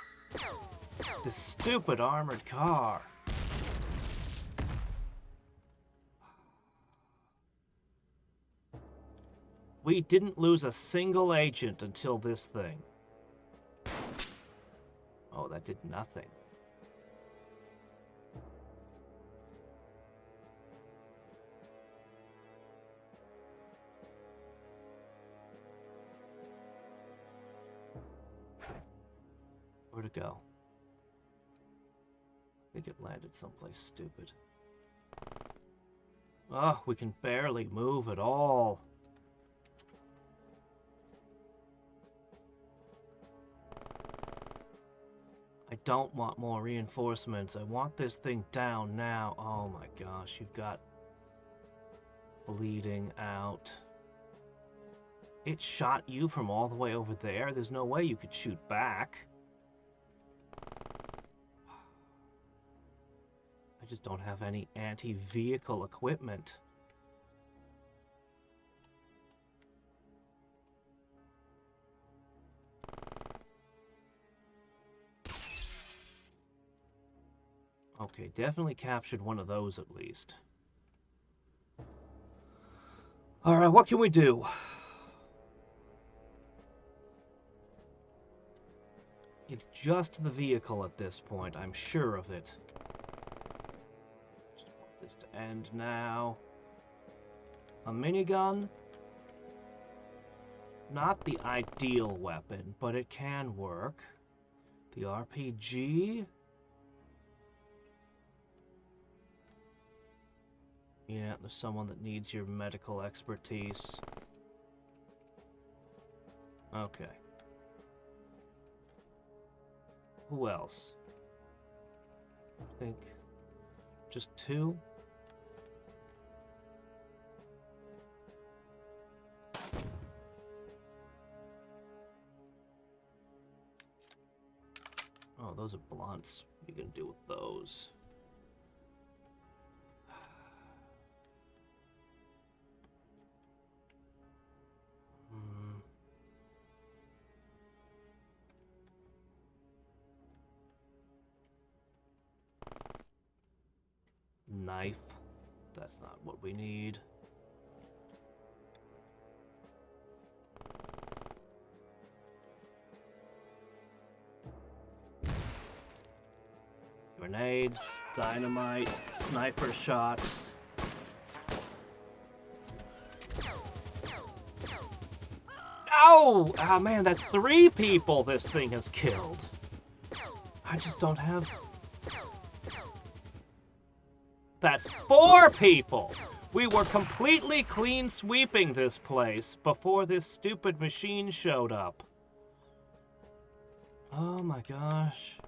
This stupid armored car. We didn't lose a single agent until this thing. Oh, that did nothing. Where'd it go? I think it landed someplace stupid. Oh, we can barely move at all. I don't want more reinforcements. I want this thing down now. Oh my gosh, you've got bleeding out. It shot you from all the way over there? There's no way you could shoot back. I just don't have any anti-vehicle equipment. Okay, definitely captured one of those at least. Alright, what can we do? It's just the vehicle at this point, I'm sure of it. Just want this to end now. A minigun? Not the ideal weapon, but it can work. The RPG? Yeah, there's someone that needs your medical expertise. Okay. Who else? I think just two? Oh, those are blunts. What are you gonna do with those? Knife. That's not what we need. Grenades, dynamite, sniper shots. Oh! Ah, man, that's 3 people this thing has killed. I just don't have... That's 4 people! We were completely clean sweeping this place before this stupid machine showed up. Oh my gosh.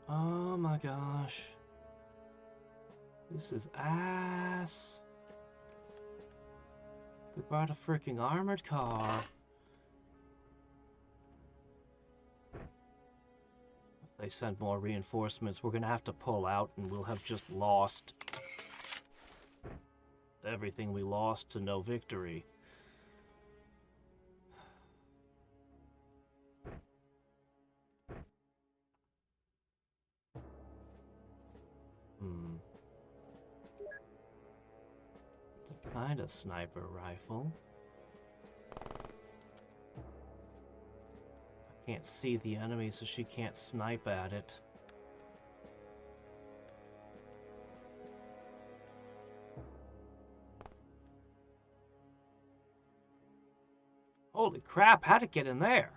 Oh my gosh. This is ass. They brought a freaking armored car. If they send more reinforcements, we're gonna have to pull out and we'll have just lost everything we lost to no victory. It's a kind of sniper rifle. I can't see the enemy, so she can't snipe at it. Holy crap, how'd it get in there?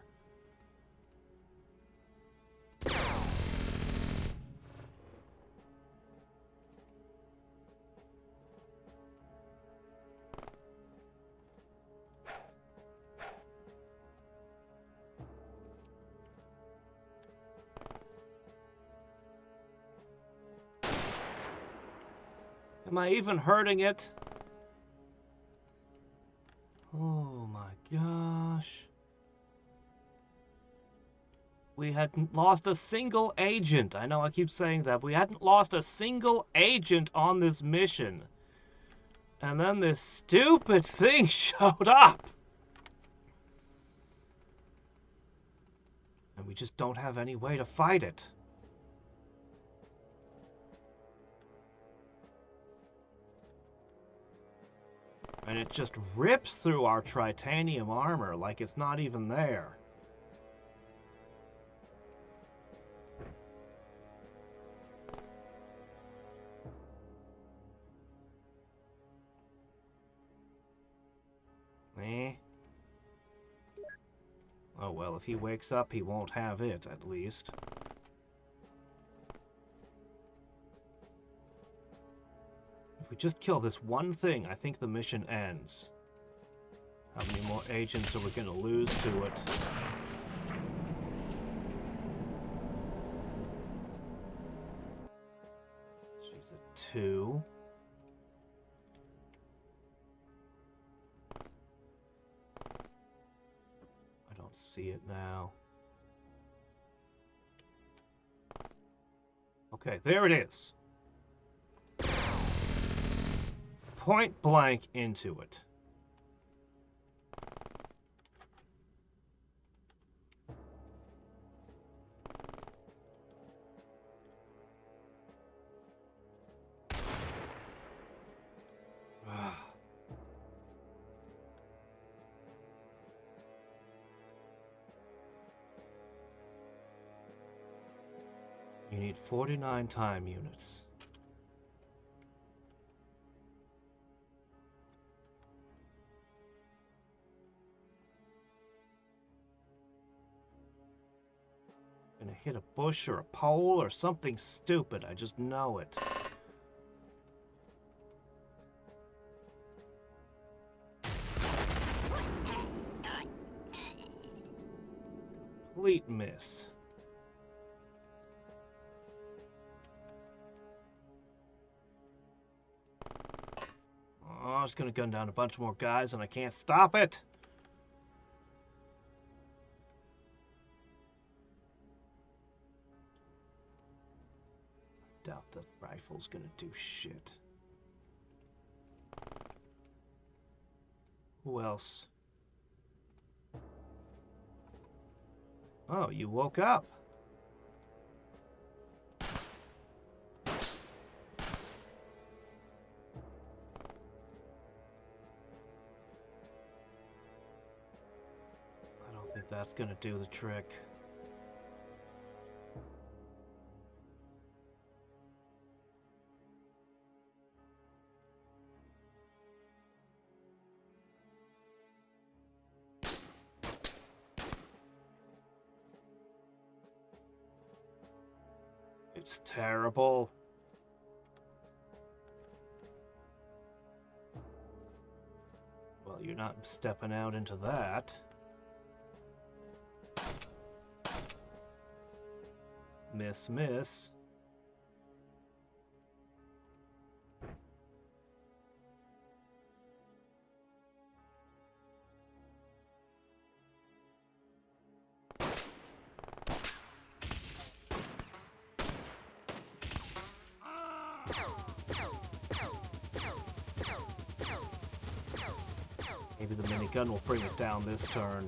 Am I even hurting it? Oh my gosh. We hadn't lost a single agent. I know I keep saying that. We hadn't lost a single agent on this mission. And then this stupid thing showed up. And we just don't have any way to fight it. And it just rips through our titanium armor like it's not even there. Eh? Oh well, if he wakes up, he won't have it, at least. If we just kill this one thing, I think the mission ends. How many more agents are we going to lose to it? She's a 2. I don't see it now. Okay, there it is. Point blank into it. You need 49 time units. Gonna hit a bush or a pole or something stupid, I just know it. Complete miss. Oh, it's gonna gun down a bunch more guys and I can't stop it. Doubt the rifle's gonna do shit. Who else? Oh, you woke up. I don't think that's gonna do the trick. It's terrible. Well, you're not stepping out into that. Miss, miss. Maybe the minigun will bring it down this turn.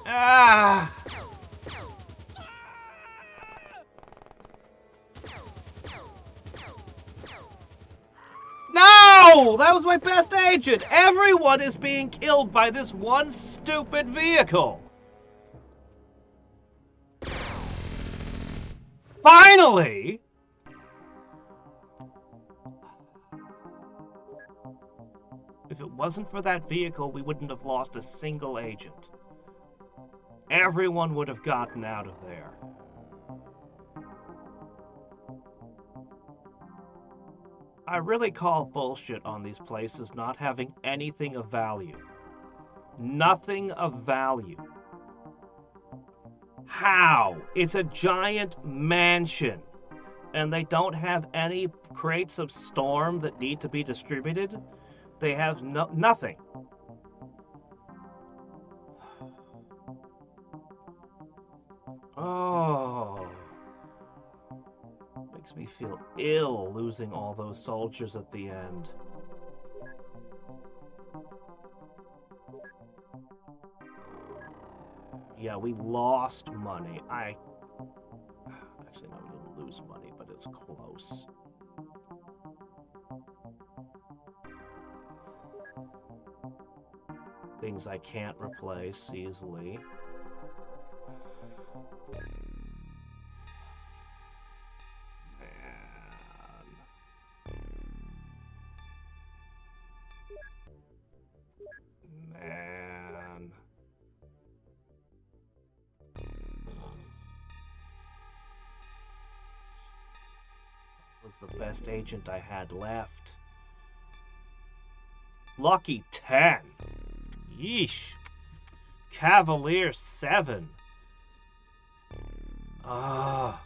Ah! No! That was my best agent! Everyone is being killed by this one stupid vehicle! Finally! If it wasn't for that vehicle, we wouldn't have lost a single agent. Everyone would have gotten out of there. I really call bullshit on these places not having anything of value. Nothing of value. How? It's a giant mansion. And they don't have any crates of Storm that need to be distributed? They have nothing. Oh. Makes me feel ill losing all those soldiers at the end. Yeah, we lost money. Actually, no, we didn't lose money, but it's close. Things I can't replace easily. Man. the best agent I had left. Lucky 10. Yeesh. Cavalier 7. Ah.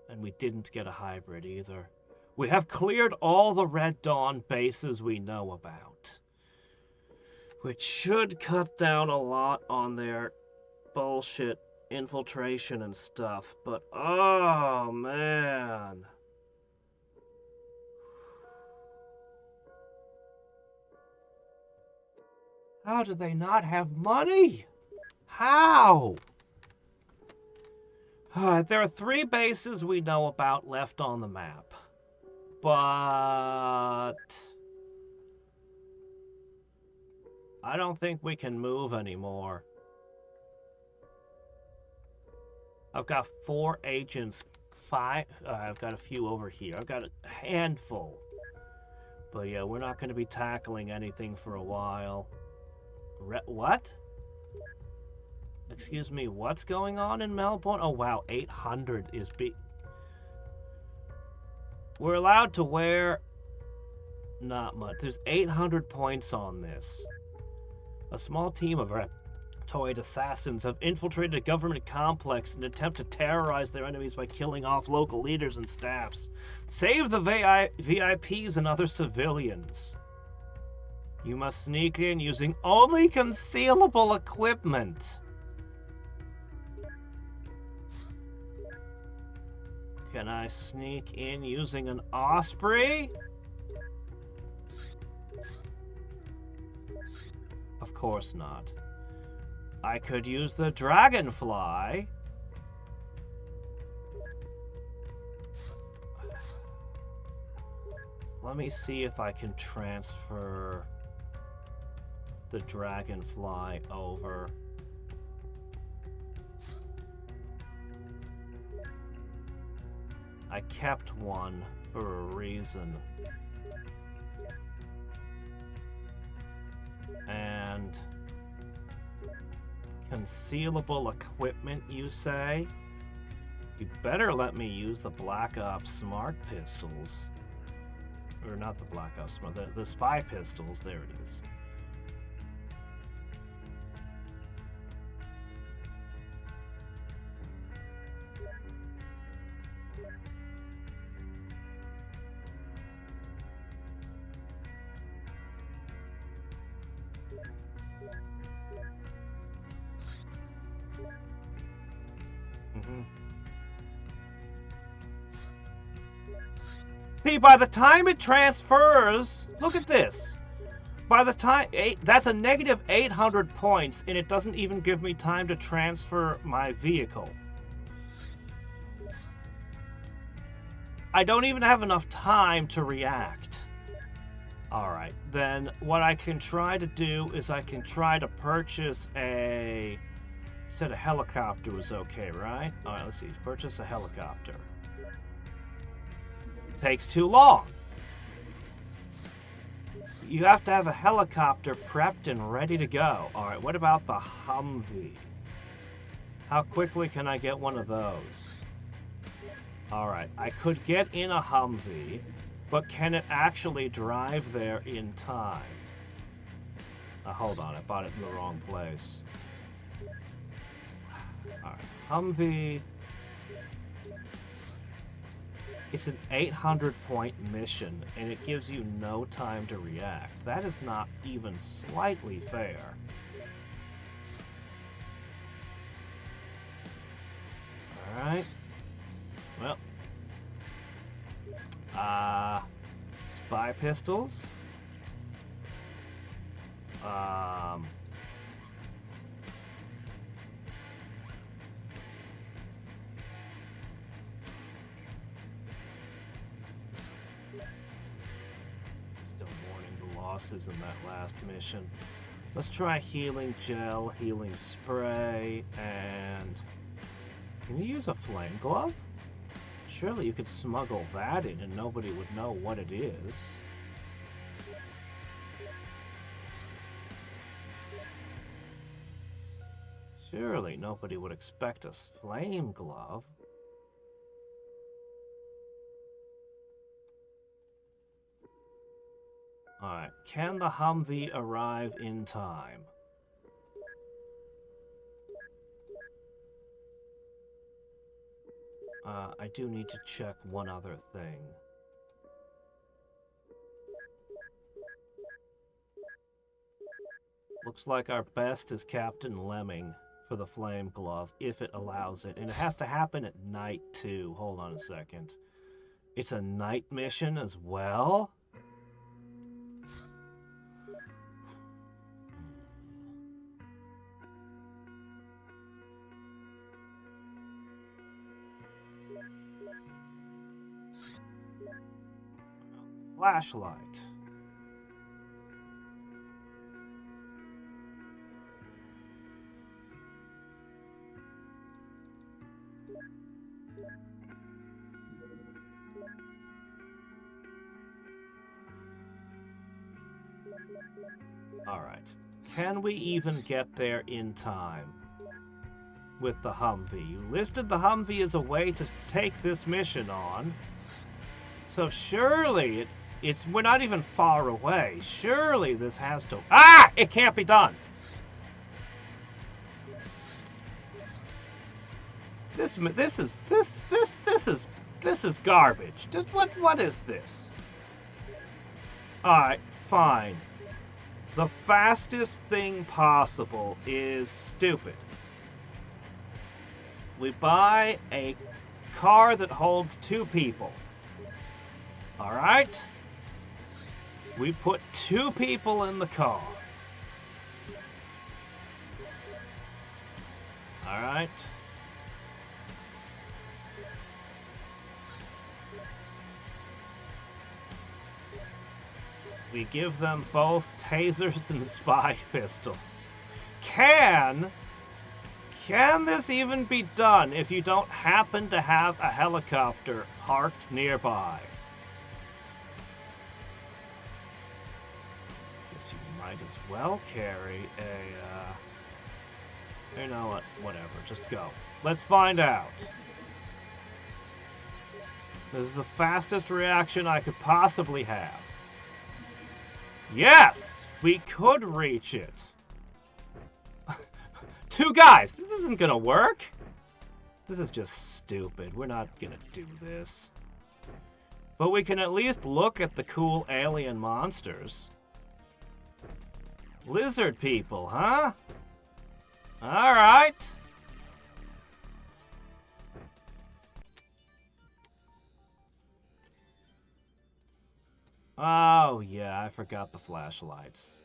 And we didn't get a hybrid either. We have cleared all the Red Dawn bases we know about, which should cut down a lot on their bullshit infiltration and stuff, but oh man. How do they not have money? How? There are 3 bases we know about left on the map. But I don't think we can move anymore. I've got 4 agents, 5. I've got a few over here. I've got a handful. But yeah, we're not going to be tackling anything for a while. What? Excuse me, what's going on in Melbourne? Oh wow, 800 is We're allowed to wear... Not much. There's 800 points on this. A small team of reptoid assassins have infiltrated a government complex in an attempt to terrorize their enemies by killing off local leaders and staffs. Save the VIPs and other civilians. You must sneak in using only concealable equipment. Can I sneak in using an Osprey? Of course not. I could use the Dragonfly. Let me see if I can transfer the Dragonfly over. I kept one for a reason. And concealable equipment, you say? You better let me use the Black Ops Smart Pistols. Or not the Black Ops Smart, the Spy Pistols, there it is. See, by the time it transfers, look at this. By the time, that's a negative 800 points, and it doesn't even give me time to transfer my vehicle. I don't even have enough time to react. Alright, then what I can try to do is I can try to purchase a... Said a helicopter was okay, right? Alright, let's see. Purchase a helicopter. Takes too long. You have to have a helicopter prepped and ready to go. Alright, what about the Humvee? How quickly can I get one of those? Alright, I could get in a Humvee, but can it actually drive there in time? Hold on, I bought it in the wrong place. Alright, Humvee. It's an 800-point mission, and it gives you no time to react. That is not even slightly fair. Alright. Well. Spy pistols. Still mourning the losses in that last mission. Let's try healing gel, healing spray, and... Can you use a flame glove? Surely you could smuggle that in and nobody would know what it is. Surely nobody would expect a flame glove. Alright, can the Humvee arrive in time? I do need to check one other thing. Looks like our best is Captain Lemming for the flame glove, if it allows it. And it has to happen at night, too. Hold on a second. It's a night mission as well? Flashlight. Alright. Can we even get there in time with the Humvee? You listed the Humvee as a way to take this mission on. So surely we're not even far away. Surely this has to... Ah! It can't be done! This is garbage. What is this? Alright, fine. The fastest thing possible is stupid. We buy a car that holds 2 people. Alright? We put 2 people in the car. Alright? We give them both tasers and spy pistols. Can this even be done if you don't happen to have a helicopter parked nearby? Guess you might as well carry a... you know what? Whatever. Just go. Let's find out. This is the fastest reaction I could possibly have. Yes! We could reach it. 2 guys! This isn't gonna work! This is just stupid. We're not gonna do this. But we can at least look at the cool alien monsters. Lizard people, huh? Alright. Oh, yeah, I forgot the flashlights.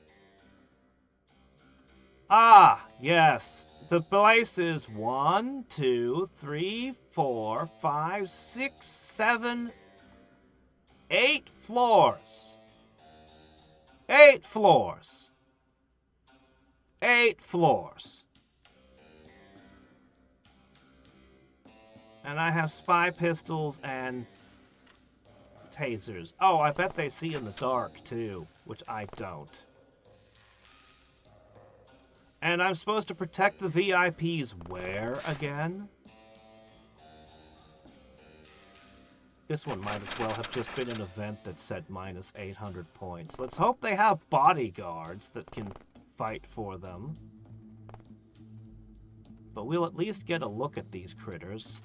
Ah, yes. The place is 1, 2, 3, 4, 5, 6, 7, 8 floors. 8 floors. 8 floors. And I have spy pistols and tasers. Oh, I bet they see in the dark, too, which I don't. And I'm supposed to protect the VIPs where, again? This one might as well have just been an event that said minus 800 points. Let's hope they have bodyguards that can fight for them. But we'll at least get a look at these critters.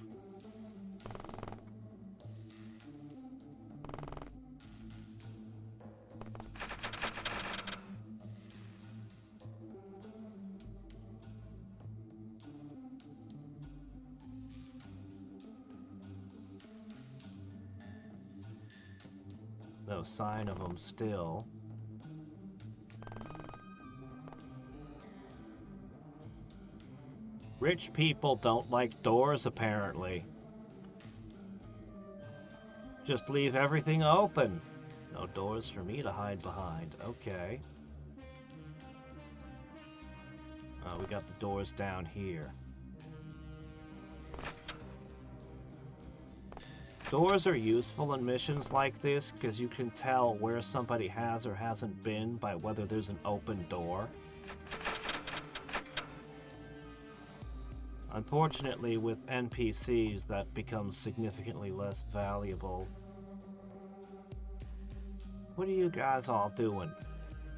No sign of them still. Rich people don't like doors, apparently. Just leave everything open. No doors for me to hide behind. Okay. We got the doors down here. Doors are useful in missions like this because you can tell where somebody has or hasn't been by whether there's an open door. Unfortunately, with NPCs, that becomes significantly less valuable. What are you guys all doing?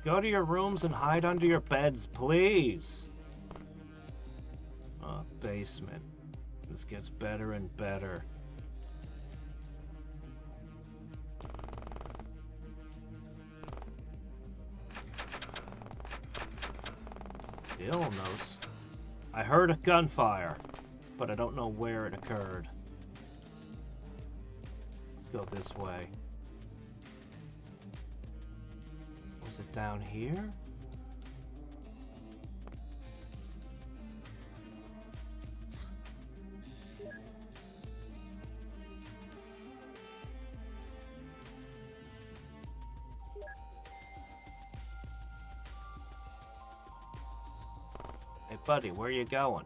Go to your rooms and hide under your beds, please! Basement. This gets better and better. Still no. I heard a gunfire, but I don't know where it occurred. Let's go this way. Was it down here? Hey buddy, where you going?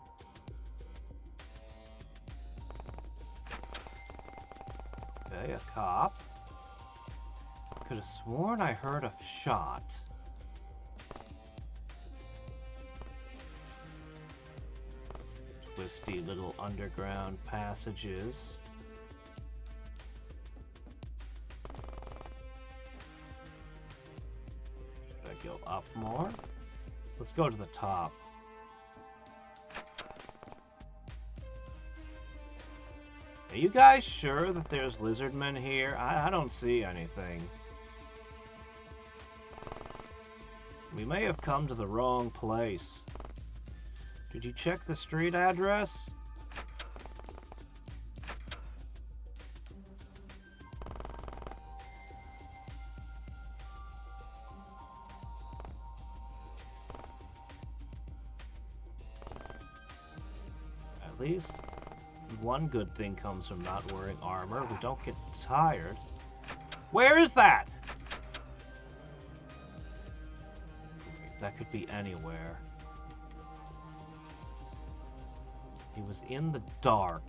Okay, a cop. Could have sworn I heard a shot. Twisty little underground passages. Should I go up more? Let's go to the top. Are you guys sure that there's lizardmen here? I don't see anything. We may have come to the wrong place. Did you check the street address? At least one good thing comes from not wearing armor. We don't get tired. Where is that? That could be anywhere. He was in the dark.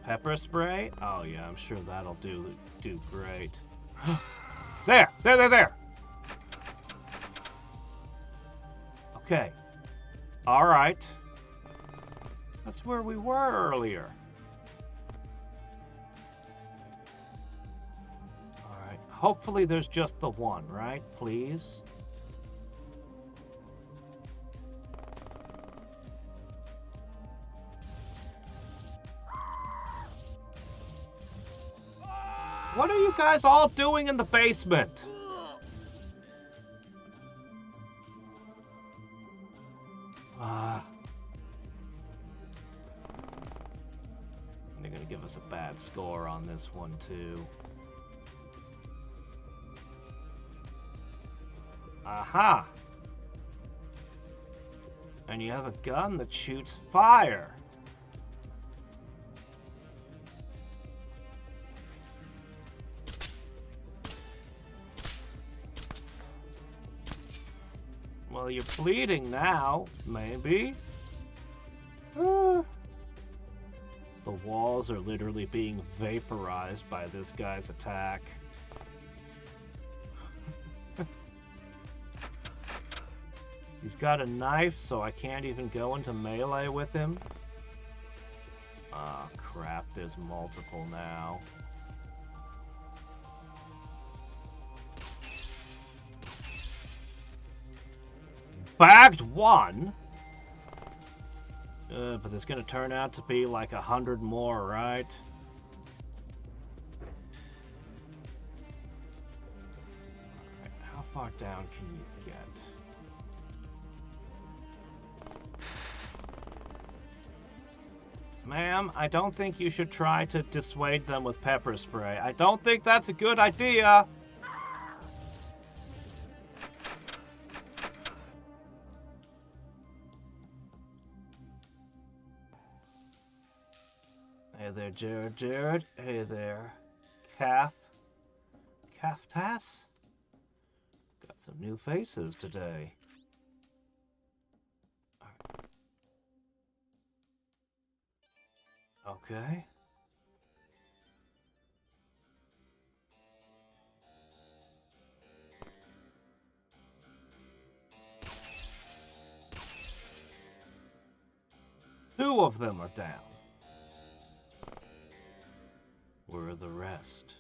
Pepper spray? Oh yeah, I'm sure that'll do great. There! Okay. Alright. That's where we were earlier. Alright. Hopefully there's just the one, right? Please? What are you guys all doing in the basement? They're gonna give us a bad score on this one too. Aha! And you have a gun that shoots fire. Well, you're bleeding now, maybe. The walls are literally being vaporized by this guy's attack. He's got a knife, so I can't even go into melee with him. Ah, crap, there's multiple now. Bagged one? But there's gonna turn out to be like 100 more, right? Alright, how far down can you get? Ma'am, I don't think you should try to dissuade them with pepper spray. I don't think that's a good idea! Hey there, Jared. Hey there, Caftas? Got some new faces today. Okay. Two of them are down. Where are the rest?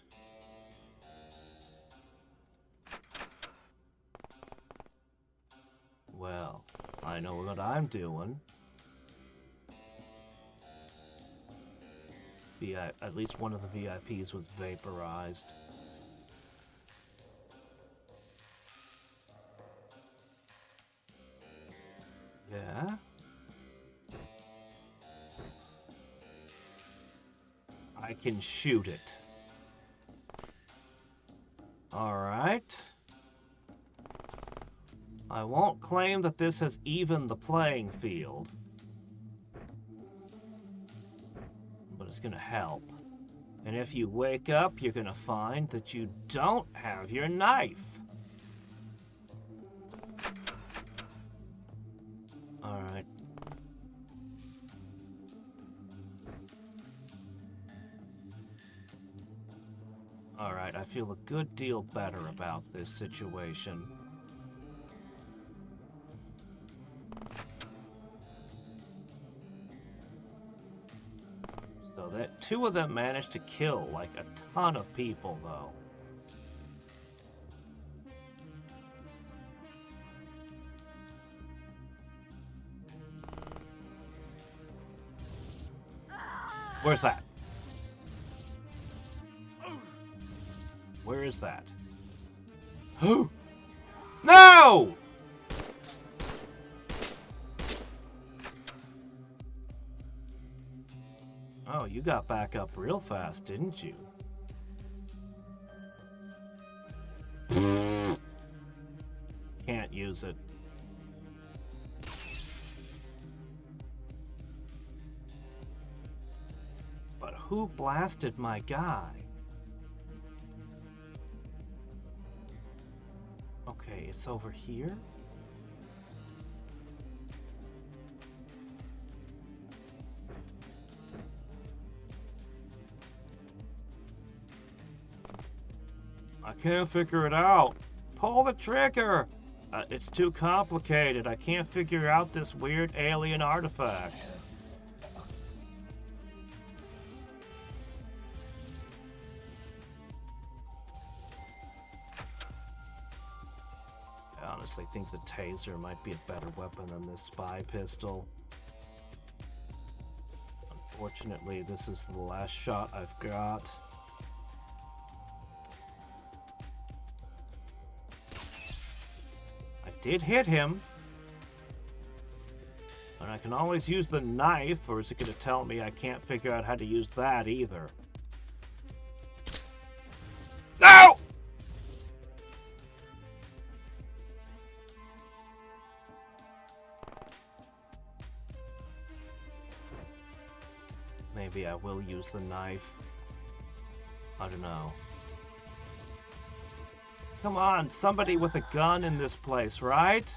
Well, I know what I'm doing. At least one of the VIPs was vaporized. Yeah? I can shoot it. Alright. I won't claim that this has evened the playing field. But it's gonna help. And if you wake up, you're gonna find that you don't have your knife. Alright. Alright, I feel a good deal better about this situation. So that two of them managed to kill like a ton of people, though. Where's that? Where is that? Who? No! Oh, you got back up real fast, didn't you? Can't use it. But who blasted my guy? Okay, it's over here? I can't figure it out. Pull the trigger! It's too complicated. I can't figure out this weird alien artifact. I honestly think the taser might be a better weapon than this spy pistol. Unfortunately, this is the last shot I've got. Did hit him. And I can always use the knife, or is it going to tell me I can't figure out how to use that either? No! Maybe I will use the knife. I don't know. Come on, somebody with a gun in this place, right?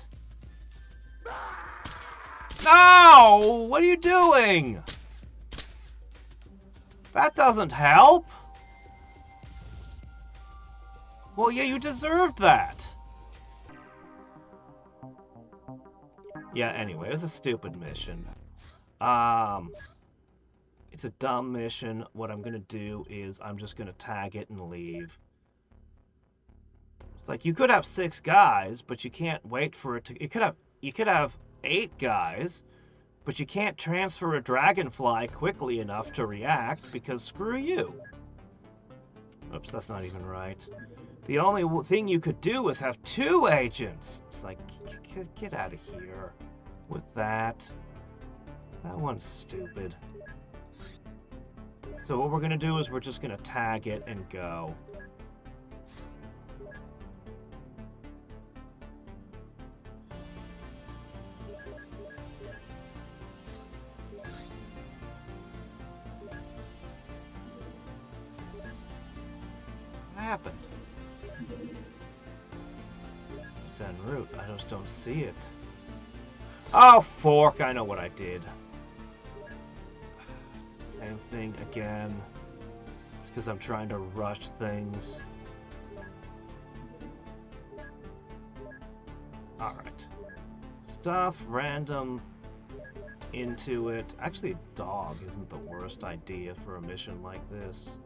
No! What are you doing? That doesn't help. Well, yeah, you deserved that. Yeah, anyway, it was a stupid mission. It's a dumb mission. What I'm gonna do is I'm just gonna tag it and leave. Like, you could have 6 guys, but you can't wait for it to... You could have 8 guys, but you can't transfer a dragonfly quickly enough to react, because screw you. Oops, that's not even right. The only thing you could do is have 2 agents. It's like, get out of here with that. That one's stupid. So what we're gonna do is we're just gonna tag it and go. Happened? Send route. I just don't see it. Oh, fork! I know what I did. Same thing again. It's because I'm trying to rush things. Alright. Stuff random into it. Actually, dog isn't the worst idea for a mission like this.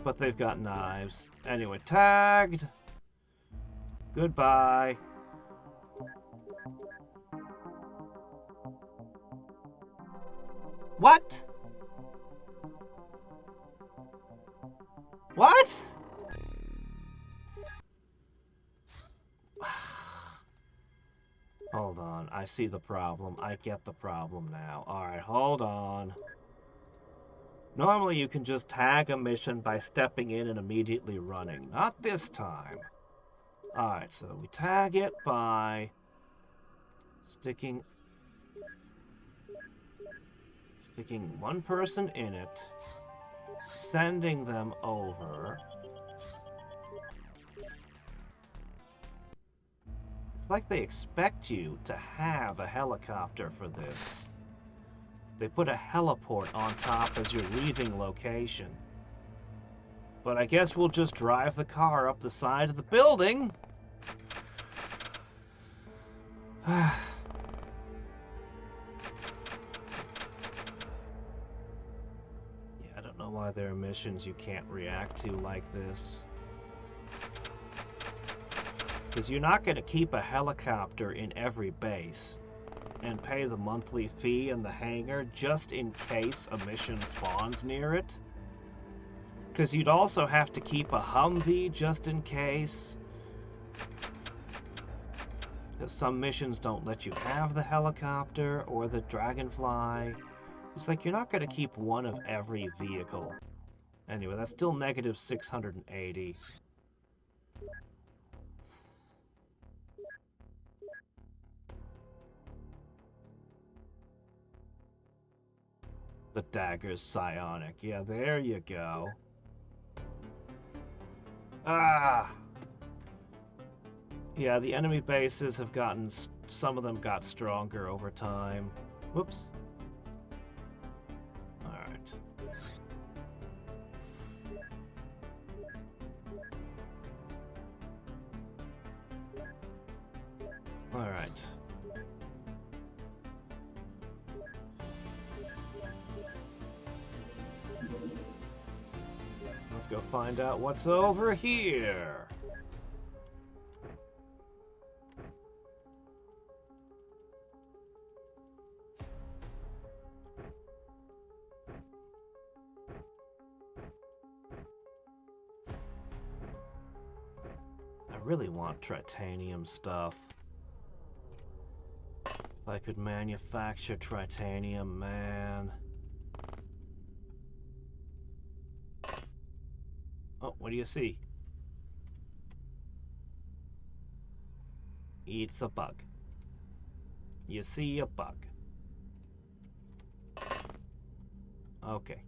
But they've got knives. Anyway, tagged. Goodbye. What? What? Hold on, I see the problem. I get the problem now. Alright, hold on. Normally you can just tag a mission by stepping in and immediately running. Not this time. Alright, so we tag it by sticking one person in it, sending them over. It's like they expect you to have a helicopter for this. They put a heliport on top as you're leaving location. But I guess we'll just drive the car up the side of the building. Yeah, I don't know why there are missions you can't react to like this. Because you're not going to keep a helicopter in every base and pay the monthly fee in the hangar just in case a mission spawns near it. Because you'd also have to keep a Humvee just in case. Because some missions don't let you have the helicopter or the Dragonfly. It's like you're not going to keep one of every vehicle. Anyway, that's still negative 680. The dagger's psionic. Yeah, there you go. Ah! Yeah, the enemy bases have gotten... Some of them got stronger over time. Whoops. Alright. Alright. Let's go find out what's over here. I really want titanium stuff. If I could manufacture titanium, man. Oh, what do you see? It's a bug. You see a bug. Okay.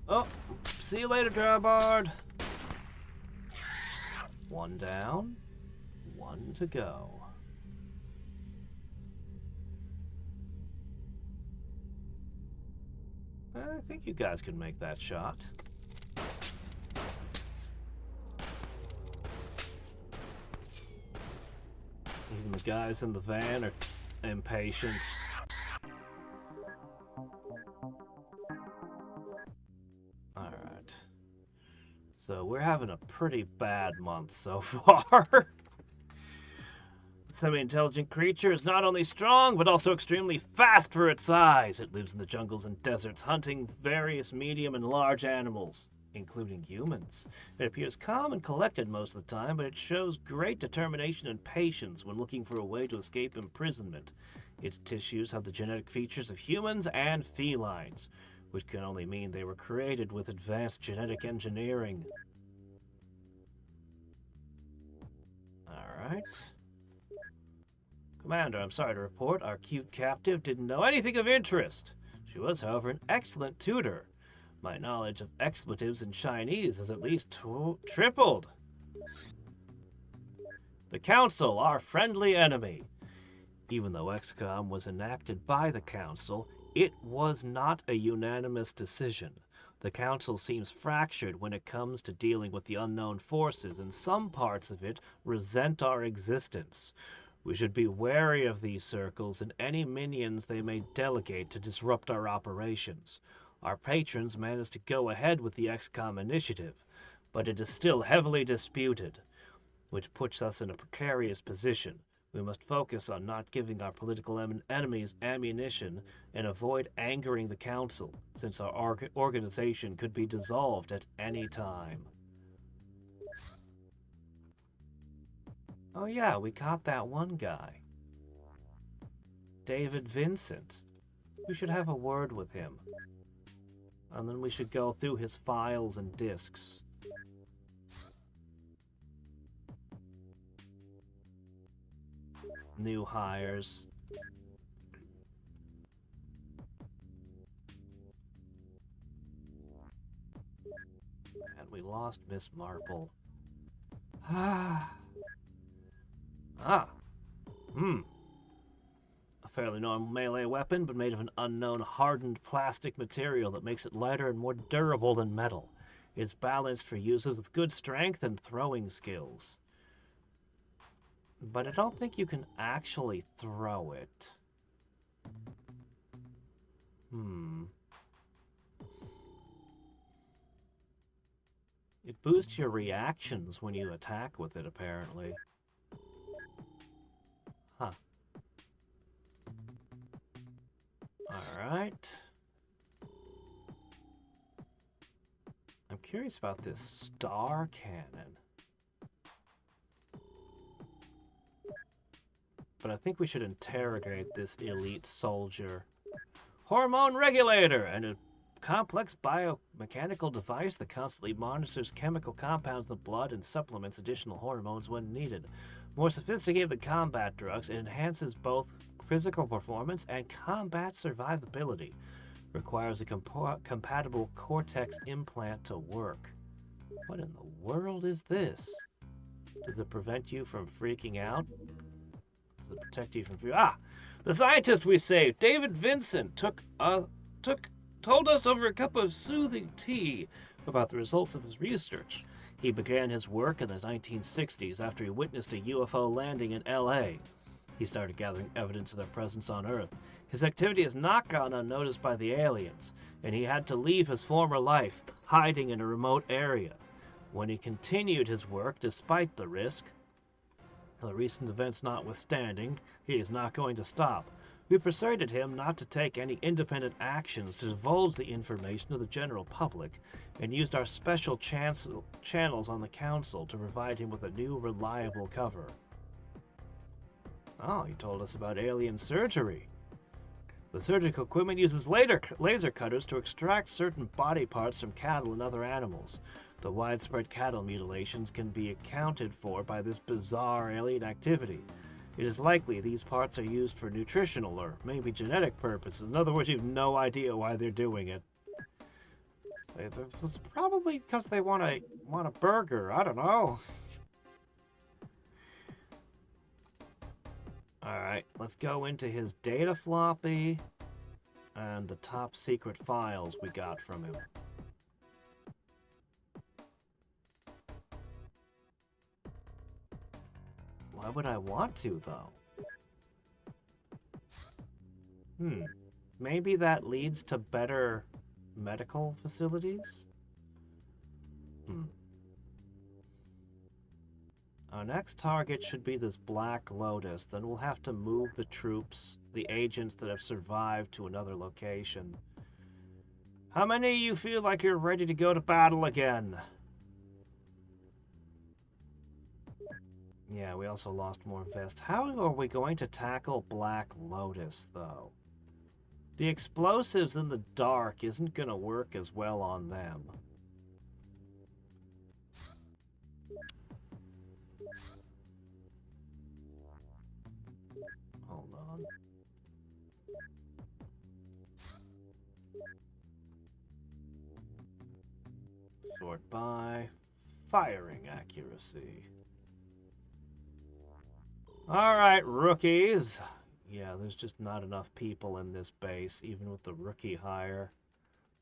Oh, see you later, Dryboard. One down, one to go. I think you guys can make that shot. Even the guys in the van are impatient. Alright. So we're having a pretty bad month so far. The semi-intelligent creature is not only strong, but also extremely fast for its size. It lives in the jungles and deserts, hunting various medium and large animals. including humans. It appears calm and collected most of the time, but it shows great determination and patience when looking for a way to escape imprisonment. Its tissues have the genetic features of humans and felines, which can only mean they were created with advanced genetic engineering. Alright. Commander, I'm sorry to report, our cute captive didn't know anything of interest. She was, however, an excellent tutor. My knowledge of expletives in Chinese has at least tripled. The Council, our friendly enemy. Even though Xcom was enacted by the Council, it was not a unanimous decision. The Council seems fractured when it comes to dealing with the unknown forces, and some parts of it resent our existence. We should be wary of these circles and any minions they may delegate to disrupt our operations. Our patrons managed to go ahead with the Xcom initiative, but it is still heavily disputed, which puts us in a precarious position. We must focus on not giving our political enemies ammunition and avoid angering the Council, since our organization could be dissolved at any time. Oh yeah, we caught that one guy. David Vincent. We should have a word with him. And then we should go through his files and disks. New hires. And we lost Miss Marple. A fairly normal melee weapon, but made of an unknown hardened plastic material that makes it lighter and more durable than metal. It's balanced for users with good strength and throwing skills. But I don't think you can actually throw it. It boosts your reactions when you attack with it, apparently. Huh. Alright. I'm curious about this star cannon. But I think we should interrogate this elite soldier. Hormone regulator and a complex biomechanical device that constantly monitors chemical compounds in the blood and supplements additional hormones when needed. More sophisticated than combat drugs, it enhances both physical performance and combat survivability. Requires a compatible cortex implant to work. What in the world is this? Does it prevent you from freaking out? Does it protect you from fear? The scientist we saved, David Vincent, told us over a cup of soothing tea about the results of his research. He began his work in the 1960s after he witnessed a UFO landing in LA. He started gathering evidence of their presence on Earth. His activity has not gone unnoticed by the aliens, and he had to leave his former life, hiding in a remote area. When he continued his work despite the risk, the recent events notwithstanding, he is not going to stop. We persuaded him not to take any independent actions to divulge the information to the general public, and used our special channels on the Council to provide him with a new, reliable cover. Oh, he told us about alien surgery. The surgical equipment uses laser cutters to extract certain body parts from cattle and other animals. The widespread cattle mutilations can be accounted for by this bizarre alien activity. It is likely these parts are used for nutritional or maybe genetic purposes. In other words, you have no idea why they're doing it. It's probably because they want a burger. I don't know. Alright, let's go into his data floppy and the top secret files we got from him. Why would I want to, though? Maybe that leads to better medical facilities? Our next target should be this Black Lotus. Then we'll have to move the troops, the agents that have survived, to another location. How many of you feel like you're ready to go to battle again? Yeah, we also lost more vest. How are we going to tackle Black Lotus, though? The explosives in the dark isn't going to work as well on them. Hold on. Sort by firing accuracy. Alright, rookies. Yeah, there's just not enough people in this base, even with the rookie hire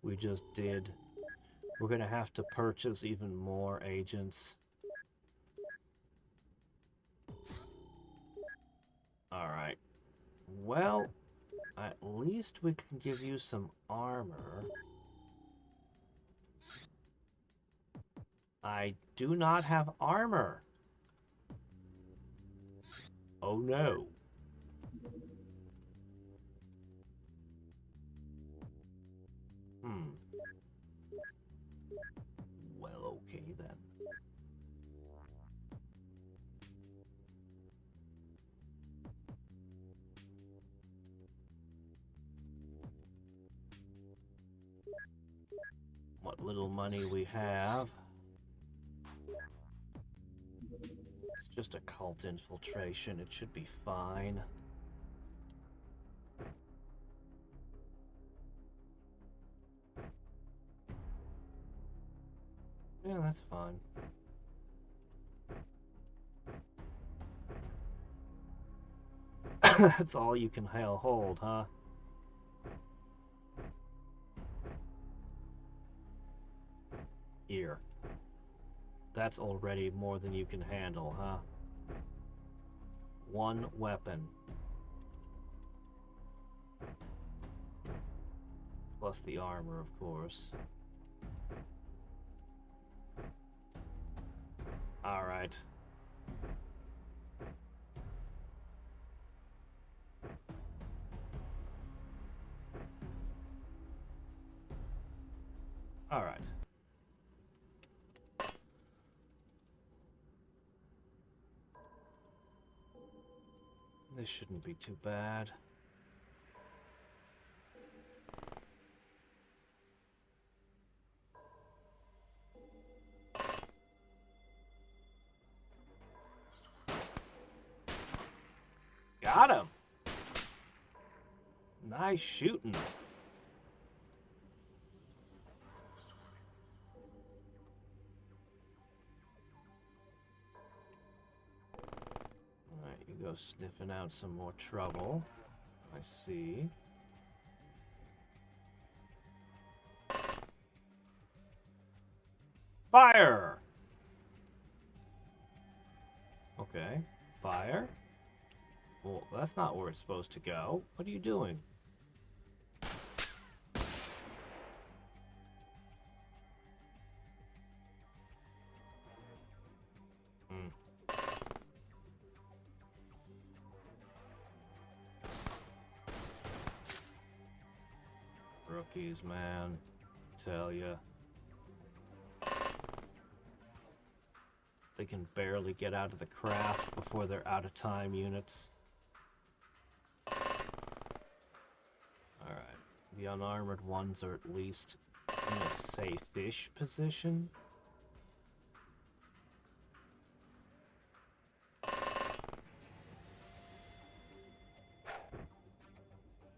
we just did. We're going to have to purchase even more agents. Alright. Well, at least we can give you some armor. I do not have armor. Oh no. Well, okay then. What little money we have. It's just a cult infiltration. It should be fine. Yeah, that's fine. That's all you can hold, huh? Here. That's already more than you can handle, huh? One weapon. Plus the armor, of course. Alright. Alright. This shouldn't be too bad. Got him! Nice shooting. Alright, you go sniffing out some more trouble. I see. Fire! Okay, fire. Well, that's not where it's supposed to go. What are you doing? Rookies, man. Tell ya. They can barely get out of the craft before they're out of time units. Alright. The unarmored ones are at least in a safe-ish position.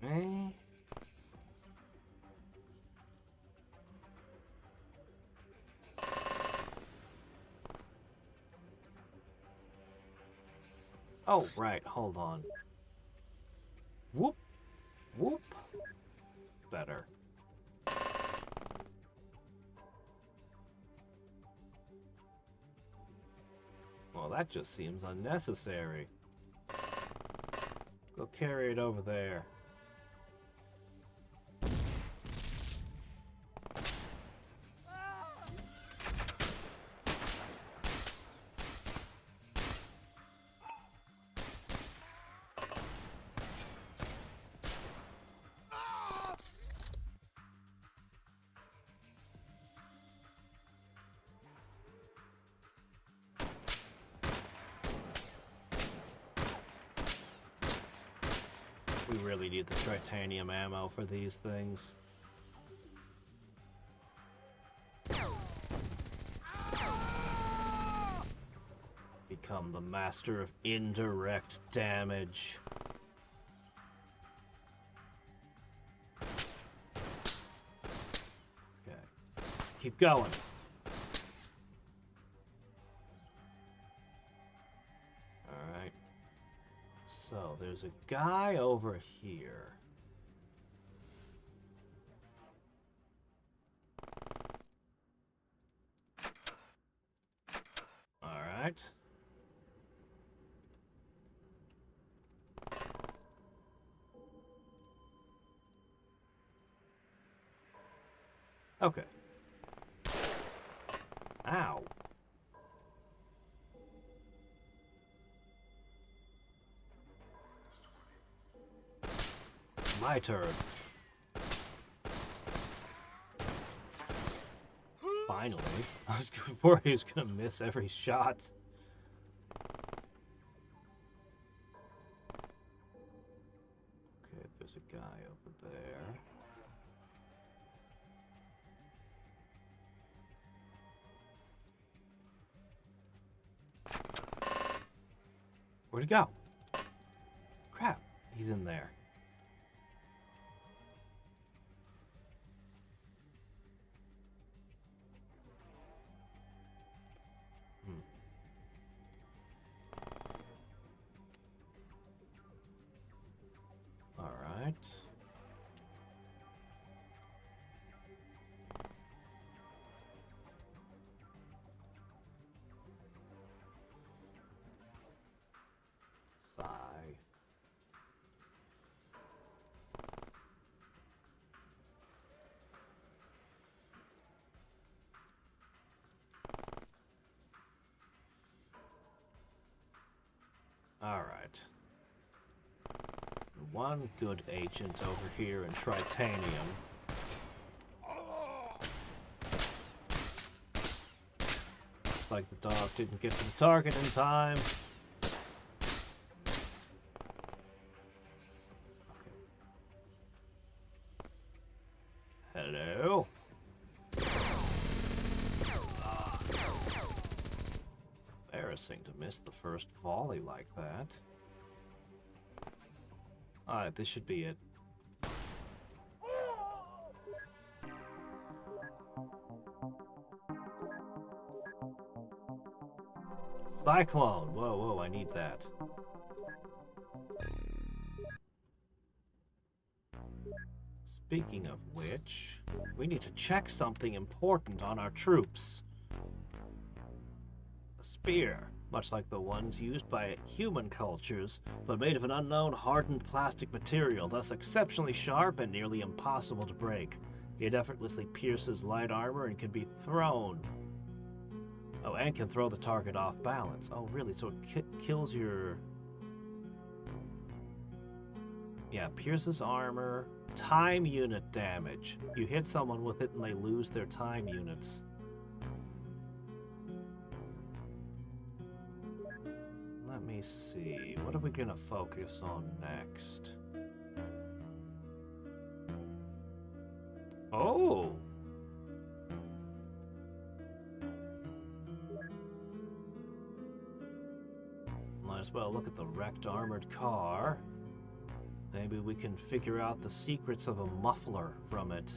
Eh? Oh, right, hold on. Whoop! Whoop! Better. Well, that just seems unnecessary. Go carry it over there. We really need the titanium ammo for these things. Become the master of indirect damage. Okay. Keep going. Alright. So, there's a guy over here. Alright. Okay. Ow. My turn. Finally. I was worried he was gonna miss every shot. Okay, there's a guy over there. Where'd he go? Crap, he's in there. Alright. Sigh. Alright. One good agent over here in titanium. Looks like the dog didn't get to the target in time. Okay. Hello? Embarrassing to miss the first volley like that. Alright, this should be it. Cyclone! Whoa, whoa, I need that. Speaking of which, we need to check something important on our troops. A spear, much like the ones used by human cultures, but made of an unknown hardened plastic material, thus exceptionally sharp and nearly impossible to break. It effortlessly pierces light armor and can be thrown. Oh, and can throw the target off balance. Oh, really? So it kills your... Yeah, pierces armor, time unit damage. You hit someone with it and they lose their time units. Let me see. What are we gonna focus on next? Oh! Might as well look at the wrecked armored car. Maybe we can figure out the secrets of a muffler from it.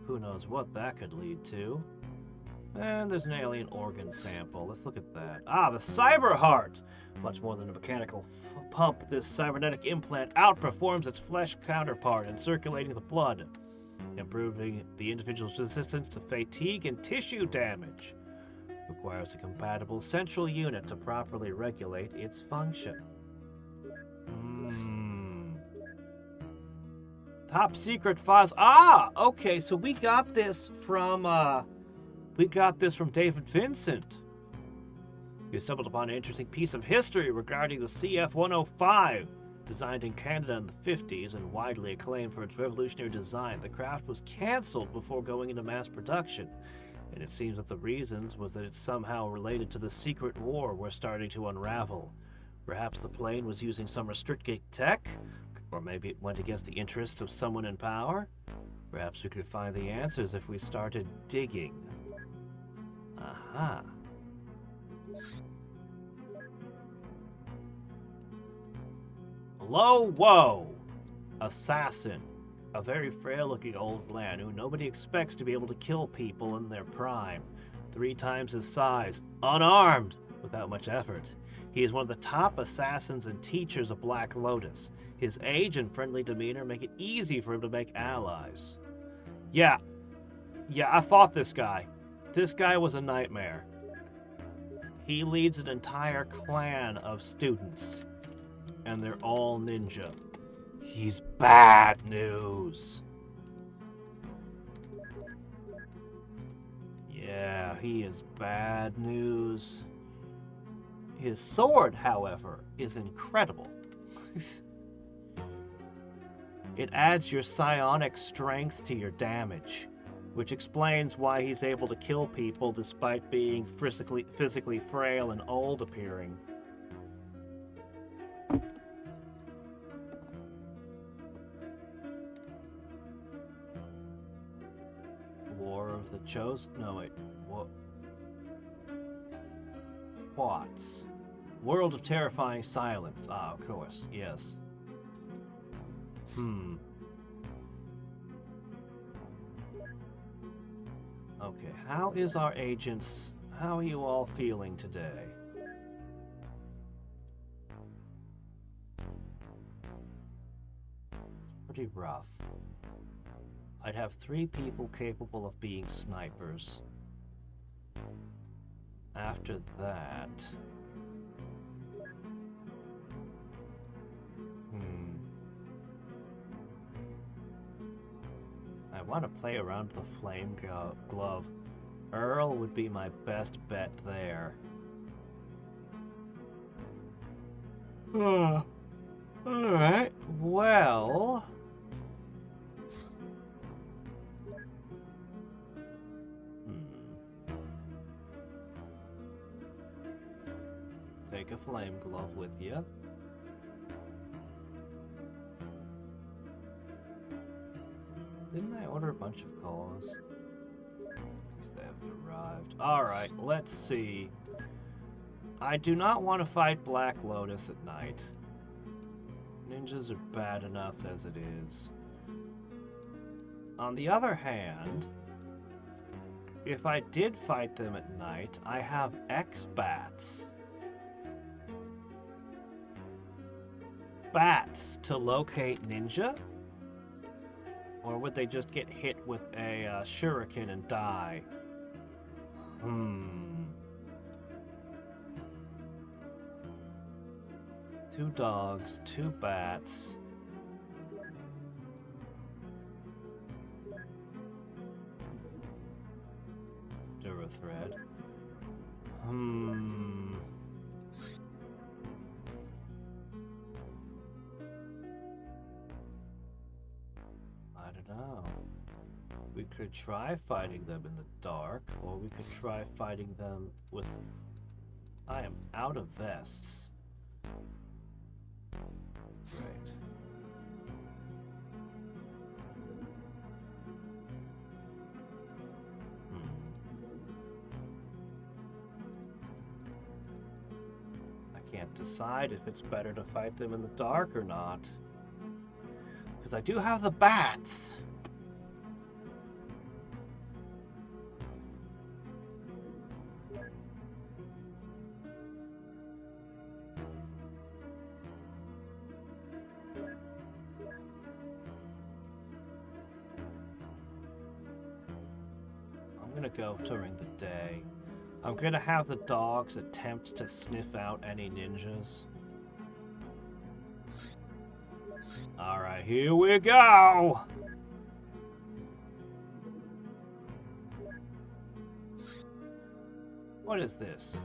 Who knows what that could lead to. And there's an alien organ sample. Let's look at that. Ah, the cyber heart! Much more than a mechanical pump, this cybernetic implant outperforms its flesh counterpart in circulating the blood, improving the individual's resistance to fatigue and tissue damage. Requires a compatible central unit to properly regulate its function. Top secret files. Ah, okay, so we got this from David Vincent. We stumbled upon an interesting piece of history regarding the CF-105. Designed in Canada in the 50s and widely acclaimed for its revolutionary design, the craft was cancelled before going into mass production. And it seems that the reasons was that it's somehow related to the secret war we're starting to unravel. Perhaps the plane was using some restricted tech? Or maybe it went against the interests of someone in power? Perhaps we could find the answers if we started digging. Aha. Lo Wo! Assassin. A very frail-looking old man who nobody expects to be able to kill people in their prime. 3 times his size, unarmed, without much effort. He is one of the top assassins and teachers of Black Lotus. His age and friendly demeanor make it easy for him to make allies. Yeah, I fought this guy. This guy was a nightmare. He leads an entire clan of students, and they're all ninja. He's bad news. Yeah, he is bad news. His sword, however, is incredible. It adds your psionic strength to your damage, which explains why he's able to kill people despite being physically frail and old appearing. War of the Chosen? No, wait. What? Watts. World of Terrifying Silence. Ah, of course. Yes. Okay, how is our agents... How are you all feeling today? It's pretty rough. I'd have 3 people capable of being snipers. After that... I want to play around with the flame glove. Earl would be my best bet there. Alright, well... Take a flame glove with you. Didn't I order a bunch of cores? Because they haven't arrived. Alright, let's see. I do not want to fight Black Lotus at night. Ninjas are bad enough as it is. On the other hand, if I did fight them at night, I have X-Bats. Bats to locate ninja? Or would they just get hit with a shuriken and die? 2 dogs, 2 bats. Durathread. I don't know. We could try fighting them in the dark, or we could try fighting them with... I am out of vests. Great. I can't decide if it's better to fight them in the dark or not. Because I do have the bats. I'm gonna go during the day. I'm gonna have the dogs attempt to sniff out any ninjas. Alright, here we go! What is this?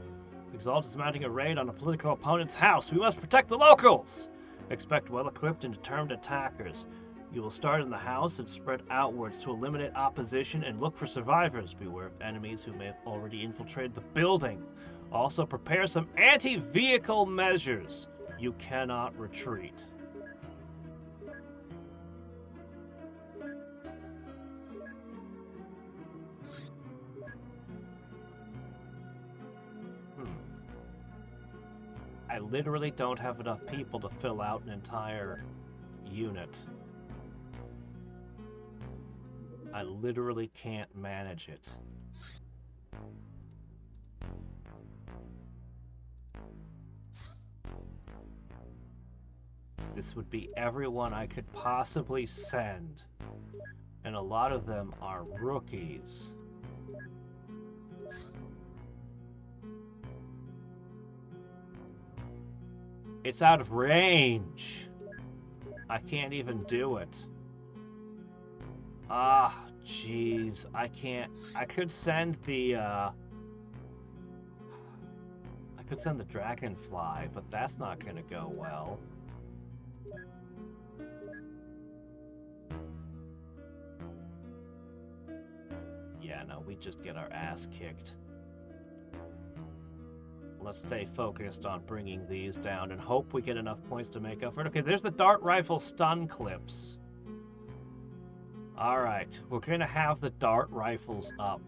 Exalt is mounting a raid on a political opponent's house. We must protect the locals! Expect well-equipped and determined attackers. You will start in the house and spread outwards to eliminate opposition and look for survivors. Beware of enemies who may have already infiltrated the building. Also prepare some anti-vehicle measures. You cannot retreat. I literally don't have enough people to fill out an entire unit. I literally can't manage it. This would be everyone I could possibly send. And a lot of them are rookies. It's out of range. I can't even do it. Ah, jeez. I can't. I could send the dragonfly, but that's not gonna go well. Yeah, no, we just get our ass kicked. Let's stay focused on bringing these down and hope we get enough points to make up for it. Okay, there's the dart rifle stun clips. Alright, we're gonna have the dart rifles up.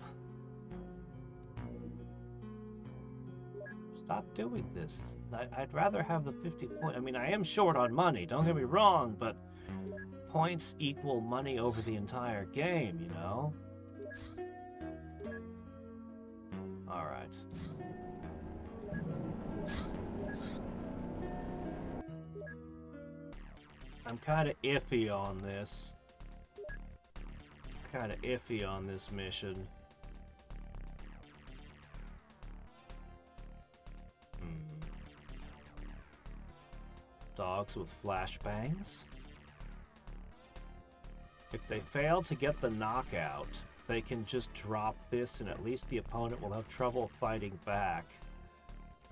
Stop doing this. I'd rather have the 50 point. I mean, I am short on money, don't get me wrong, but points equal money over the entire game, you know? Alright. I'm kind of iffy on this. Kind of iffy on this mission. Dogs with flashbangs. If they fail to get the knockout, they can just drop this and at least the opponent will have trouble fighting back.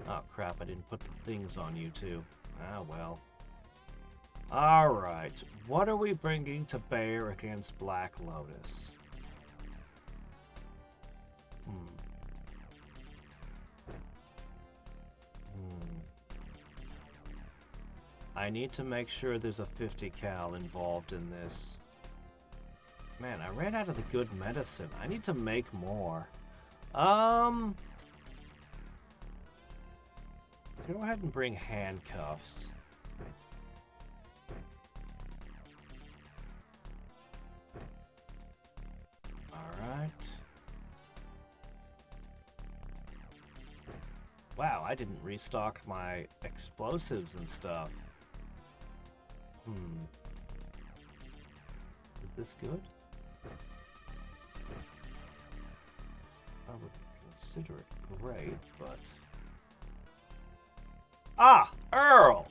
Oh crap, I didn't put the things on you too. Ah well. Alright, what are we bringing to bear against Black Lotus? I need to make sure there's a 50 cal involved in this. Man, I ran out of the good medicine. I need to make more. Go ahead and bring handcuffs. Alright. Wow, I didn't restock my explosives and stuff. Is this good? I would consider it great, but... Ah! Earl!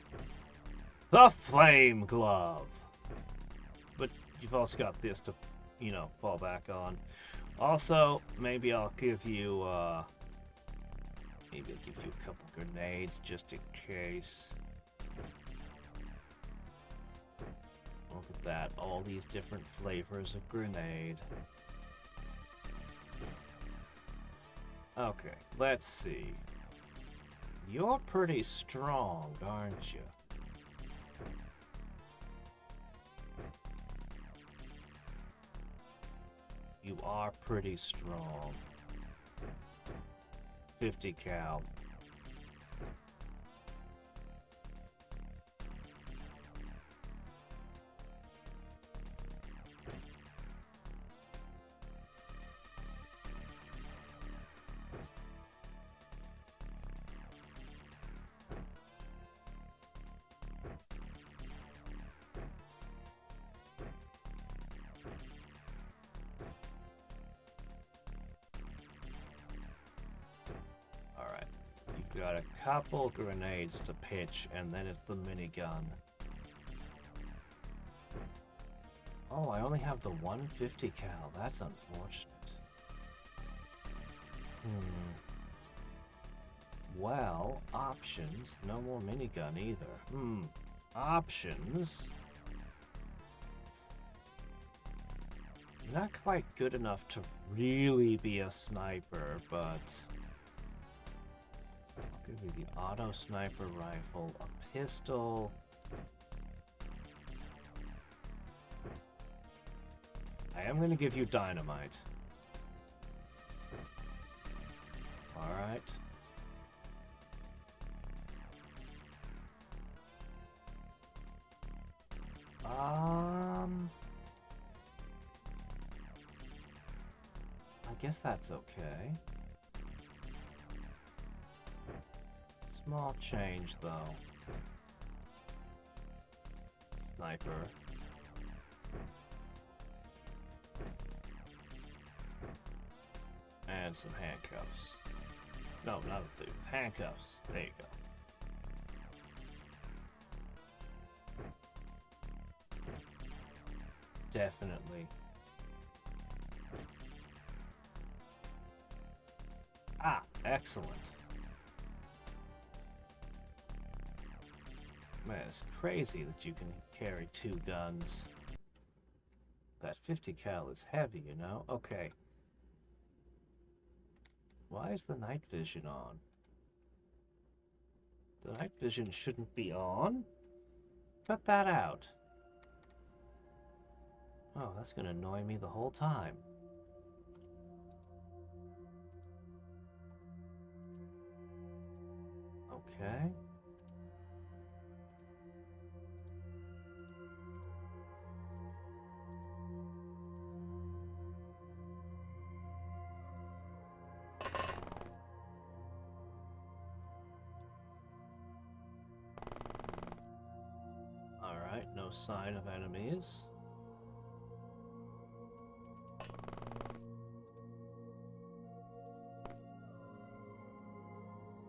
The Flame Glove! But you've also got this to, you know, fall back on. Also, maybe I'll give you, maybe I'll give you a couple grenades just in case. Look at that, all these different flavors of grenade. Okay, let's see. You're pretty strong, aren't you? You are pretty strong. 50 cal. Got a couple grenades to pitch, and then it's the minigun. Oh, I only have the 150 cal. That's unfortunate. Well, options. No more minigun either. Options. You're not quite good enough to really be a sniper, but... I'll give you the auto sniper rifle, a pistol. I am going to give you dynamite. Alright. I guess that's okay. Small change, though. Sniper. And some handcuffs. No, not the handcuffs. There you go. Definitely. Ah, excellent. Man, it's crazy that you can carry 2 guns. That 50 cal is heavy, you know? Okay. Why is the night vision on? The night vision shouldn't be on. Cut that out. Oh, that's gonna annoy me the whole time. Okay. Alright, no sign of enemies.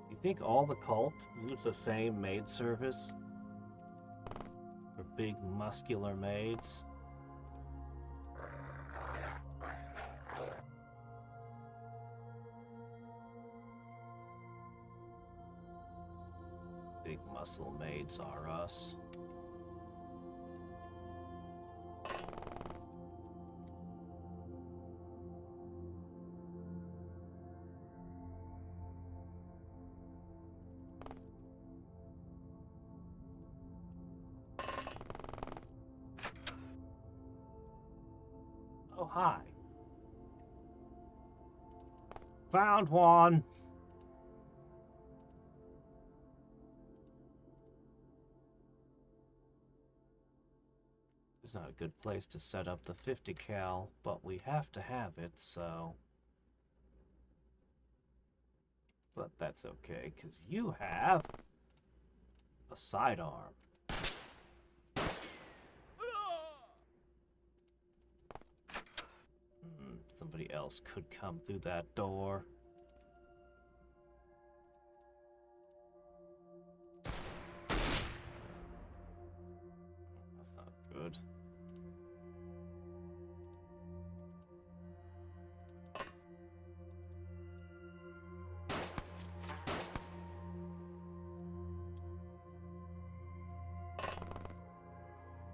Do you think all the cult use the same maid service? For big muscular maids? Big muscle maids are us. Oh, hi. Found one! It's not a good place to set up the 50 cal, but we have to have it, so... But that's okay, because you have a sidearm. Somebody else could come through that door. That's not good.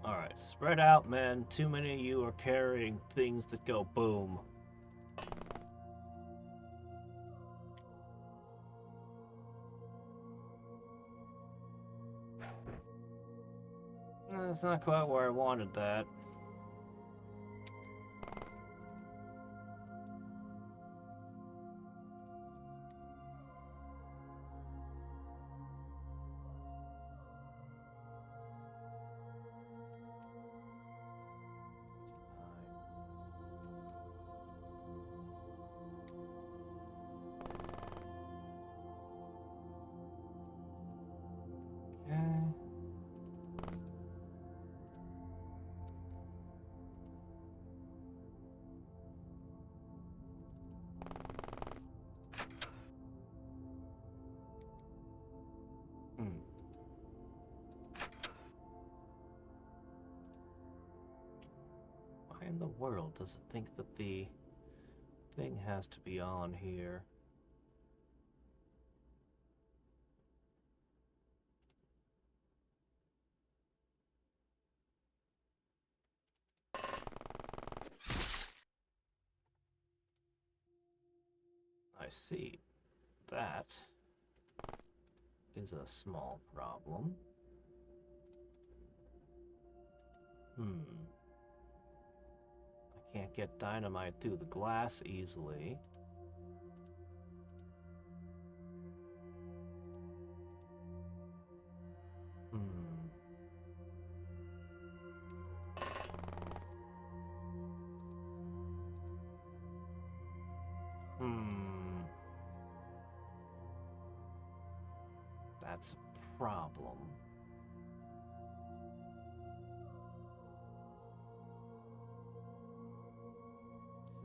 Alright, spread out, men. Too many of you are carrying things that go boom. That's not quite where I wanted that. Okay. Why in the world does it think that the thing has to be on here? I see. That is a small problem. I can't get dynamite through the glass easily. That's a problem.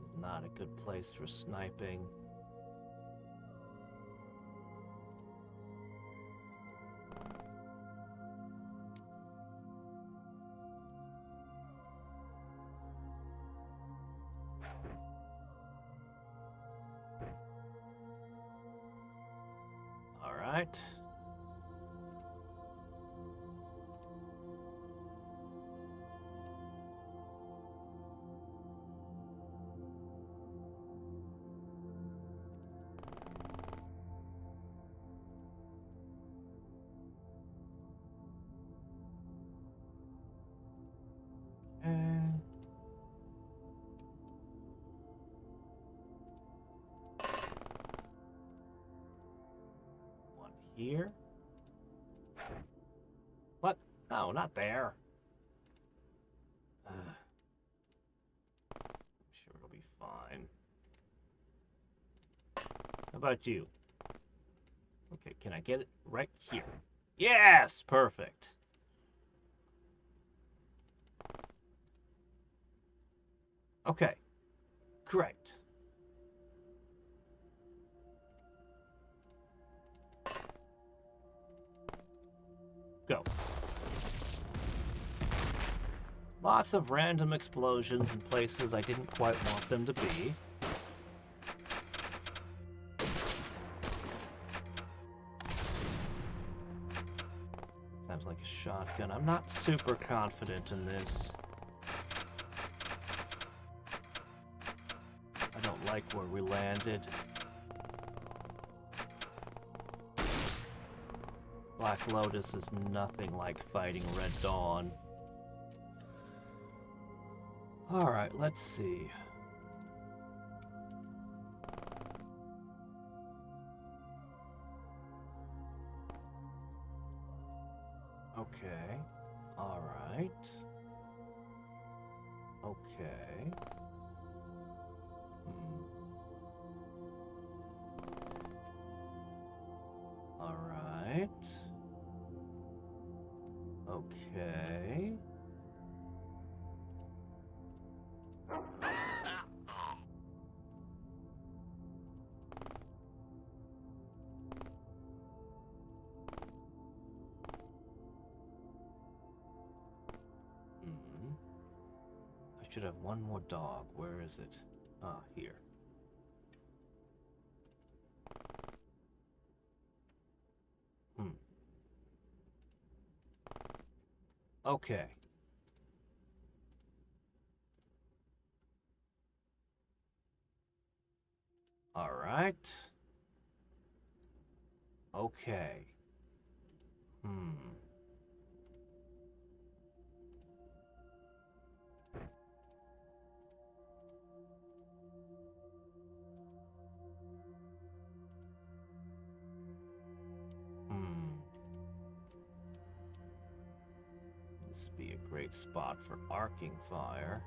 This is not a good place for sniping. All right. One here. What? No, not there. I'm sure it'll be fine. How about you? Okay, can I get it right here? Yes! Perfect. Okay. Great. Go. Lots of random explosions in places I didn't quite want them to be. Sounds like a shotgun. I'm not super confident in this. I don't like where we landed. Black Lotus is nothing like fighting Red Dawn. Alright, let's see. Okay. Alright. Okay. Alright. Okay. I should have one more dog. Where is it? Ah, here. Okay. All right. Okay. This would be a great spot for arcing fire.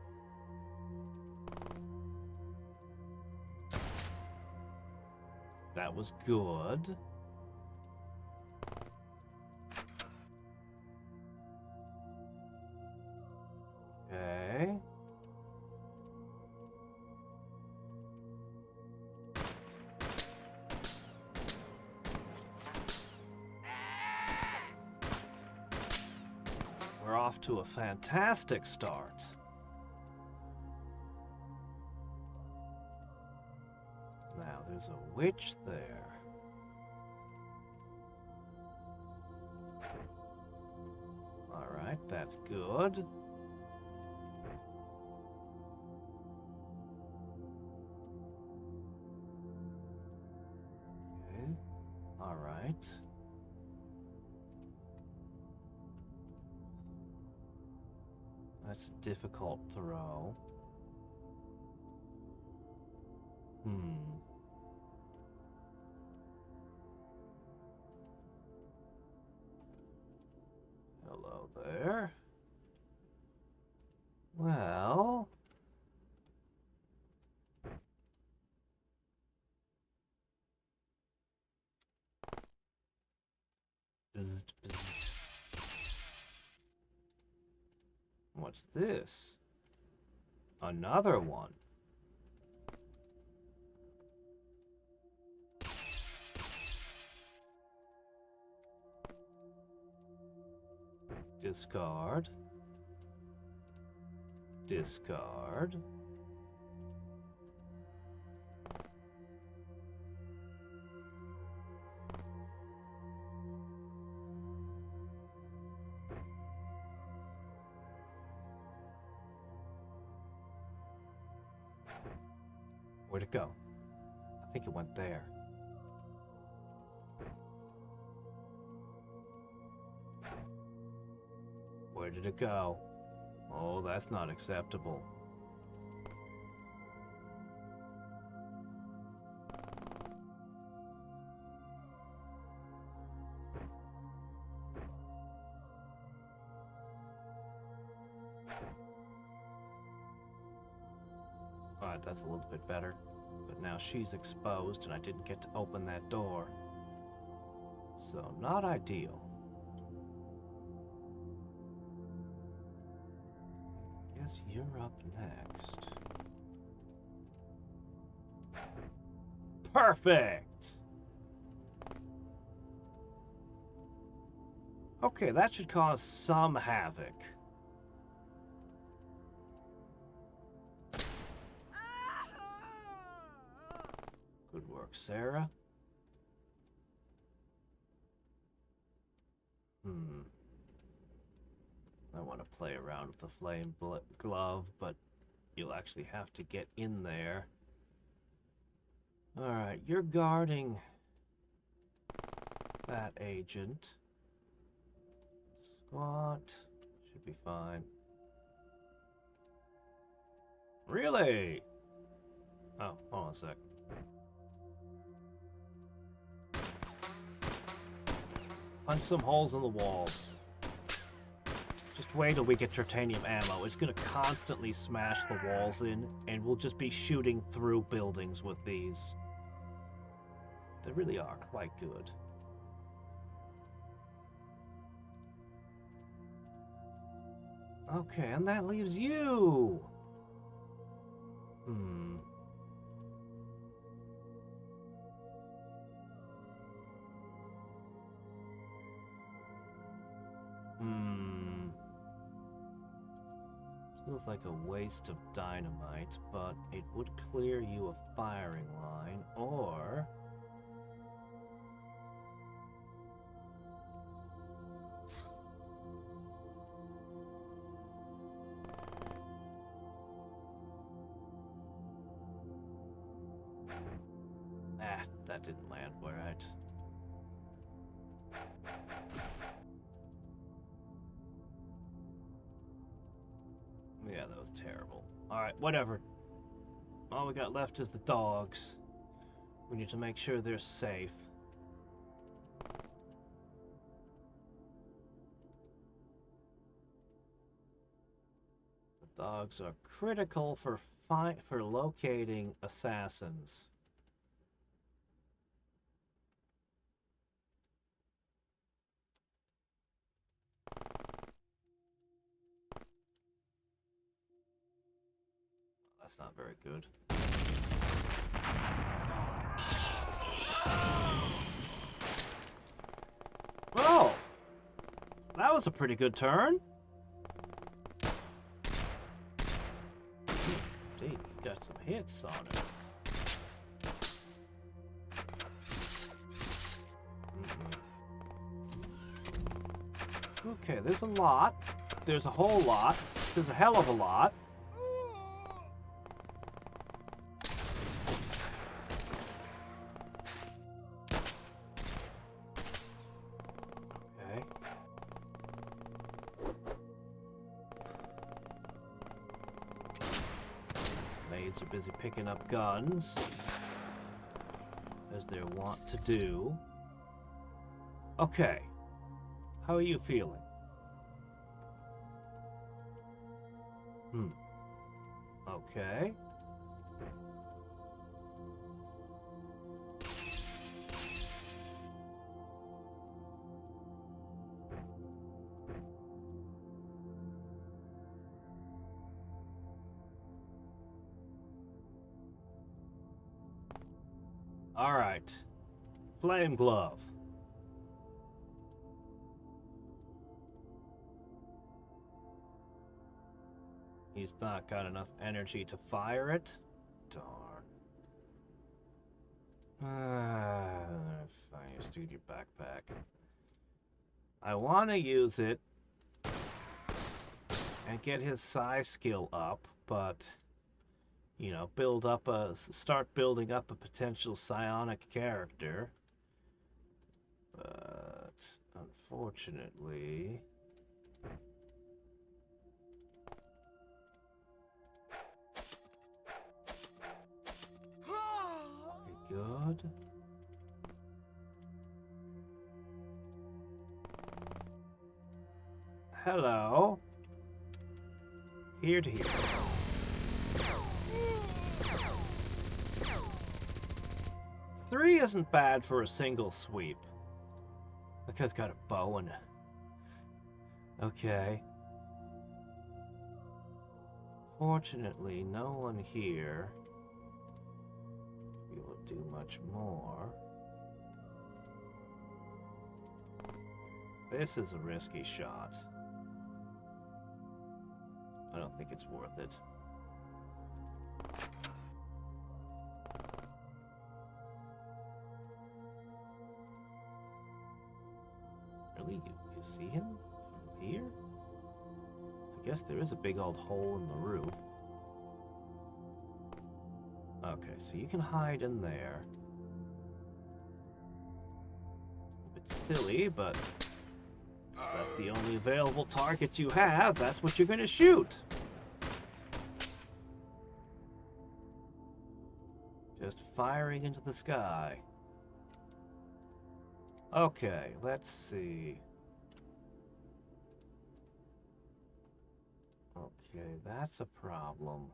That was good. Okay. We're off to a fantastic start. Now, there's a witch there. Alright, that's good. Okay, alright. That's a difficult throw. Hello there. Well... What's this? Another one. Discard. Discard. Where'd it go? I think it went there. Where did it go? Oh, that's not acceptable. Alright, that's a little bit better. But now she's exposed and I didn't get to open that door. So, not ideal. Guess you're up next. Perfect! Okay, that should cause some havoc. Good work, Sarah. I want to play around with the flame glove, but you'll actually have to get in there. Alright, you're guarding that agent. Squat. Should be fine. Really? Oh, hold on a sec. Punch some holes in the walls. Just wait till we get titanium ammo. It's gonna constantly smash the walls in, and we'll just be shooting through buildings with these. They really are quite good. Okay, and that leaves you! Feels like a waste of dynamite, but it would clear you a firing line, or... Ah, that didn't land right. Yeah, that was terrible. Alright, whatever. All we got left is the dogs. We need to make sure they're safe. The dogs are critical for locating assassins. That's not very good. Oh! That was a pretty good turn. Deke, you got some hits on it. Okay, there's a lot. There's a whole lot. There's a hell of a lot. Okay. Maids are busy picking up guns, as they're wont to do. Okay. How are you feeling? Okay. Alright. Flame Glove. He's not got enough energy to fire it. Darn. Fine, just do your backpack. I want to use it and get his psi skill up, but you know, start building up a potential psionic character. But unfortunately, good. Hello. Here to here. Three isn't bad for a single sweep. That guy's got a bow and... Okay. Fortunately, no one here will do much more. This is a risky shot. I don't think it's worth it. Really? You see him from here? I guess there is a big old hole in the roof. Okay, so you can hide in there. A bit silly, but if that's the only available target you have, that's what you're going to shoot. Just firing into the sky. Okay, let's see. Okay, that's a problem.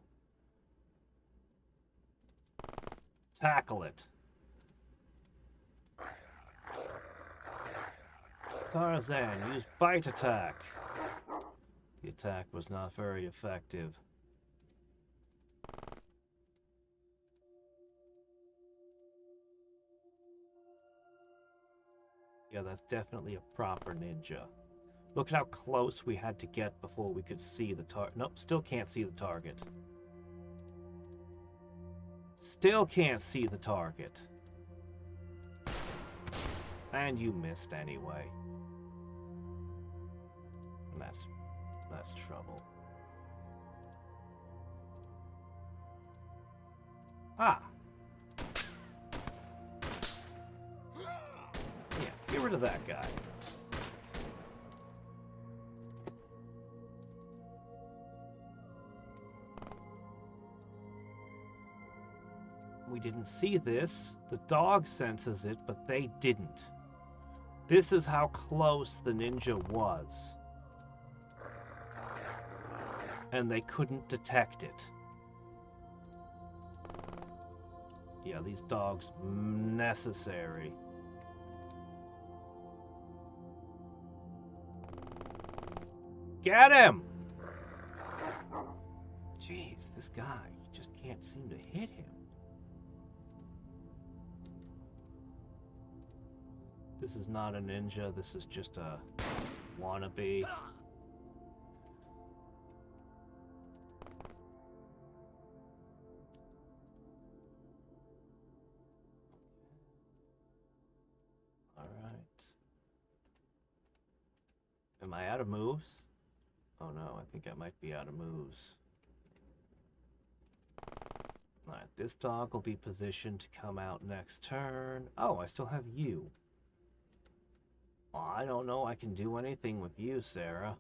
Tackle it. Tarzan, use bite attack. The attack was not very effective. Yeah, that's definitely a proper ninja. Look at how close we had to get before we could see the target. Nope, still can't see the target. Still can't see the target. And you missed anyway. And that's trouble. Ah! Yeah, get rid of that guy. We didn't see this. The dog senses it, but they didn't. This is how close the ninja was. And they couldn't detect it. Yeah, these dogs necessary. Get him! Jeez, this guy just can't seem to hit him. This is not a ninja, this is just a wannabe. Alright. Am I out of moves? Oh no, I think I might be out of moves. Alright, this dog will be positioned to come out next turn. Oh, I still have you. Well, I don't know I can do anything with you, Sarah.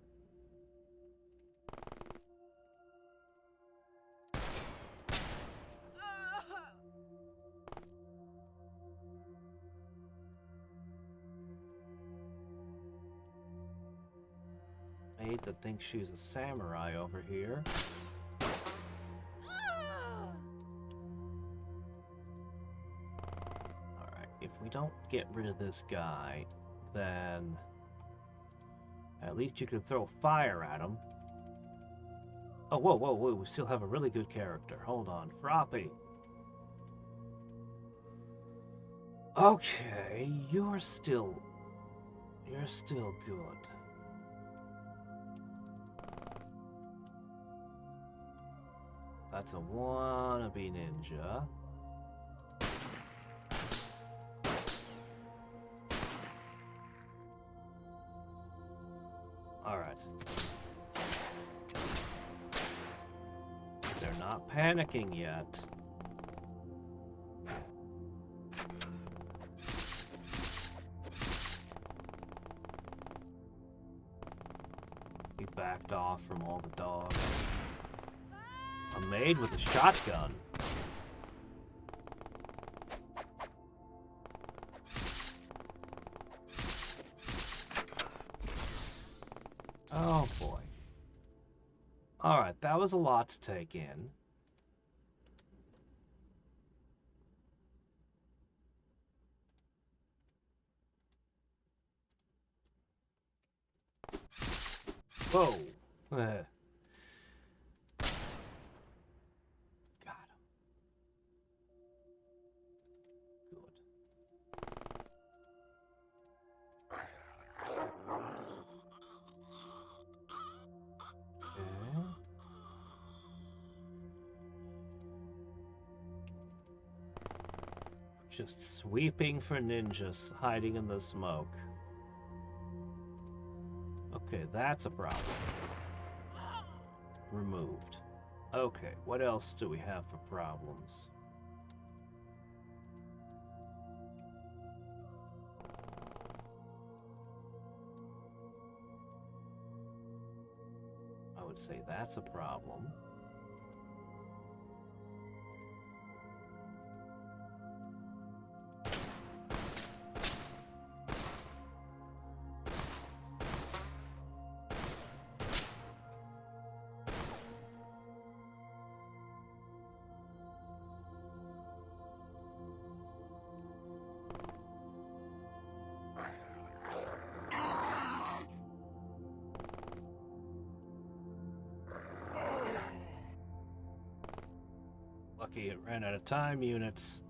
Maid that thinks she's a samurai over here. Alright, if we don't get rid of this guy, then at least you could throw fire at him. Oh, whoa, whoa, whoa, we still have a really good character. Hold on, Froppy. Okay, you're still good. That's a wannabe ninja. Alright. They're not panicking yet. He backed off from all the dogs. A maid with a shotgun. Oh boy. Alright, that was a lot to take in. Whoa. Got him. Good. Okay. Just sweeping for ninjas hiding in the smoke. Okay, that's a problem. Removed. Okay, what else do we have for problems? I would say that's a problem. Lucky it ran out of time units.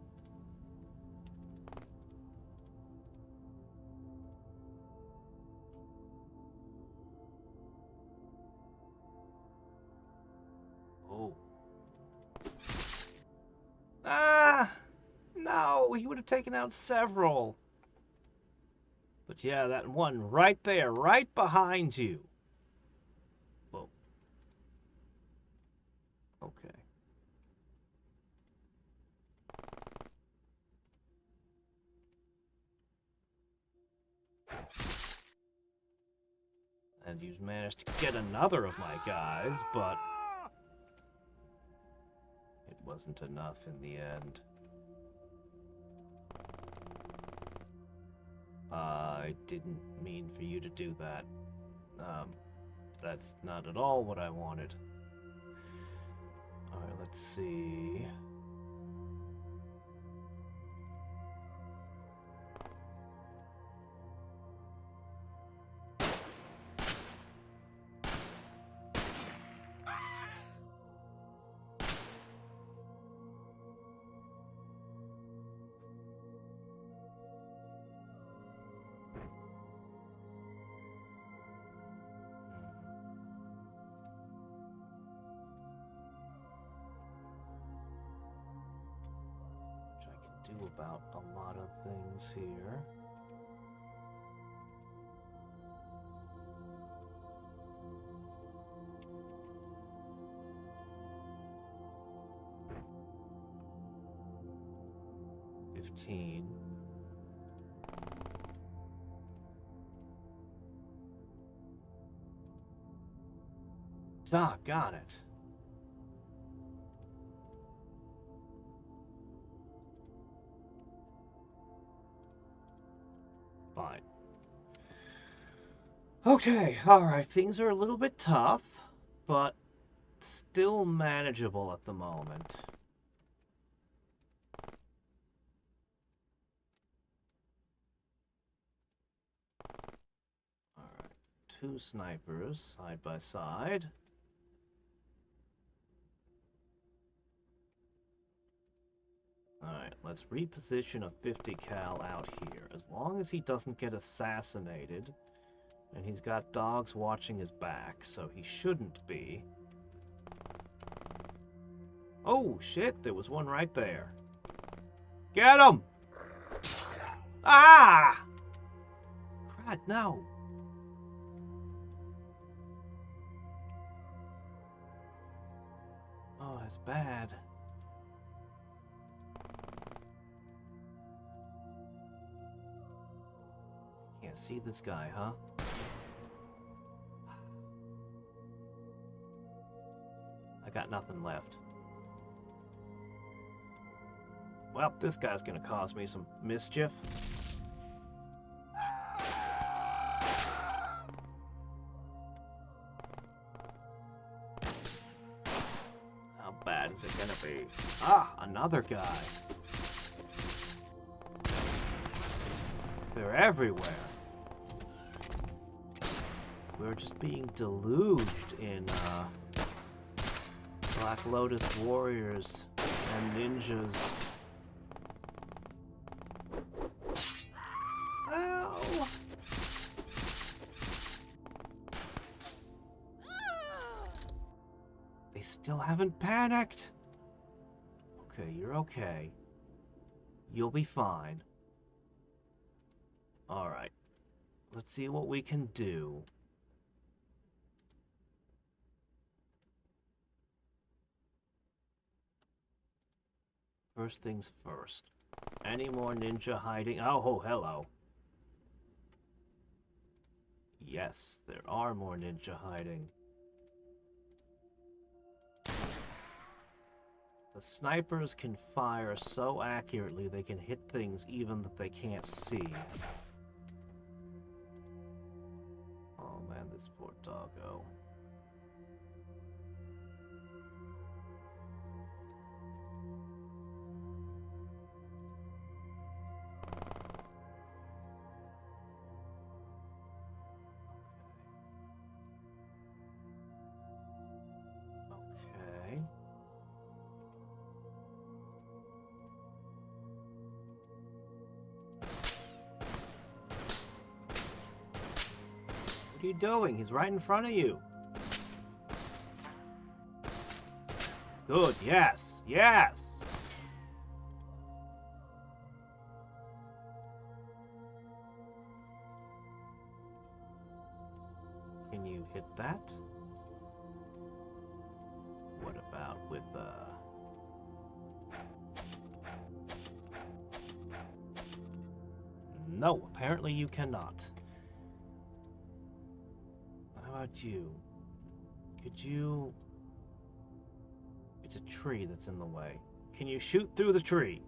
Oh. Ah! No, he would have taken out several. But yeah, that one right there, right behind you. Whoa. Okay. And you've managed to get another of my guys, but it wasn't enough in the end. I didn't mean for you to do that. That's not at all what I wanted. Alright, let's see. Do about a lot of things here. $15. Doggone it. Fine. Okay, alright, things are a little bit tough, but still manageable at the moment. Alright, 2 snipers side by side. Alright, let's reposition a 50 cal out here. As long as he doesn't get assassinated, and he's got dogs watching his back, so he shouldn't be. Oh, shit, there was one right there. Get him! Ah! Crud, no. Oh, that's bad. Can't see this guy, huh? I got nothing left. Well, this guy's gonna cause me some mischief. How bad is it gonna be? Ah, another guy. They're everywhere. We're just being deluged in Black Lotus warriors and ninjas. Ow! They still haven't panicked. Okay, you're okay. You'll be fine. Alright. Let's see what we can do. First things first. Any more ninja hiding? Oh, hello. Yes, there are more ninja hiding. The snipers can fire so accurately they can hit things even that they can't see. Oh man, this poor doggo. Okay. What are you doing? He's right in front of you. Good, yes, yes! Can you hit that? What about with, No, apparently you cannot. How about you? Could you... It's a tree that's in the way. Can you shoot through the tree?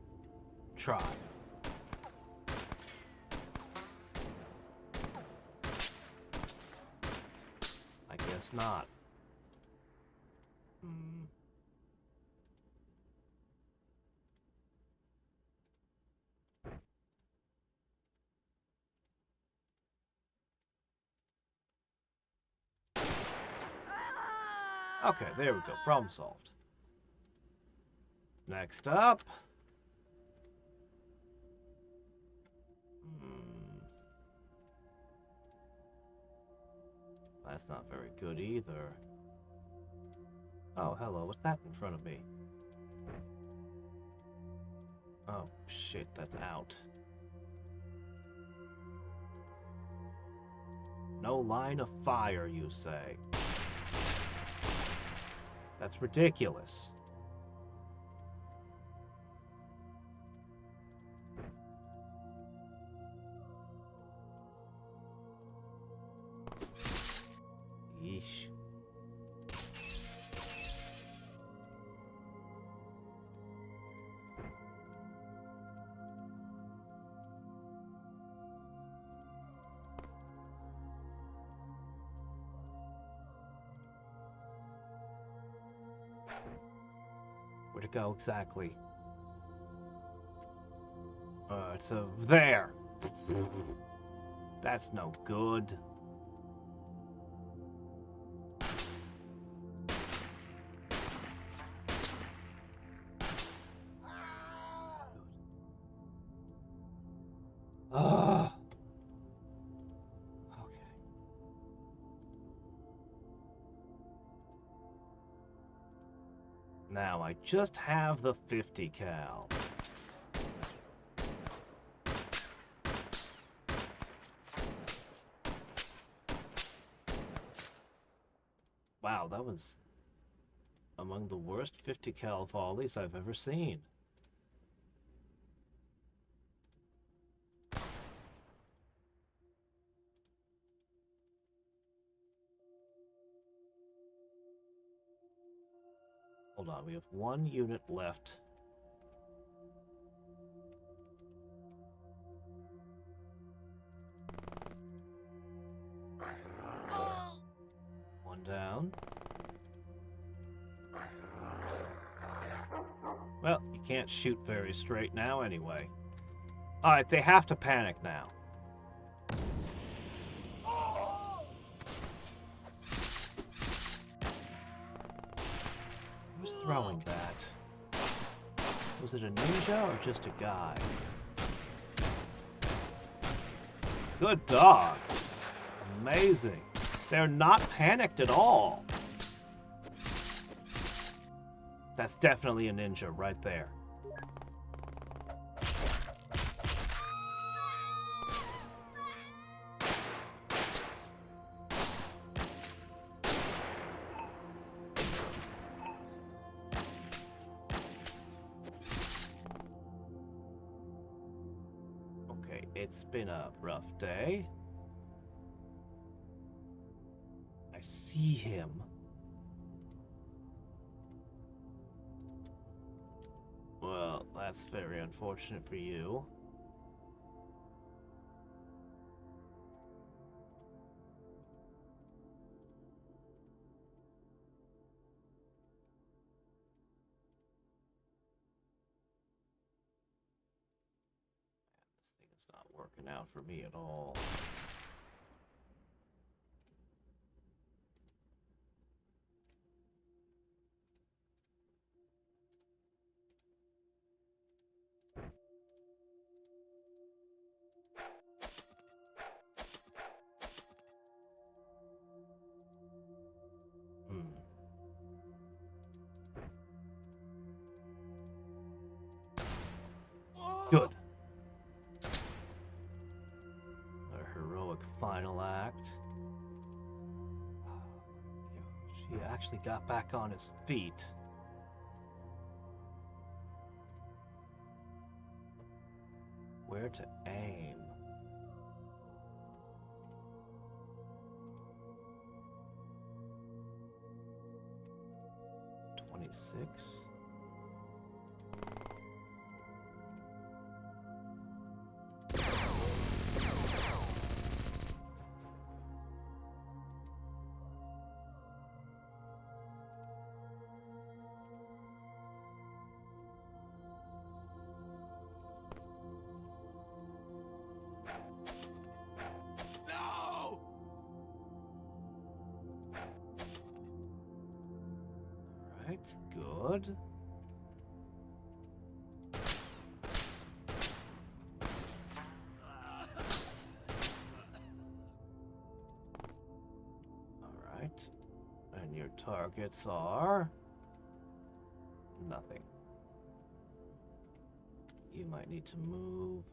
Try. I guess not. Okay, there we go. Problem solved. Next up. That's not very good either. Oh, hello. What's that in front of me? Oh, shit. That's out. No line of fire, you say? That's ridiculous. Yeesh. Where'd it go exactly? It's over there. That's no good. Now I just have the 50 cal. Wow, that was among the worst 50 cal volleys I've ever seen. Hold on, we have one unit left. One down. Well, you can't shoot very straight now anyway. Alright, they have to panic now. Who's throwing that? Was it a ninja or just a guy? Good dog. Amazing. They're not panicked at all. That's definitely a ninja right there. Okay, it's been a rough day. I see him. Well, that's very unfortunate for you. This thing is not working out for me at all. Good. A heroic final act. Gosh, he actually got back on his feet. Where to aim? $26. Good. Alright. And your targets are... nothing. You might need to move.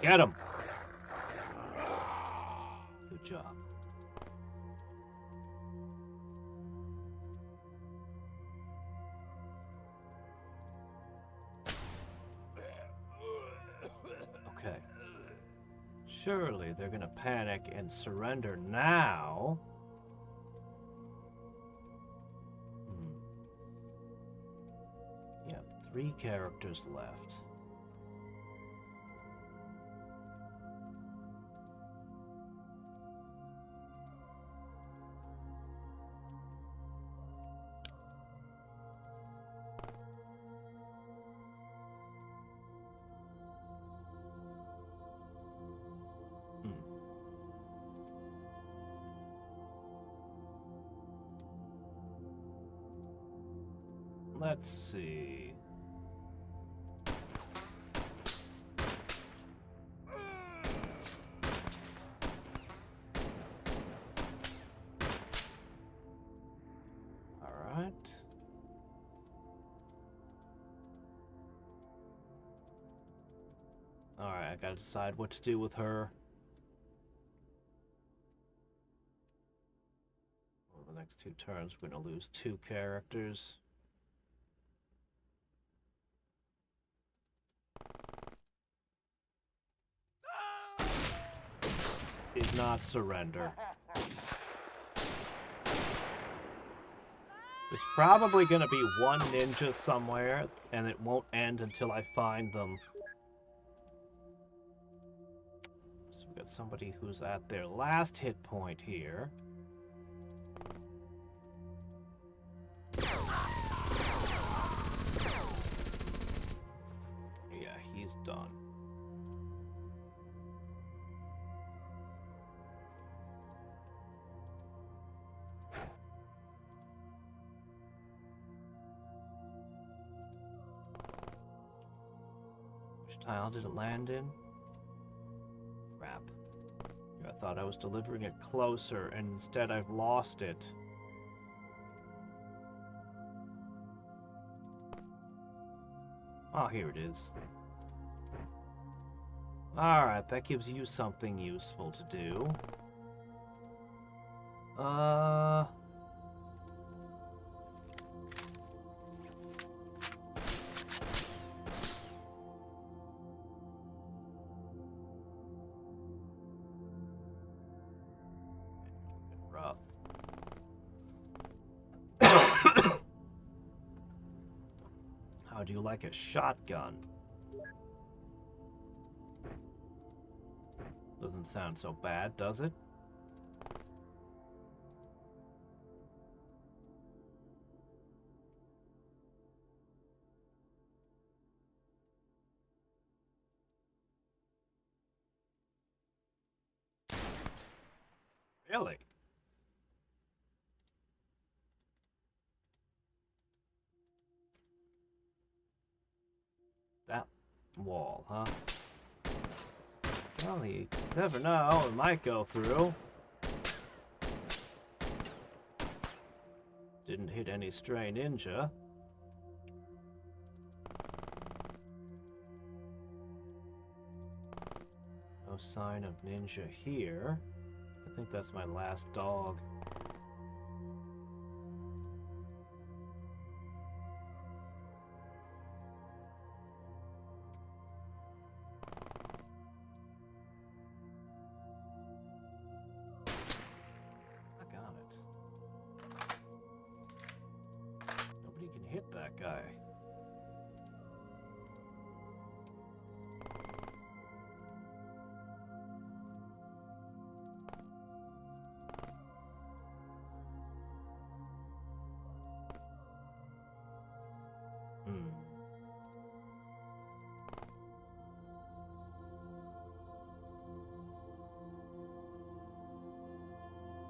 Get him! Good job. Okay. Surely they're gonna panic and surrender now. Yep, 3 characters left. let's see. Alright. Alright, I gotta decide what to do with her. Well, the next 2 turns, we're gonna lose 2 characters. Did not surrender. There's probably gonna be one ninja somewhere, and it won't end until I find them. So we got somebody who's at their last hit point here. Yeah, he's done. Which tile did it land in? Crap. I thought I was delivering it closer, and instead I've lost it. Oh, here it is. Alright, that gives you something useful to do. Rough. How do you like a shotgun? Doesn't sound so bad, does it? Really? That wall, huh? Well, you never know, it might go through. Didn't hit any stray ninja. No sign of ninja here. I think that's my last dog. I got it. Nobody can hit that guy.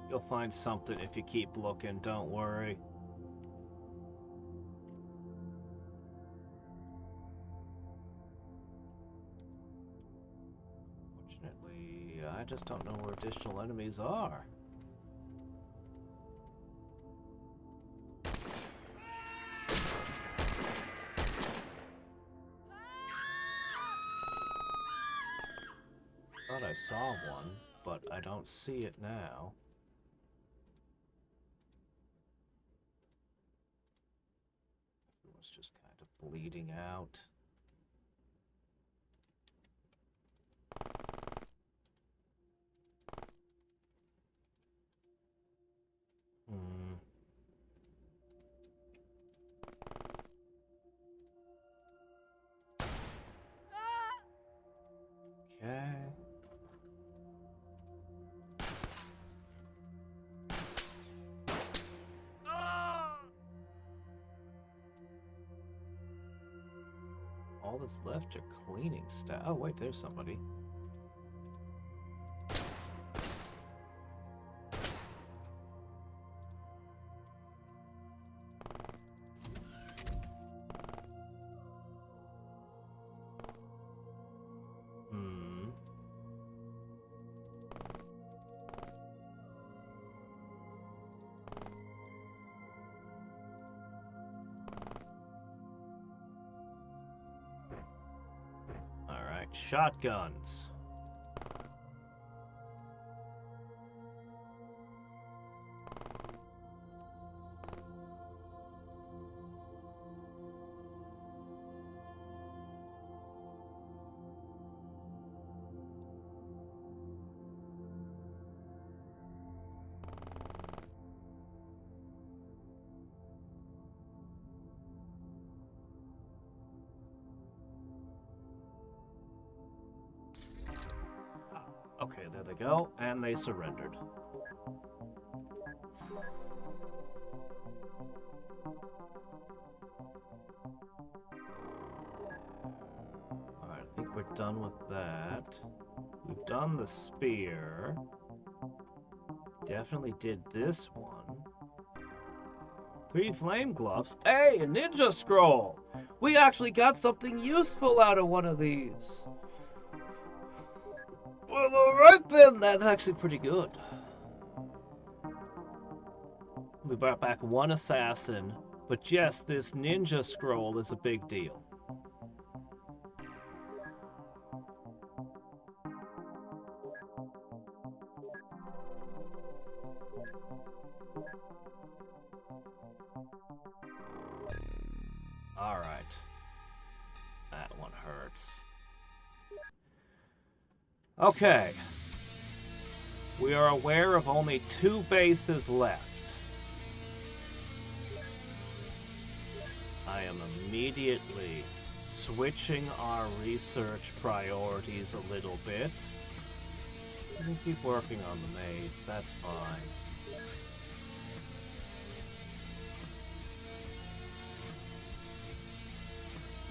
You'll find something if you keep looking, don't worry. Fortunately, I just don't know where additional enemies are. Thought I saw one, but I don't see it now. Everyone's just kind of bleeding out. Okay. All that's left are cleaning staff. Oh, wait, there's somebody. shotguns. Okay, there they go, and they surrendered. Alright, I think we're done with that. We've done the spear. Definitely did this one. 3 flame gloves. Hey, a ninja scroll! We actually got something useful out of one of these. Well, alright then, that's actually pretty good. We brought back 1 assassin, but yes, this ninja scroll is a big deal. Alright. That one hurts. Okay. We are aware of only 2 bases left. I am immediately switching our research priorities a little bit. We can keep working on the maids, that's fine.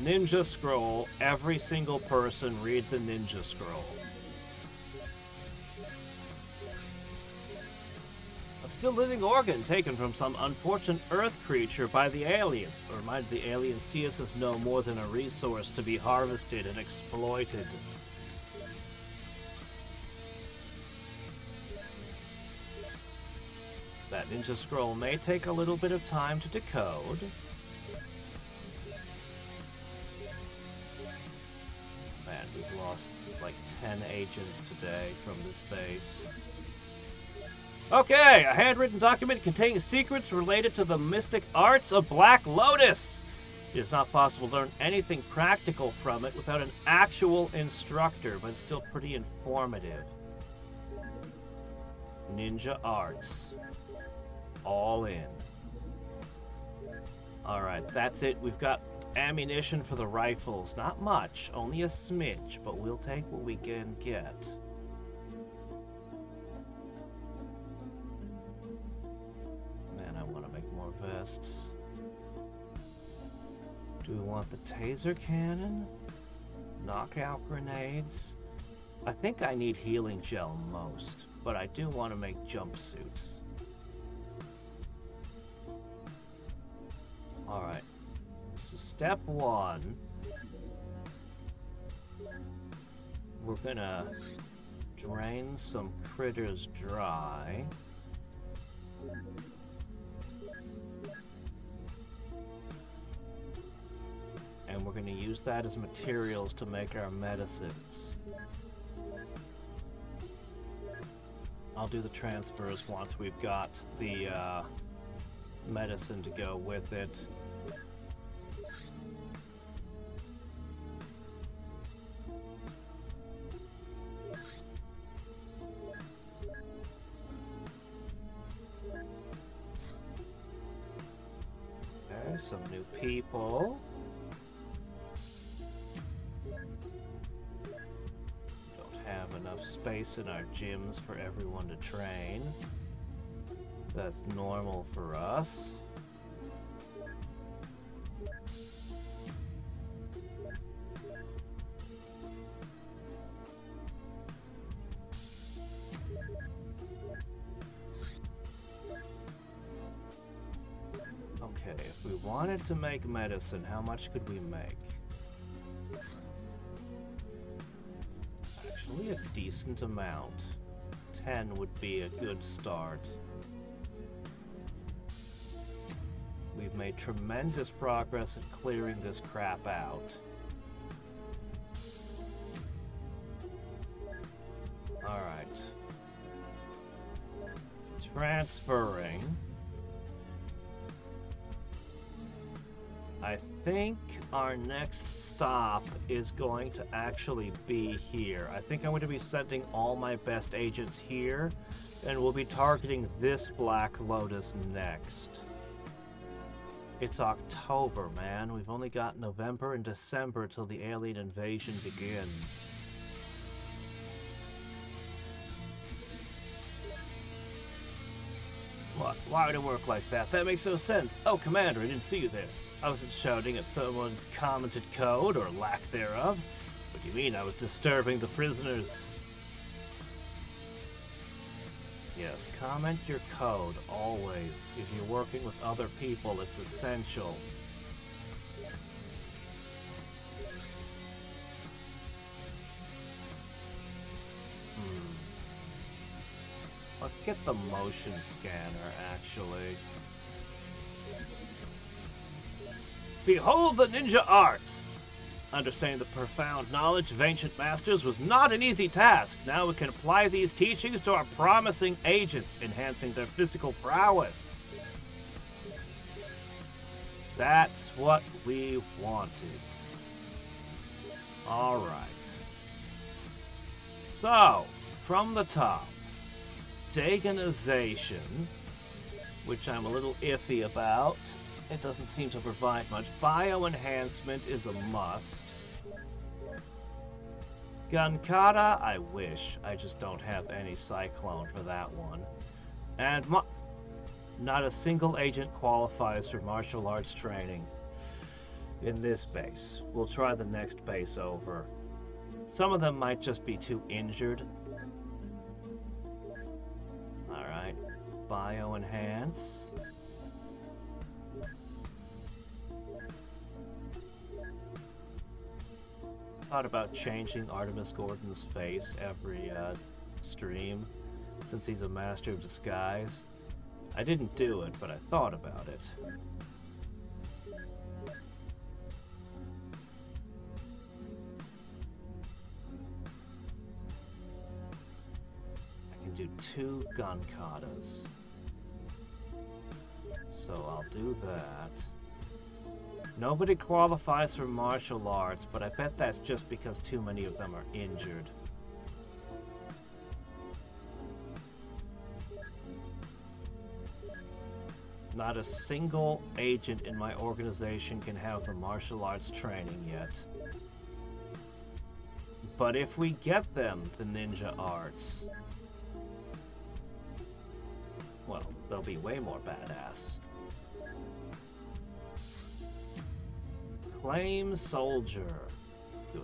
Ninja scroll. Every single person read the ninja scroll. A still living organ taken from some unfortunate Earth creature by the aliens. Or might the aliens see us as no more than a resource to be harvested and exploited? That ninja scroll may take a little bit of time to decode. Man, we've lost like 10 agents today from this base. Okay, a handwritten document containing secrets related to the mystic arts of Black Lotus. It is not possible to learn anything practical from it without an actual instructor, but it's still pretty informative. Ninja arts. All in. Alright, that's it. We've got ammunition for the rifles. Not much, only a smidge, but we'll take what we can get. Man, I want to make more vests. Do we want the taser cannon? Knockout grenades? I think I need healing gel most, but I do want to make jumpsuits. Alright. So step 1, we're gonna drain some critters dry. And we're gonna use that as materials to make our medicines. I'll do the transfers once we've got the medicine to go with it. There's some new people. Don't have enough space in our gyms for everyone to train. That's normal for us. Okay, if we wanted to make medicine, how much could we make? Actually, a decent amount. 10 would be a good start. We've made tremendous progress at clearing this crap out. transferring. I think our next stop is going to actually be here. I think I'm going to be sending all my best agents here, and we'll be targeting this Black Lotus next. It's October, man. We've only got November and December till the alien invasion begins. What? Why would it work like that? That makes no sense. Oh, Commander, I didn't see you there. I wasn't shouting at someone's commented code, or lack thereof. What do you mean I was disturbing the prisoners? Yes, comment your code, always. If you're working with other people, it's essential. Let's get the motion scanner, actually. Behold the ninja arts! Understanding the profound knowledge of ancient masters was not an easy task. Now we can apply these teachings to our promising agents, enhancing their physical prowess. That's what we wanted. Alright. So, from the top, Dagonization, which I'm a little iffy about. It doesn't seem to provide much. Bio-enhancement is a must. Gunkata, I wish. I just don't have any Cyclone for that one. And not a single agent qualifies for martial arts training in this base. We'll try the next base over. Some of them might just be too injured. Alright. Bio-enhance. Thought about changing Artemis Gordon's face every stream, since he's a master of disguise. I didn't do it, but I thought about it. I can do 2 Gunkatas. So I'll do that. Nobody qualifies for martial arts, but I bet that's just because too many of them are injured. Not a single agent in my organization can have the martial arts training yet. But if we get them the ninja arts, well, they'll be way more badass. Claim soldier. Good.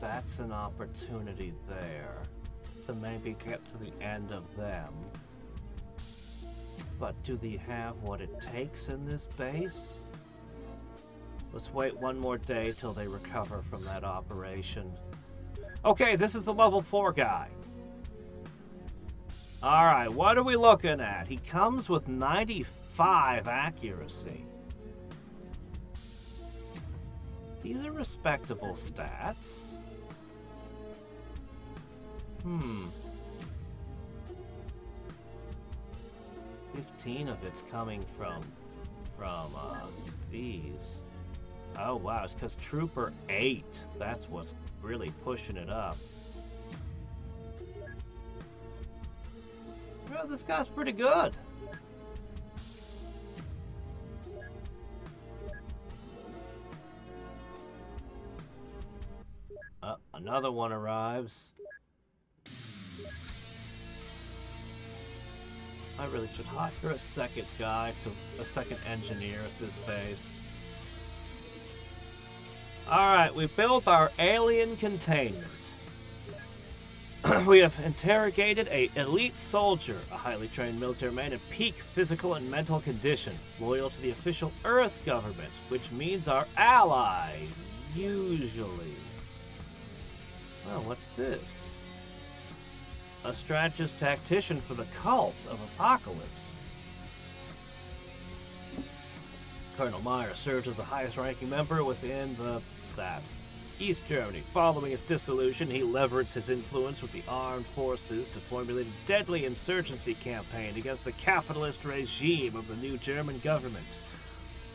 That's an opportunity there to maybe get to the end of them. But do they have what it takes in this base? Let's wait one more day till they recover from that operation. Okay, this is the level 4 guy. Alright, what are we looking at? He comes with 95 accuracy. These are respectable stats. 15 of it's coming from these. Oh wow, it's because Trooper 8. That's what's really pushing it up. Well, this guy's pretty good. Another one arrives. I really should hire a second guy, a second engineer at this base. Alright, we built our alien containment. We have interrogated an elite soldier, a highly trained military man in peak physical and mental condition, loyal to the official Earth government, which means our ally, usually. Well, what's this? A strategist tactician for the cult of Apocalypse. Colonel Meyer served as the highest-ranking member within that East Germany. Following its dissolution, he leveraged his influence with the armed forces to formulate a deadly insurgency campaign against the capitalist regime of the new German government.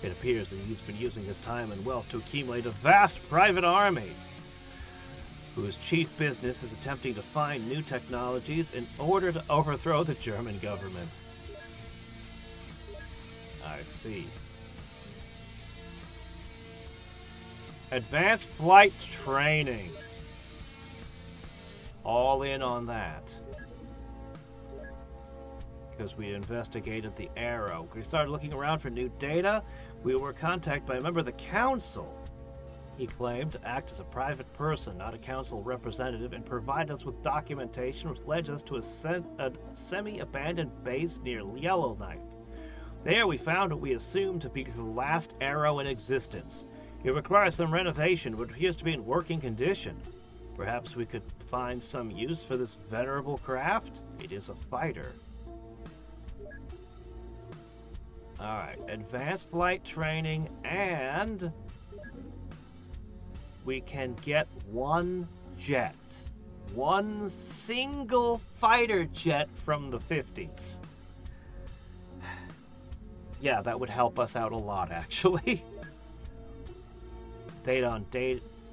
It appears that he's been using his time and wealth to accumulate a vast private army, whose chief business is attempting to find new technologies in order to overthrow the German government. I see. Advanced flight training. All in on that. Because we investigated the Arrow. We started looking around for new data. We were contacted by a member of the council. He claimed to act as a private person, not a council representative, and provide us with documentation which led us to a semi-abandoned base near Yellowknife. There we found what we assumed to be the last Arrow in existence. It requires some renovation, but appears to be in working condition. Perhaps we could find some use for this venerable craft? It is a fighter. Alright, advanced flight training, and we can get one jet. One single fighter jet from the 50s. Yeah, that would help us out a lot, actually. Data on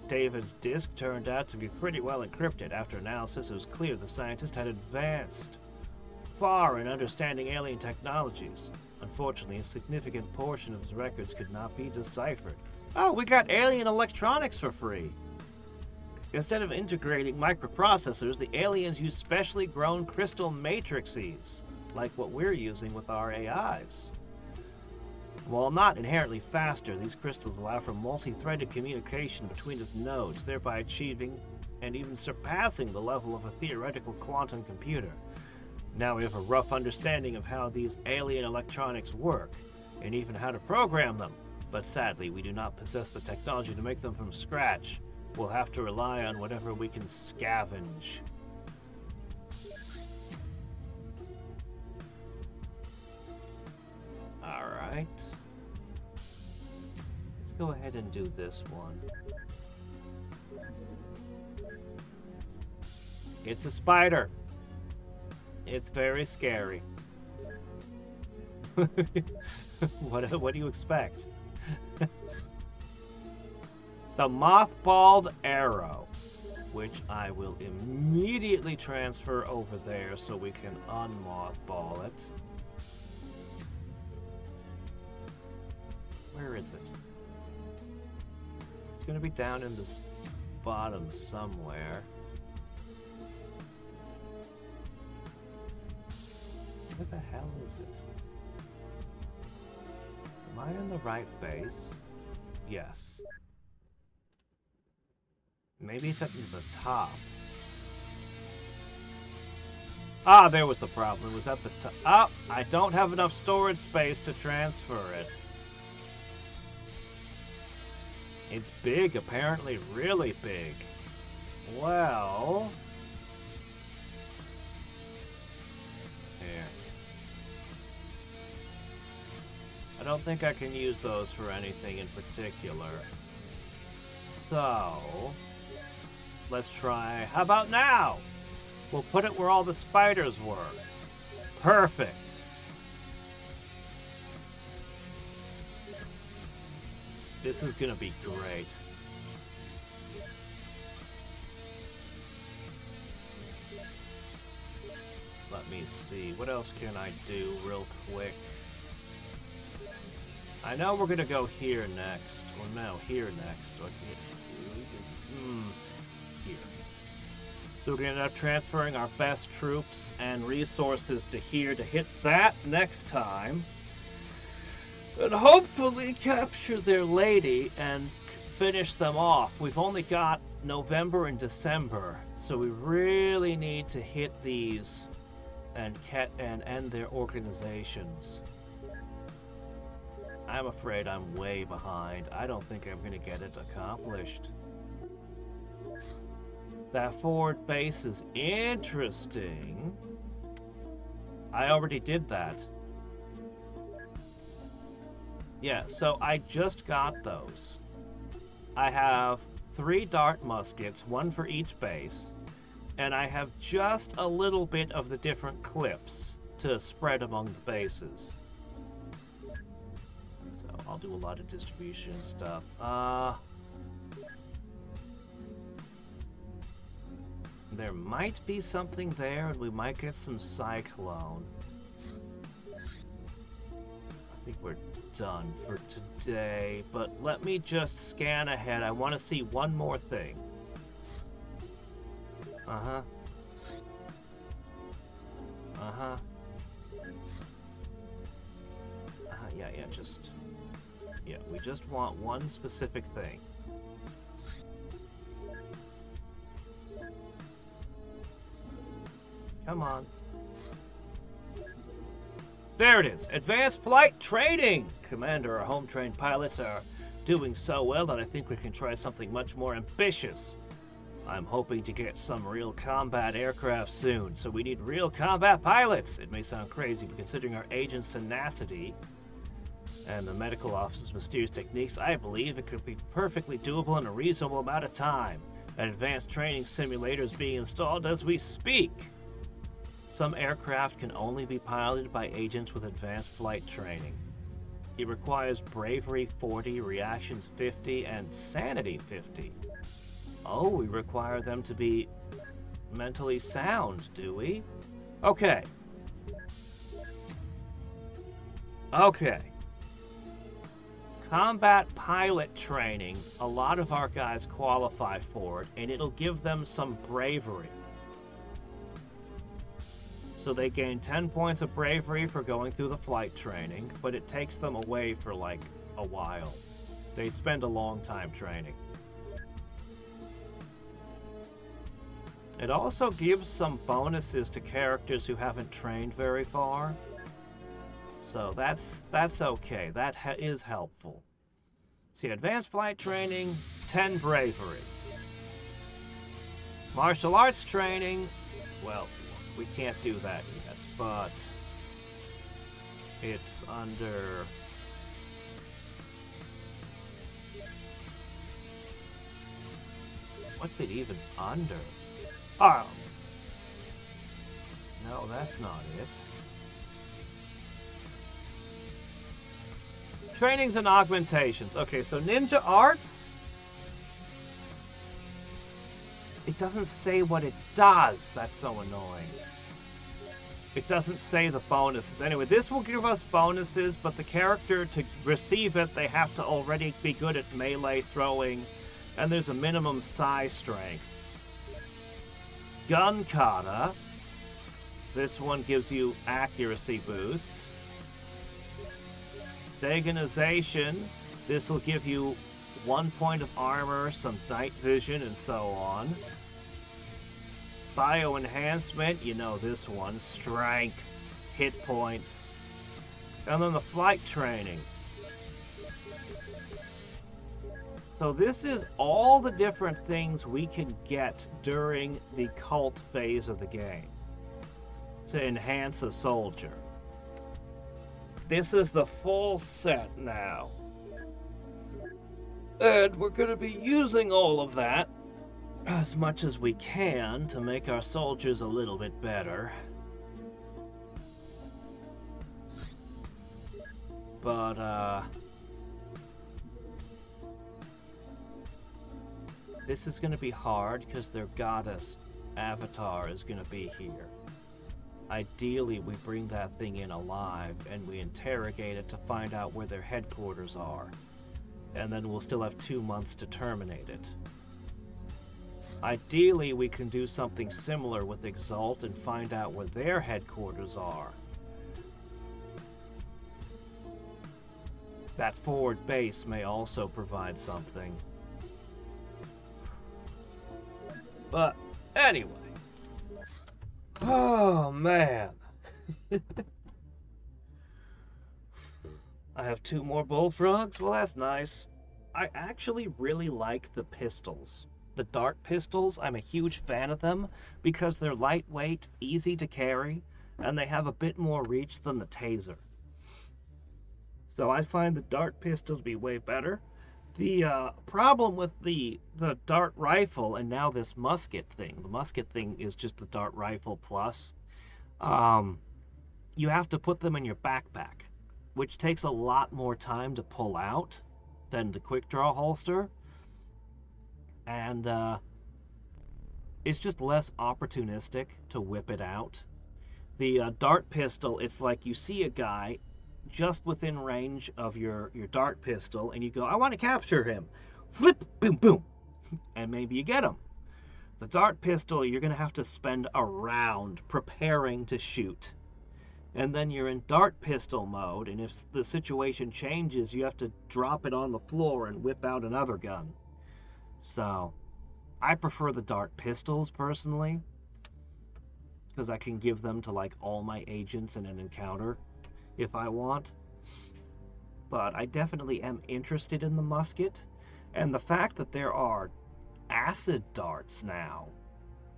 David's disk turned out to be pretty well encrypted. After analysis, it was clear the scientist had advanced far in understanding alien technologies. Unfortunately, a significant portion of his records could not be deciphered. Oh, we got alien electronics for free! Instead of integrating microprocessors, the aliens use specially grown crystal matrices, like what we're using with our AIs. While not inherently faster, these crystals allow for multi-threaded communication between its nodes, thereby achieving and even surpassing the level of a theoretical quantum computer. Now we have a rough understanding of how these alien electronics work, and even how to program them, but sadly we do not possess the technology to make them from scratch. We'll have to rely on whatever we can scavenge. Alright. Let's go ahead and do this one. It's a spider. It's very scary. What do you expect? The mothballed arrow, which I will immediately transfer over there so we can unmothball it. Where is it? It's going to be down in this bottom somewhere. Where the hell is it? Am I in the right base? Yes. Maybe it's up to the top. Ah, there was the problem. It was at the top. Ah, I don't have enough storage space to transfer it. It's big, apparently really big. Well... Here. I don't think I can use those for anything in particular. So... let's try... How about now? We'll put it where all the spiders were. Perfect. This is gonna be great. Let me see. What else can I do real quick? I know we're gonna go here next. Or no, here next. Or here. So we're gonna end up transferring our best troops and resources to here to hit that next time. And hopefully capture their lady and finish them off. We've only got November and December, so we really need to hit these and end their organizations. I'm afraid I'm way behind. I don't think I'm going to get it accomplished. That forward base is interesting. I already did that. Yeah, so I just got those. I have 3 dart muskets, one for each base, and I have just a little bit of the different clips to spread among the bases. So I'll do a lot of distribution and stuff. There might be something there, and we might get some Cyclone. I think we're done for today, but let me just scan ahead. I want to see one more thing. Uh-huh. Uh-huh. Yeah, just... Yeah, we just want one specific thing. Come on. There it is. Advanced flight training! Commander, our home-trained pilots are doing so well that I think we can try something much more ambitious. I'm hoping to get some real combat aircraft soon, so we need real combat pilots! It may sound crazy, but considering our agent's tenacity and the medical officer's mysterious techniques, I believe it could be perfectly doable in a reasonable amount of time. An advanced training simulator is being installed as we speak. Some aircraft can only be piloted by agents with advanced flight training. It requires bravery 40, reactions 50, and sanity 50. Oh, we require them to be mentally sound, do we? Okay. Okay. Combat pilot training, a lot of our guys qualify for it, and it'll give them some bravery. So they gain 10 points of bravery for going through the flight training, but it takes them away for like a while. They spend a long time training. It also gives some bonuses to characters who haven't trained very far. So that's okay. That is helpful. See, advanced flight training, 10 bravery. Martial arts training, well, we can't do that yet, but it's under... What's it even under? Oh! No, that's not it. Trainings and augmentations. Okay, so ninja arts? It doesn't say what it does. That's so annoying. It doesn't say the bonuses. Anyway, this will give us bonuses, but the character, to receive it, they have to already be good at melee throwing, and there's a minimum psi strength. Gun kata. This one gives you accuracy boost. Dagonization. This will give you 1 point of armor, some night vision, and so on. Bioenhancement, you know this one. Strength, hit points. And then the flight training. So this is all the different things we can get during the cult phase of the game to enhance a soldier. This is the full set now. And we're going to be using all of that as much as we can to make our soldiers a little bit better. But, this is going to be hard because their goddess avatar is going to be here. Ideally, we bring that thing in alive and we interrogate it to find out where their headquarters are. And then we'll still have 2 months to terminate it. Ideally, we can do something similar with Exalt and find out where their headquarters are. That forward base may also provide something. But, anyway. Oh, man. I have 2 more bullfrogs? Well, that's nice. I actually really like the pistols. The dart pistols, I'm a huge fan of them because they're lightweight, easy to carry, and they have a bit more reach than the taser. So I find the dart pistol to be way better. The problem with the dart rifle and now this musket thing, the musket thing is just the dart rifle plus. Um, you have to put them in your backpack, which takes a lot more time to pull out than the quick draw holster, and it's just less opportunistic to whip it out. The dart pistol, it's like you see a guy just within range of your dart pistol, and you go, I want to capture him. Flip, boom, boom, and maybe you get him. The dart pistol, you're going to have to spend a round preparing to shoot. And then you're in dart pistol mode, and if the situation changes, you have to drop it on the floor and whip out another gun. So, I prefer the dart pistols personally, because I can give them to like all my agents in an encounter if I want. But I definitely am interested in the musket, and the fact that there are acid darts now,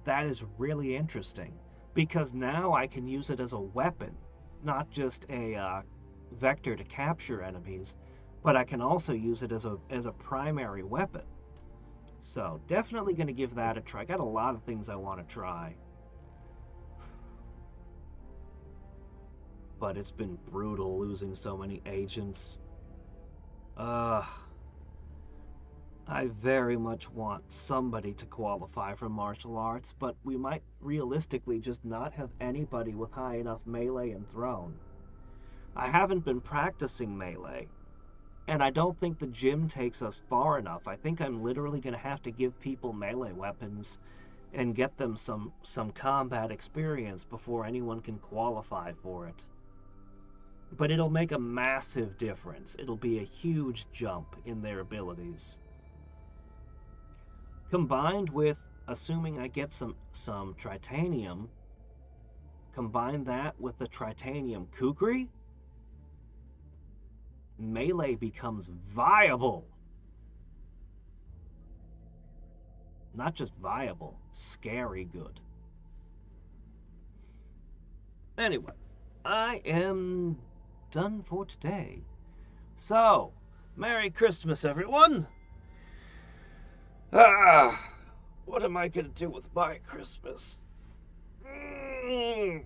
that is really interesting, because now I can use it as a weapon, not just a vector to capture enemies, but I can also use it as a primary weapon. So definitely going to give that a try. Got a lot of things I want to try, but it's been brutal losing so many agents. I very much want somebody to qualify for martial arts, but we might realistically just not have anybody with high enough melee and thrown. I haven't been practicing melee, and I don't think the gym takes us far enough. I think I'm literally going to have to give people melee weapons and get them some combat experience before anyone can qualify for it. But it'll make a massive difference. It'll be a huge jump in their abilities. Combined with, assuming I get some tritanium, combine that with the tritanium kukri, melee becomes viable. Not just viable, scary good. Anyway, I am done for today. So, Merry Christmas, everyone! What am I gonna do with my Christmas? I'm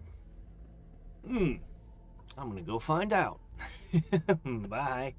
gonna go find out. Bye.